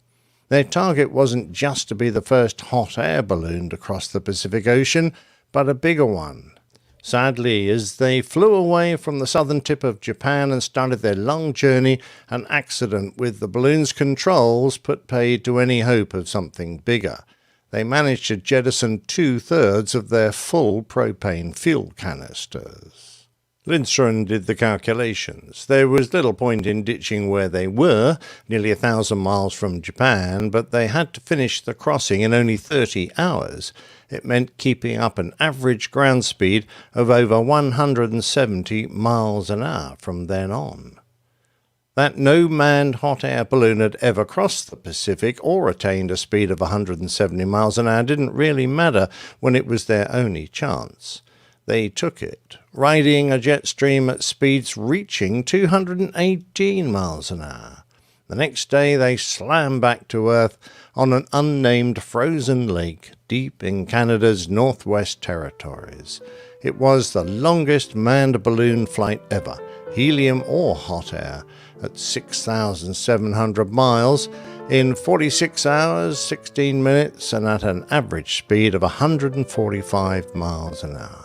G: Their target wasn't just to be the first hot air balloon to cross the Pacific Ocean, but a bigger one. Sadly, as they flew away from the southern tip of Japan and started their long journey, an accident with the balloon's controls put paid to any hope of something bigger. They managed to jettison 2/3 of their full propane fuel canisters. Lindström did the calculations. There was little point in ditching where they were, nearly 1,000 miles from Japan, but they had to finish the crossing in only 30 hours. It meant keeping up an average ground speed of over 170 miles an hour from then on. That no manned hot air balloon had ever crossed the Pacific or attained a speed of 170 miles an hour didn't really matter when it was their only chance. They took it, riding a jet stream at speeds reaching 218 miles an hour. The next day they slammed back to Earth on an unnamed frozen lake deep in Canada's Northwest Territories. It was the longest manned balloon flight ever, helium or hot air, at 6,700 miles in 46 hours, 16 minutes, and at an average speed of 145 miles an hour.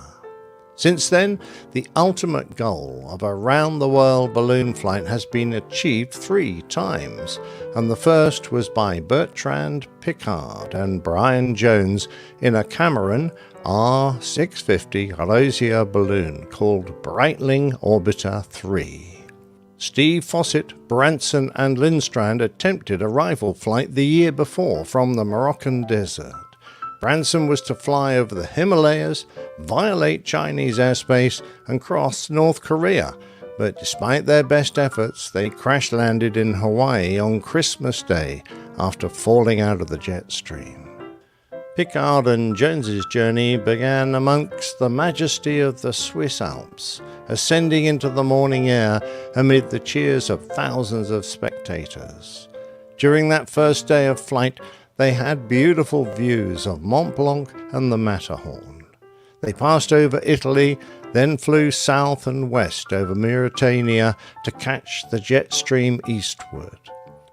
G: Since then, the ultimate goal of a round-the-world balloon flight has been achieved 3 times, and the first was by Bertrand Piccard and Brian Jones in a Cameron R650 Rosier balloon called Breitling Orbiter 3. Steve Fossett, Branson and Lindstrand attempted a rival flight the year before from the Moroccan desert. Branson was to fly over the Himalayas, violate Chinese airspace, and cross North Korea, but despite their best efforts, they crash-landed in Hawaii on Christmas Day after falling out of the jet stream. Piccard and Jones's journey began amongst the majesty of the Swiss Alps, ascending into the morning air amid the cheers of thousands of spectators. During that first day of flight, they had beautiful views of Mont Blanc and the Matterhorn. They passed over Italy, then flew south and west over Mauritania to catch the jet stream eastward.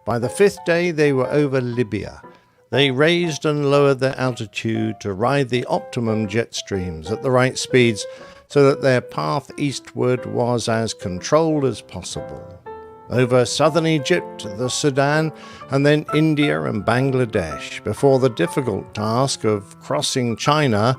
G: By the 5th day, they were over Libya. They raised and lowered their altitude to ride the optimum jet streams at the right speeds so that their path eastward was as controlled as possible. Over southern Egypt, the Sudan, and then India and Bangladesh, before the difficult task of crossing China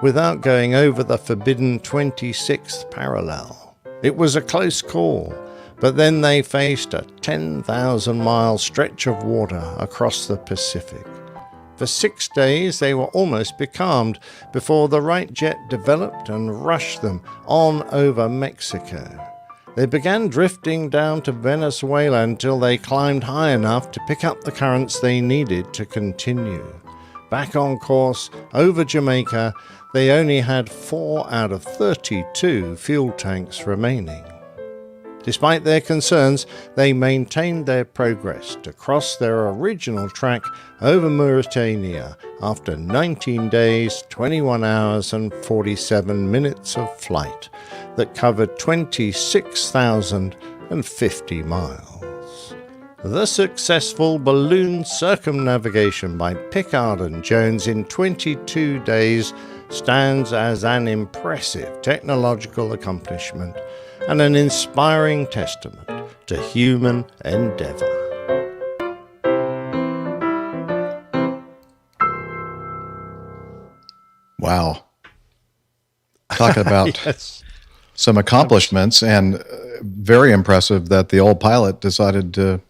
G: without going over the forbidden 26th parallel. It was a close call, but then they faced a 10,000-mile stretch of water across the Pacific. For 6 days they were almost becalmed before the right jet developed and rushed them on over Mexico. They began drifting down to Venezuela until they climbed high enough to pick up the currents they needed to continue. Back on course, over Jamaica, they only had 4 out of 32 fuel tanks remaining. Despite their concerns, they maintained their progress to cross their original track over Mauritania after 19 days, 21 hours and 47 minutes of flight that covered 26,050 miles. The successful balloon circumnavigation by Piccard and Jones in 22 days stands as an impressive technological accomplishment and an inspiring testament to human endeavor.
E: Wow. Talking about
G: Yes.
E: some accomplishments, and very impressive that the old pilot decided to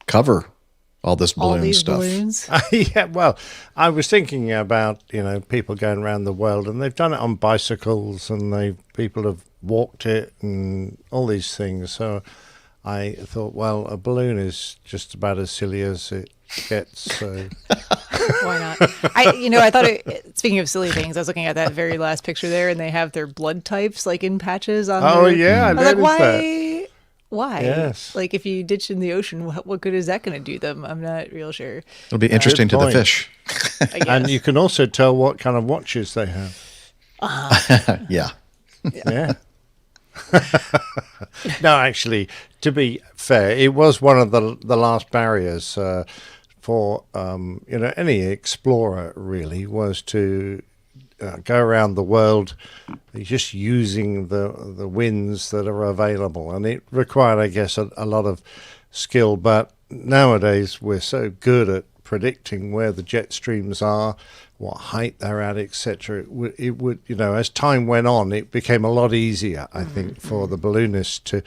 E: cover all this balloon
F: All these
E: stuff.
F: balloons.
G: Yeah, well, I was thinking about, people going around the world, and they've done it on bicycles, and people have walked it and all these things. So I thought, well, a balloon is just about as silly as it gets. So
F: Why not? I thought speaking of silly things, I was looking at that very last picture there, and they have their blood types like in patches on.
G: Oh,
F: their,
G: yeah, I
F: was like,
G: noticed
F: why?
G: that.
F: Why?
G: Yes.
F: Like if you ditch in the ocean, what good is that going to do them? I'm not real sure.
E: It'll be interesting to the
G: point.
E: fish.
F: I guess.
G: And you can also tell what kind of watches they have.
E: Yeah.
G: Yeah. No, actually, to be fair, it was one of the last barriers for any explorer really was to go around the world just using the winds that are available, and it required, I guess, a lot of skill. But nowadays we're so good at predicting where the jet streams are, what height they're at, etc. It would as time went on, it became a lot easier, I think, for the balloonists to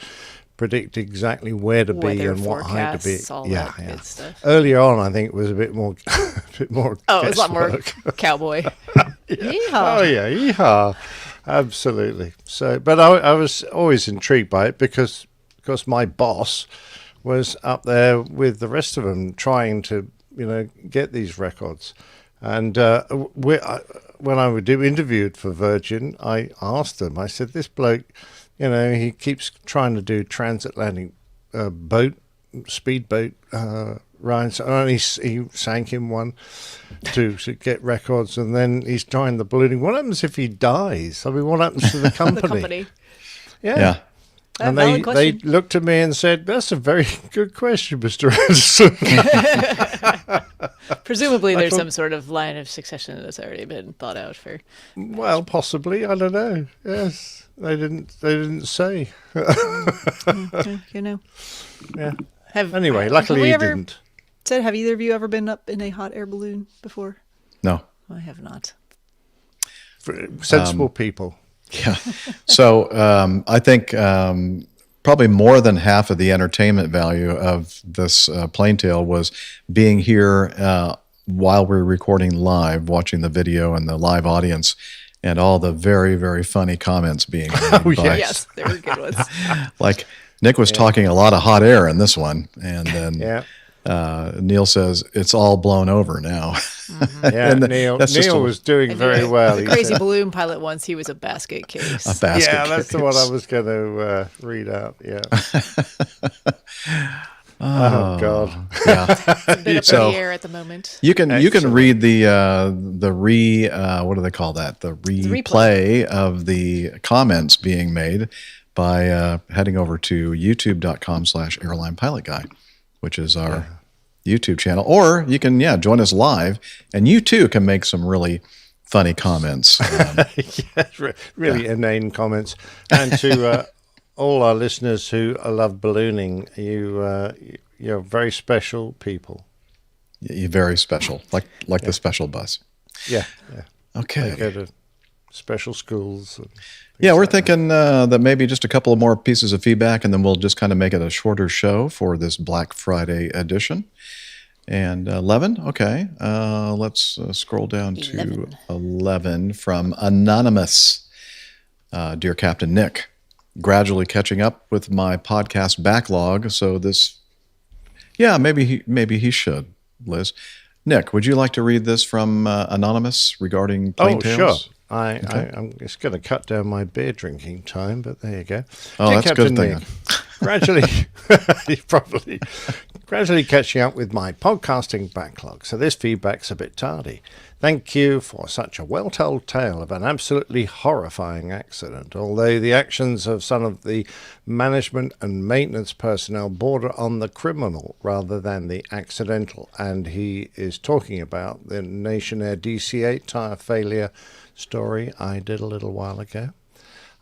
G: predict exactly where to be
F: Weather
G: and what height to be.
F: forecasts, all that good stuff.
G: Earlier on, I think it was a bit more,
F: Oh, it was a lot more
G: guesswork.
F: cowboy. Yeehaw.
G: Oh yeah, yeehaw! Absolutely. So, but I was always intrigued by it because my boss was up there with the rest of them trying to get these records, and when I would do interviewed for Virgin, I asked them. I said, "This bloke, he keeps trying to do transatlantic speedboat rides. And he sank in one to get records, and then he's trying the ballooning. What happens if he dies? I mean, what happens to the company?
F: The company.
G: Yeah. And
F: valid
G: they
F: question.
G: looked at me and said, "That's a very good question, Mr. Anderson."
F: Presumably,
G: I
F: there's
G: thought-
F: some sort of line of succession that's already been thought out for.
G: Well, possibly. I don't know. Yes, they didn't say.
F: You know.
G: Yeah.
F: have
G: Anyway, luckily
F: we
G: he
F: ever
G: didn't.
F: Said, have either of you ever been up in a hot air balloon before?
E: No.
F: I have not.
G: Sensible people.
E: Yeah. So I think probably more than half of the entertainment value of this plane tale was being here while we're recording live, watching the video and the live audience, and all the very, very funny comments being made.
F: Yes, they were good ones.
E: Like Nick was talking a lot of hot air in this one, and then Neil says it's all blown over now.
G: Yeah,
E: And
G: Neil
E: just
G: was doing very well.
F: The
G: He
F: crazy
G: said.
F: balloon pilot once, he was a basket case.
E: A basket
G: Yeah, that's the one
E: case.
G: I was going to read out. Yeah. Oh God.
E: Yeah.
F: It's a bit up in the air at the moment.
E: You can read the what do they call that? The replay of the comments being made by heading over to youtube.com/airlinepilotguy, which is our YouTube channel. Or you can join us live, and you too can make some really funny comments.
G: Really inane comments. And to all our listeners who love ballooning, you're very special people.
E: You're very special, like the special bus.
G: Yeah.
E: Okay.
G: They go to special schools.
E: Yeah, we're thinking that maybe just a couple of more pieces of feedback, and then we'll just kind of make it a shorter show for this Black Friday edition. And 11, okay. Let's scroll down to 11 from Anonymous. Dear Captain Nick, gradually catching up with my podcast backlog. So this, maybe he should, Liz. Nick, would you like to read this from Anonymous regarding plane tales?
G: Sure. I'm just going to cut down my beer drinking time, but there you go.
E: Oh,
G: Dear
E: that's a good
G: Captain
E: thing.
G: Nick, gradually catching up with my podcasting backlog, so this feedback's a bit tardy. Thank you for such a well-told tale of an absolutely horrifying accident. Although the actions of some of the management and maintenance personnel border on the criminal rather than the accidental, and he is talking about the Nation Air DC-8 tire failure story I did a little while ago.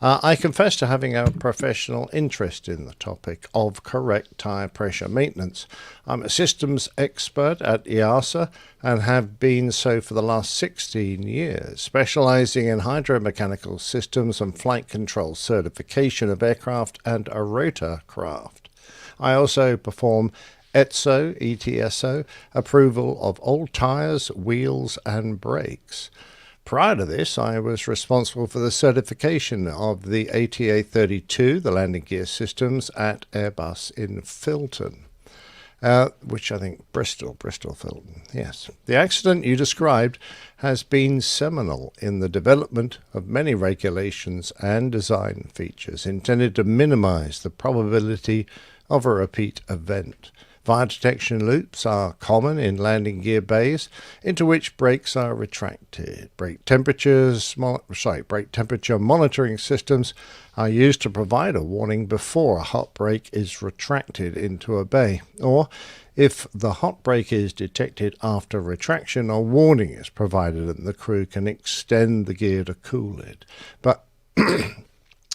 G: I confess to having a professional interest in the topic of correct tyre pressure maintenance. I'm a systems expert at EASA and have been so for the last 16 years, specialising in hydromechanical systems and flight control certification of aircraft and rotorcraft. I also perform ETSO approval of all tyres, wheels and brakes. Prior to this, I was responsible for the certification of the ATA-32, the landing gear systems, at Airbus in Filton, which I think Bristol Filton, yes. The accident you described has been seminal in the development of many regulations and design features intended to minimize the probability of a repeat event. Fire detection loops are common in landing gear bays into which brakes are retracted. Brake temperature monitoring systems are used to provide a warning before a hot brake is retracted into a bay, or if the hot brake is detected after retraction, a warning is provided and the crew can extend the gear to cool it. But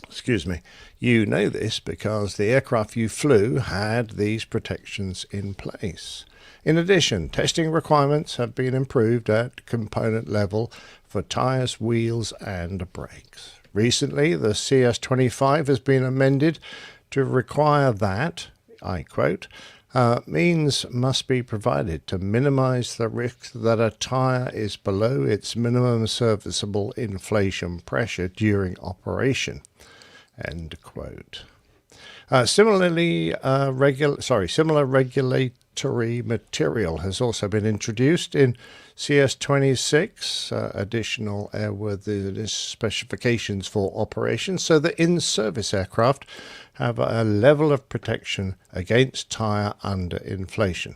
G: excuse me, you know this because the aircraft you flew had these protections in place. In addition, testing requirements have been improved at component level for tyres, wheels and brakes. Recently, the CS25 has been amended to require that, I quote, means must be provided to minimize the risk that a tyre is below its minimum serviceable inflation pressure during operation. End quote. Similar regulatory material has also been introduced in CS26, additional airworthiness specifications for operations, so that in-service aircraft have a level of protection against tyre underinflation.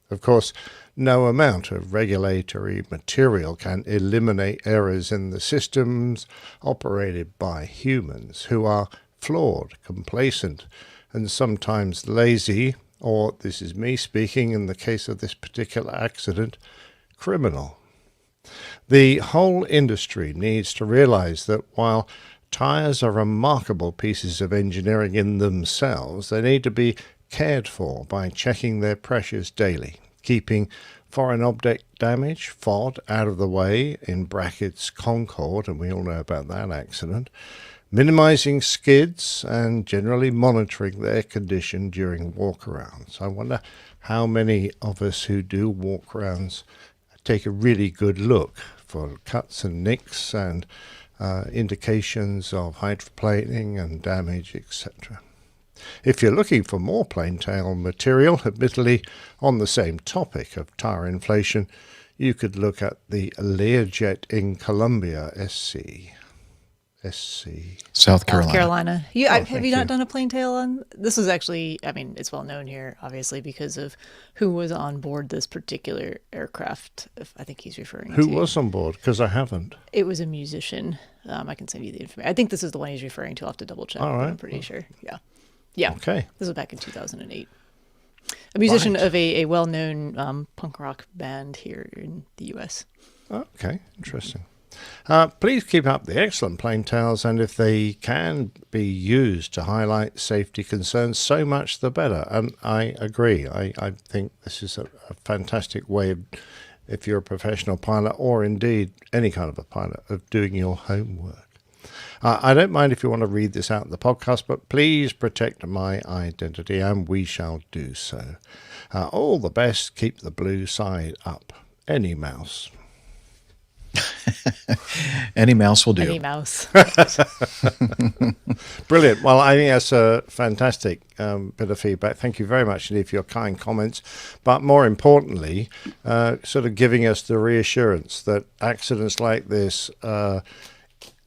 G: Of course, no amount of regulatory material can eliminate errors in the systems operated by humans, who are flawed, complacent, and sometimes lazy, or, this is me speaking in the case of this particular accident, criminal. The whole industry needs to realize that while tires are remarkable pieces of engineering in themselves, they need to be cared for by checking their pressures daily, keeping foreign object damage, FOD, out of the way, in brackets Concorde, and we all know about that accident, minimizing skids, and generally monitoring their condition during walkarounds. I wonder how many of us who do walkarounds take a really good look for cuts and nicks and indications of hydroplaning and damage, etc. If you're looking for more plain-tail material, admittedly on the same topic of tire inflation, you could look at the Learjet in Columbia SC.
E: South
F: Carolina. Have
G: thank
F: you not
G: you.
F: done a plane tail on? This was actually, I mean, it's well known here, obviously, because of who was on board this particular aircraft. I think he's referring to.
G: Who was on board? Because I haven't.
F: It was a musician. I can send you the information. I think this is the one he's referring to. I'll have to double check.
G: All
F: But
G: right.
F: I'm pretty sure. Yeah. Yeah.
G: Okay.
F: This was back in 2008. A musician
G: Right.
F: of a well-known punk rock band here in the U.S.
G: Okay, interesting. Please keep up the excellent plane tales, and if they can be used to highlight safety concerns, so much the better. And I agree. I think this is a fantastic way of, if you're a professional pilot, or indeed any kind of a pilot, of doing your homework. I don't mind if you want to read this out in the podcast, but please protect my identity, and we shall do so. All the best. Keep the blue side up. Any mouse.
E: Any mouse will do.
F: Any mouse.
G: Brilliant. Well, I think that's a fantastic bit of feedback. Thank you very much indeed for your kind comments. But more importantly, sort of giving us the reassurance that accidents like this,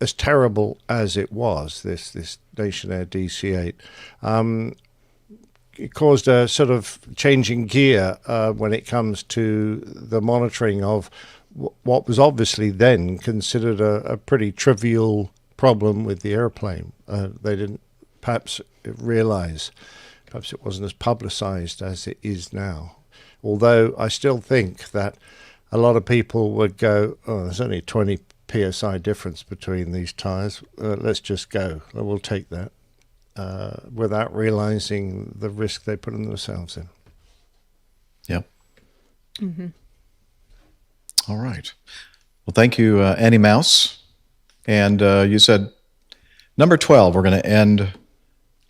G: as terrible as it was, this Nation Air DC-8, it caused a sort of changing gear when it comes to the monitoring of what was obviously then considered a pretty trivial problem with the airplane. They didn't perhaps realize, perhaps it wasn't as publicized as it is now. Although I still think that a lot of people would go, oh, there's only 20 PSI difference between these tires. Let's just go. We'll take that, without realizing the risk they put themselves in.
E: Yep.
F: Mm-hmm.
E: All right. Well, thank you, Annie Mouse. And you said number 12, we're going to end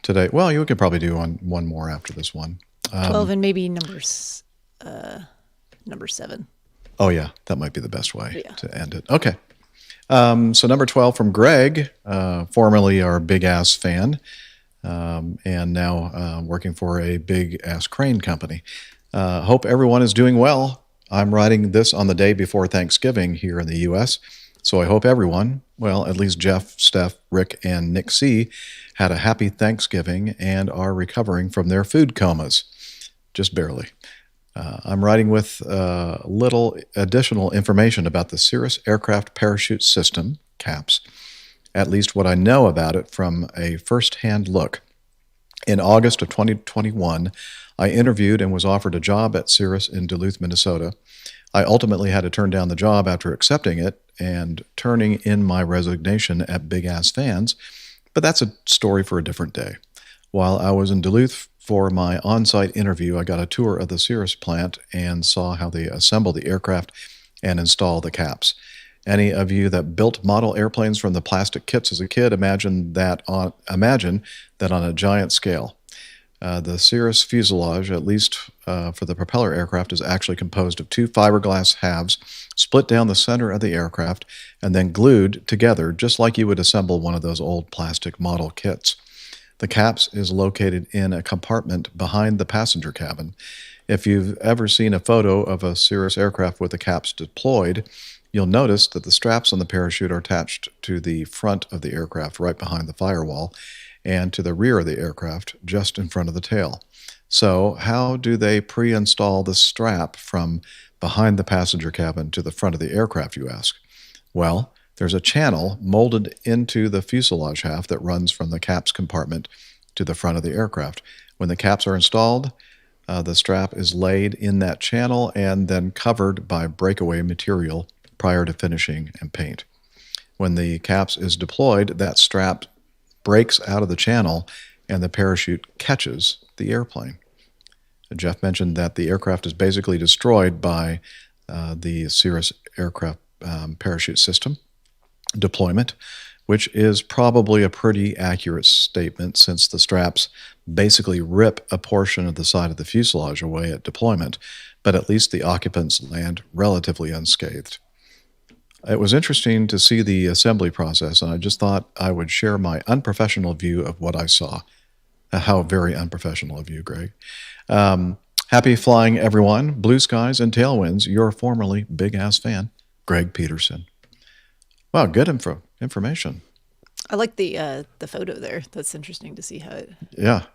E: today. Well, you could probably do one more after this one.
F: 12 and maybe number 7.
E: Oh, yeah. That might be the best way to end it. Okay. So number 12 from Greg, formerly our Big Ass fan, and now working for a Big Ass crane company. Hope everyone is doing well. I'm writing this on the day before Thanksgiving here in the U.S., so I hope everyone, well, at least Jeff, Steph, Rick, and Nick C., had a happy Thanksgiving and are recovering from their food comas. Just barely. I'm writing with little additional information about the Cirrus Aircraft Parachute System, CAPS, at least what I know about it from a first-hand look. In August of 2021, I interviewed and was offered a job at Cirrus in Duluth, Minnesota. I ultimately had to turn down the job after accepting it and turning in my resignation at Big Ass Fans, but that's a story for a different day. While I was in Duluth for my on-site interview, I got a tour of the Cirrus plant and saw how they assemble the aircraft and install the caps. Any of you that built model airplanes from the plastic kits as a kid, imagine that on a giant scale. The Cirrus fuselage, at least for the propeller aircraft, is actually composed of 2 fiberglass halves split down the center of the aircraft and then glued together just like you would assemble one of those old plastic model kits. The caps is located in a compartment behind the passenger cabin. If you've ever seen a photo of a Cirrus aircraft with the caps deployed, you'll notice that the straps on the parachute are attached to the front of the aircraft right behind the firewall and to the rear of the aircraft just in front of the tail. So how do they pre-install the strap from behind the passenger cabin to the front of the aircraft, you ask? Well, there's a channel molded into the fuselage half that runs from the caps compartment to the front of the aircraft. When the caps are installed, the strap is laid in that channel and then covered by breakaway material prior to finishing and paint. When the caps is deployed, that strap breaks out of the channel and the parachute catches the airplane. Jeff mentioned that the aircraft is basically destroyed by the Cirrus aircraft parachute system deployment, which is probably a pretty accurate statement since the straps basically rip a portion of the side of the fuselage away at deployment, but at least the occupants land relatively unscathed. It was interesting to see the assembly process, and I just thought I would share my unprofessional view of what I saw. How very unprofessional of you, Greg. Happy flying, everyone. Blue skies and tailwinds. Your formerly big-ass fan, Greg Peterson. Wow, good information.
F: I like the photo there. That's interesting to see how it...
E: Yeah.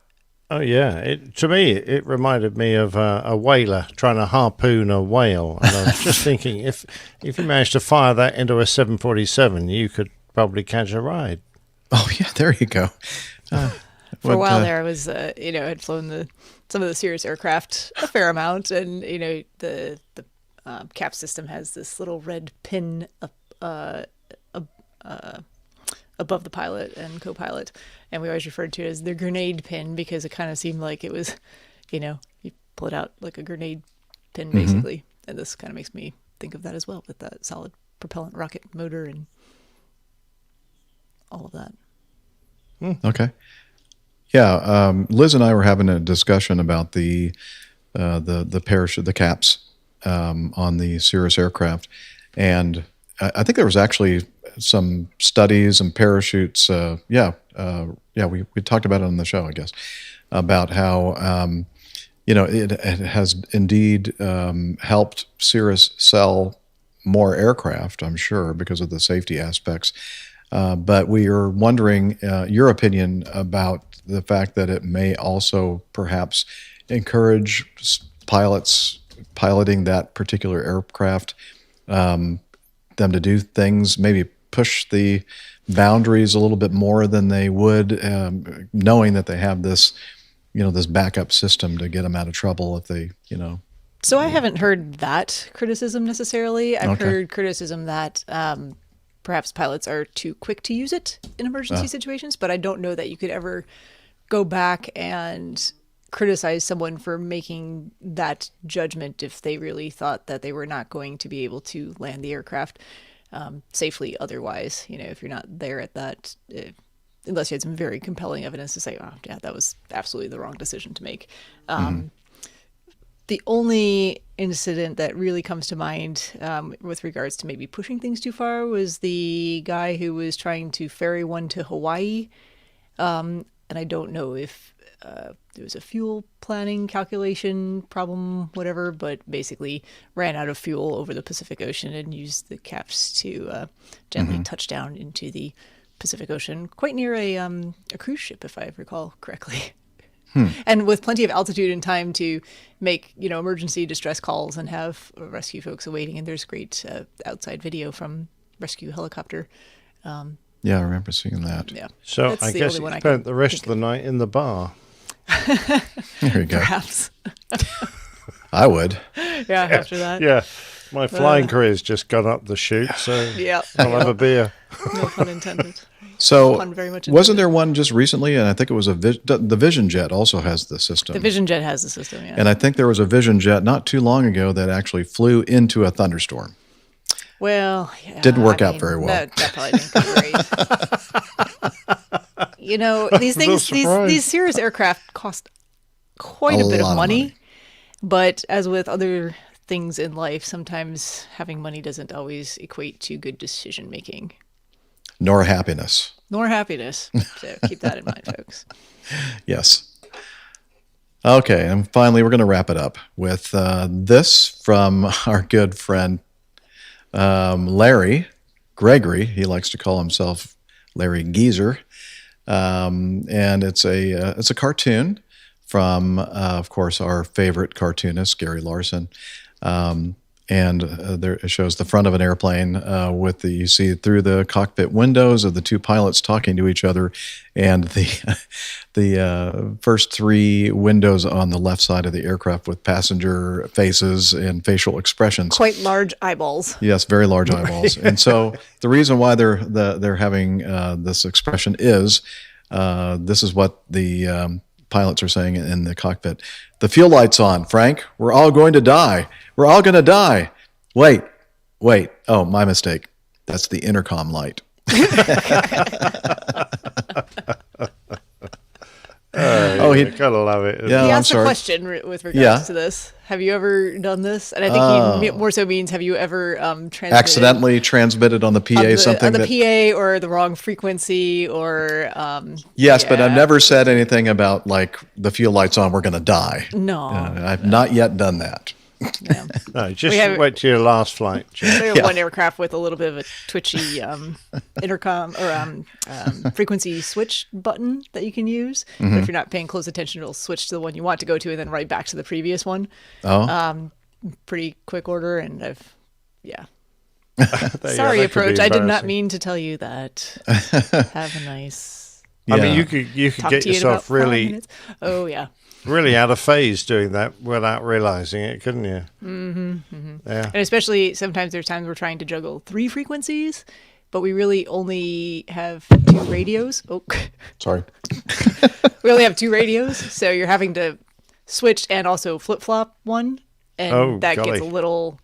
G: Oh, yeah. To me, it reminded me of a whaler trying to harpoon a whale. And I was just thinking, if you managed to fire that into a 747, you could probably catch a ride.
E: Oh, yeah, there you go.
F: For a while there, I was, had flown some of the Cirrus aircraft a fair amount, and the cap system has this little red pin above the pilot and co-pilot, and we always referred to it as the grenade pin because it kind of seemed like it was, you pull it out like a grenade pin basically, and this kind of makes me think of that as well with that solid propellant rocket motor and all of that.
E: Okay. Yeah, Liz and I were having a discussion about the parachute, the caps on the Cirrus aircraft, and I think there was actually some studies and parachutes. We talked about it on the show, I guess, about how it has indeed helped Cirrus sell more aircraft, I'm sure, because of the safety aspects. But we are wondering your opinion about the fact that it may also perhaps encourage pilots piloting that particular aircraft, them to do things, maybe push the boundaries a little bit more than they would, knowing that they have this, this backup system to get them out of trouble if they,
F: So I haven't heard that criticism necessarily. I've heard criticism that perhaps pilots are too quick to use it in emergency situations, but I don't know that you could ever go back and criticize someone for making that judgment if they really thought that they were not going to be able to land the aircraft safely otherwise. If you're not there at that, unless you had some very compelling evidence to say, oh, yeah, that was absolutely the wrong decision to make. The only incident that really comes to mind with regards to maybe pushing things too far was the guy who was trying to ferry one to Hawaii. And I don't know if there was a fuel planning calculation problem, whatever, but basically ran out of fuel over the Pacific Ocean and used the caps to gently touch down into the Pacific Ocean, quite near a cruise ship, if I recall correctly. And with plenty of altitude and time to make, emergency distress calls and have rescue folks awaiting. And there's great outside video from rescue helicopter.
E: Yeah, I remember seeing that.
F: Yeah.
G: So
F: That's
G: I
F: the
G: guess
F: only one
G: you
F: I
G: spent
F: can
G: the rest of
F: think
G: the night in the bar.
E: There you go.
F: Perhaps.
E: I would.
F: Yeah, after that.
G: Yeah. My flying career's just gone up the chute, so I'll have a beer.
F: No pun intended.
E: So,
F: Pun very much
E: wasn't there one just recently? And I think it was the Vision Jet also has the system.
F: The Vision Jet has the system, yeah.
E: And I think there was a Vision Jet not too long ago that actually flew into a thunderstorm.
F: Well, yeah,
E: didn't work out very well.
F: That probably didn't go great. These things, these Cirrus aircraft cost quite a bit of money. But as with other things in life, sometimes having money doesn't always equate to good decision making.
E: Nor happiness.
F: Nor happiness. So keep that in mind, folks.
E: Yes. Okay, and finally, we're going to wrap it up with this from our good friend Larry Gregory. He likes to call himself Larry Geezer, and it's a cartoon from, of course, our favorite cartoonist Gary Larson. And there it shows the front of an airplane with you see through the cockpit windows of the two pilots talking to each other, and the first three windows on the left side of the aircraft with passenger faces and facial expressions.
F: Quite large eyeballs.
E: Yes, very large eyeballs. And so the reason why they're having this expression is this is what the pilots are saying in the cockpit. The fuel light's on, Frank. We're all going to die. We're all going to die. Wait. Oh, my mistake. That's the intercom light.
G: You gotta love it.
F: He asked a question with regards to this. Have you ever done this? And I think he more so means, have you ever
E: accidentally transmitted on the PA something
F: on the PA or the wrong frequency or
E: yes, but I've never said anything about like the fuel light's on, we're going to die.
F: No,
E: I've not yet done that.
F: Yeah.
G: No, just wait till your last flight.
F: We have one aircraft with a little bit of a twitchy intercom or frequency switch button that you can use.
E: Mm-hmm.
F: But if you're not paying close attention, it'll switch to the one you want to go to and then right back to the previous one.
E: Oh.
F: Pretty quick order, and
E: Yeah,
F: sorry, approach. I did not mean to tell you that. Have a nice.
G: I mean, you could get yourself really.
F: Oh yeah.
G: Really out of phase doing that without realizing it, couldn't you?
F: Mm-hmm, mm-hmm.
G: Yeah.
F: And especially sometimes there's times we're trying to juggle 3 frequencies, but we really only have 2 radios. Oh,
E: sorry.
F: We only have 2 radios, so you're having to switch and also flip-flop one, and that gets a little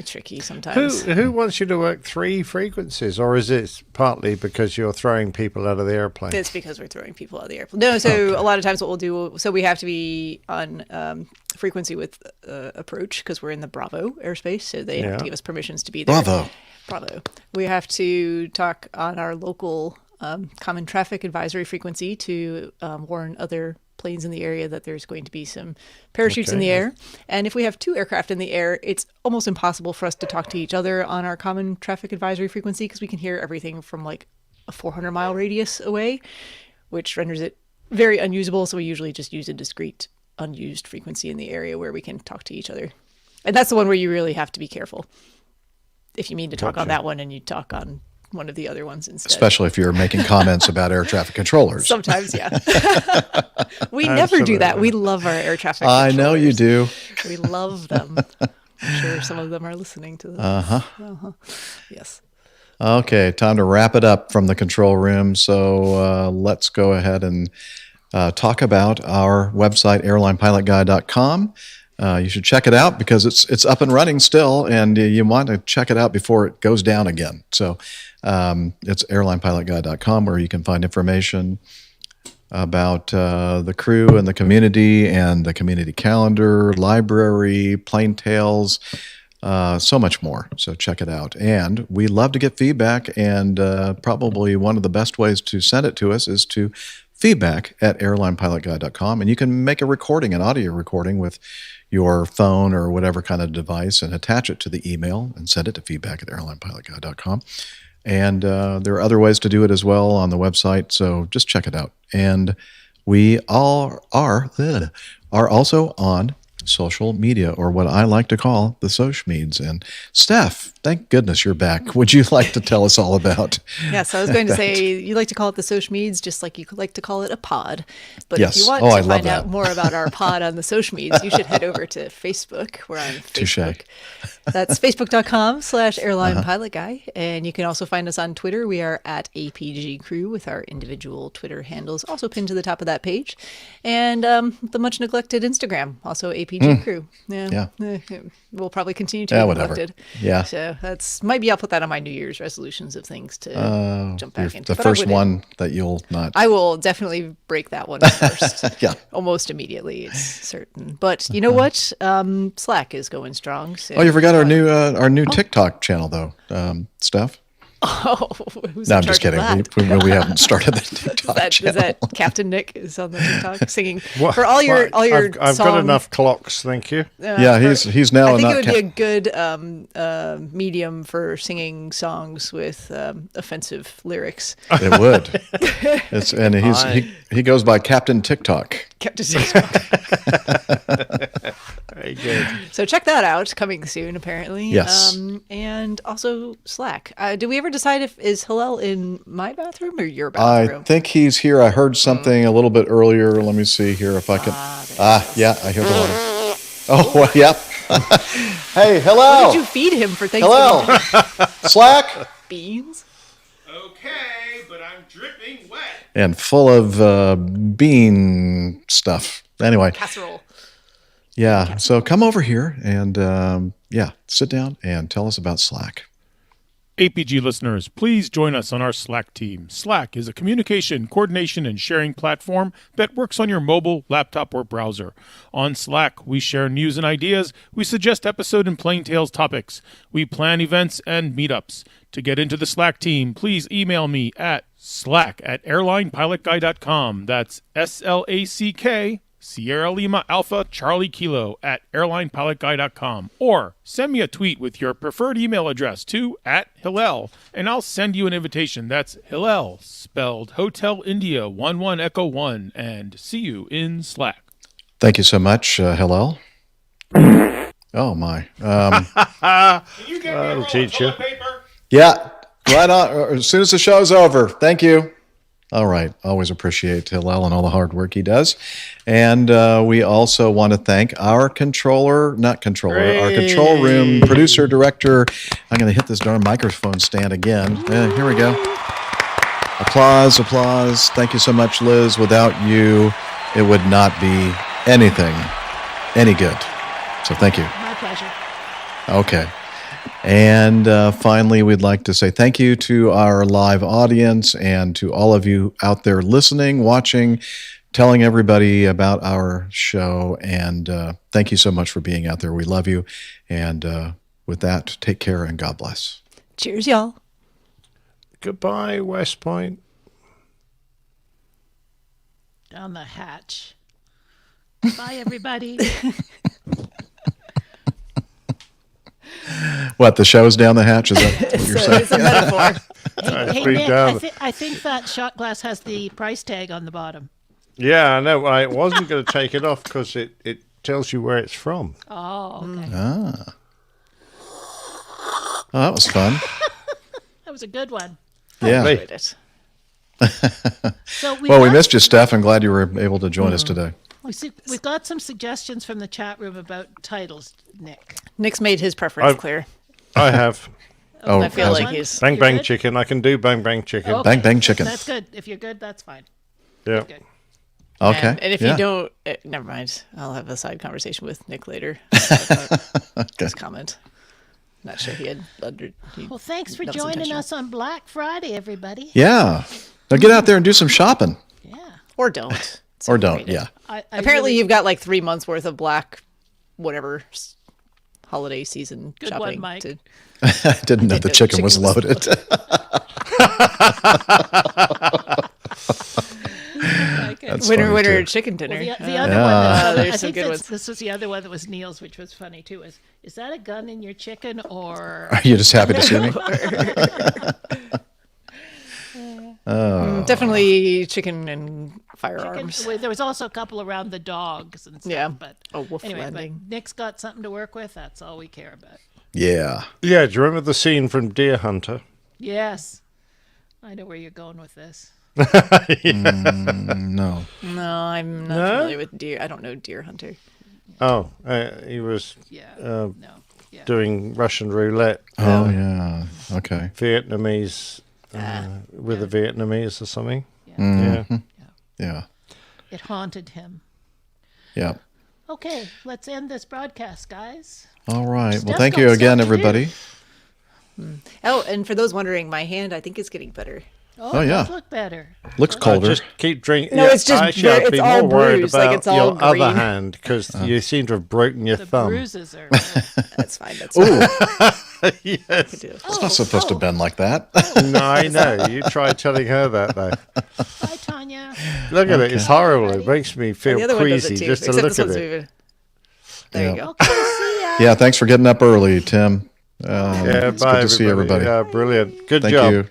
F: tricky sometimes.
G: Who wants you to work 3 frequencies, or is it partly because you're throwing people out of the airplane?
F: It's because we're throwing people out of the airplane. No, so a lot of times what we'll do, so we have to be on frequency with approach because we're in the Bravo airspace, so they have to give us permissions to be there. Bravo. We have to talk on our local common traffic advisory frequency to warn other planes in the area that there's going to be some parachutes in the air. And if we have 2 aircraft in the air, it's almost impossible for us to talk to each other on our common traffic advisory frequency because we can hear everything from like a 400-mile radius away, which renders it very unusable. So we usually just use a discrete unused frequency in the area where we can talk to each other. And that's the one where you really have to be careful. If you mean to talk on that one and you talk on one of the other ones instead.
E: Especially if you're making comments about air traffic controllers.
F: Sometimes, yeah. We never do that. We love our air traffic controllers.
E: I know you do.
F: We love them. I'm sure some of them are listening to this. Yes.
E: Okay, time to wrap it up from the control room. So let's go ahead and talk about our website, airlinepilotguy.com. You should check it out because it's up and running still, and you want to check it out before it goes down again. So it's airlinepilotguy.com, where you can find information about the crew and the community calendar, library, plane tales, so much more. So check it out. And we love to get feedback, and probably one of the best ways to send it to us is to feedback@airlinepilotguy.com, and you can make a recording, an audio recording with your phone or whatever kind of device and attach it to the email and send it to feedback@airlinepilotguy.com. And there are other ways to do it as well on the website, so just check it out. And we all are also on social media, or what I like to call the social meds. And Steph, thank goodness you're back. Would you like to tell us all about?
F: Yes, I was going to say, you like to call it the social meds, just like you like to call it a pod. But
E: yes.
F: if you want to find out more about our pod on the social meds, you should head over to Facebook. We're on Facebook. That's facebook.com/airlinepilotguy. And you can also find us on Twitter. We are at APG Crew with our individual Twitter handles also pinned to the top of that page. And the much neglected Instagram, also APG Crew. Yeah. We'll probably continue to be neglected.
E: Yeah.
F: So maybe I'll put that on my New Year's resolutions of things to jump back into.
E: The first one that you'll not.
F: I will definitely break that one first.
E: Yeah.
F: Almost immediately, it's certain. But you know what? Slack is going strong. So,
E: you forgot our new TikTok channel though, Steph.
F: Oh, who's
E: no,
F: in
E: I'm just
F: charge
E: kidding.
F: of
E: We haven't started the TikTok channel.
F: Is that Captain Nick is on the TikTok singing for all your
G: I've got enough clocks, thank you.
E: Yeah, he's now.
F: I think it would be a good medium for singing songs with offensive lyrics.
E: It would. He goes by Captain TikTok.
F: Captain TikTok.
G: Very good.
F: So check that out, coming soon, apparently.
E: Yes.
F: And also Slack. Did we ever decide is Hillel in my bathroom or your
E: I
F: bathroom?
E: think he's here. I heard something a little bit earlier. Let me see here if I can. Yeah, I hear the one. Oh, well, yep. Hey, hello.
F: What did you feed him for Thanksgiving?
E: Hello. Slack.
F: Beans.
S: Okay, but I'm dripping wet.
E: And full of bean stuff. Anyway.
F: Casserole.
E: Yeah. So come over here and sit down and tell us about Slack.
S: APG listeners, please join us on our Slack team. Slack is a communication, coordination, and sharing platform that works on your mobile, laptop, or browser. On Slack, we share news and ideas, we suggest episode and plain tales topics, we plan events and meetups. To get into the Slack team, please email me at slack@airlinepilotguy.com. That's SLACK Sierra Lima Alpha Charlie Kilo @airlinepilotguy.com, or send me a tweet with your preferred email address to @Hillel, and I'll send you an invitation. That's Hillel, spelled Hotel India 11 Echo 1, and see you in Slack.
E: Thank you so much, Hillel. Oh my.
G: That'll teach you.
E: Yeah, right on. As soon as the show's over. Thank you. All right. Always appreciate Hillel and all the hard work he does. And we also want to thank our control room producer, director. I'm going to hit this darn microphone stand again. Here we go. Applause. Thank you so much, Liz. Without you, it would not be anything any good. So thank you.
H: My pleasure.
E: Okay. And finally, we'd like to say thank you to our live audience and to all of you out there listening, watching, telling everybody about our show. And thank you so much for being out there. We love you. And with that, take care and God bless.
F: Cheers, y'all.
G: Goodbye, West Point.
H: Down the hatch. Bye, everybody.
E: What, the show's down the hatch? Is that what you're saying?
F: It's a metaphor.
H: Hey, Nick, I think that shot glass has the price tag on the bottom.
G: Yeah, I know. I wasn't going to take it off because it tells you where it's from.
H: Oh, okay.
E: Ah. Oh, that was fun.
H: That was a good one.
E: Yeah.
F: I enjoyed it.
H: So
E: we missed you, Steph. I'm glad you were able to join us today.
H: We've got some suggestions from the chat room about titles, Nick.
F: Nick's made his preference clear.
G: I have.
F: I feel like he's...
G: Bang Bang Chicken. I can do Bang Bang Chicken.
H: Okay.
E: Bang Bang Chicken.
H: That's good. If you're good, that's fine.
G: Yeah.
H: Good.
E: Okay.
F: And if you don't... never mind. I'll have a side conversation with Nick later. His comment. Not sure he had...
H: Well, thanks for joining us on Black Friday, everybody.
E: Yeah. Now get out there and do some shopping.
H: Yeah.
F: Or don't.
E: Or don't, yeah.
F: Apparently you've got like 3 months worth of black whatever holiday season
H: Good
F: shopping.
H: one, Mike.
E: I didn't know the chicken was loaded.
F: Winter chicken dinner.
H: Well, the other one,
F: there's
H: I
F: some
H: think
F: good ones.
H: this was the other one that was Neil's, which was funny too. Is that a gun in your chicken, or
E: are you just happy to see me?
F: Definitely chicken and firearms.
H: There was also a couple around the dogs and stuff.
F: Yeah.
H: But
F: wolf
H: anyway,
F: landing.
H: but Nick's got something to work with. That's all we care about.
E: Yeah.
G: Yeah, do you remember the scene from Deer Hunter?
H: Yes. I know where you're going with this.
E: No.
F: No, I'm not familiar with deer. I don't know Deer Hunter.
G: Oh, he was doing Russian roulette.
E: Oh, yeah. Okay.
G: Vietnamese, with the Vietnamese or something.
E: Yeah.
H: It haunted him.
E: Yeah.
H: Okay, let's end this broadcast, guys.
E: All right.
H: Steph
E: Well, thank
H: got
E: you again,
H: stuff to do.
E: everybody.
F: Oh, and for those wondering, my hand I think is getting better.
H: Oh,
E: yeah.
H: it does look better.
E: Looks colder.
G: Just keep drinking.
F: No, it's just
G: actually, I'd be
F: it's all
G: more worried
F: bruised,
G: about
F: like it's all
G: your other
F: green.
G: hand because you seem to have broken your
H: The
G: thumb.
H: bruises are.
F: That's fine. That's
E: Ooh.
G: Yes.
E: It's not supposed to bend like that.
G: No, I know. You try telling her that, though.
H: Bye, Tanya.
G: Look at it. It's horrible. It makes me
F: the
G: feel
F: other one does it
G: queasy
F: too,
G: just to
F: except
G: look
F: this
G: at
F: one's
G: it.
F: moving. There you go.
H: Okay, see ya.
E: Yeah, thanks for getting up early, Tim.
G: Yeah,
E: it's
G: bye,
E: good to see everybody.
G: Yeah, brilliant. Good
E: Thank
G: job.
E: you.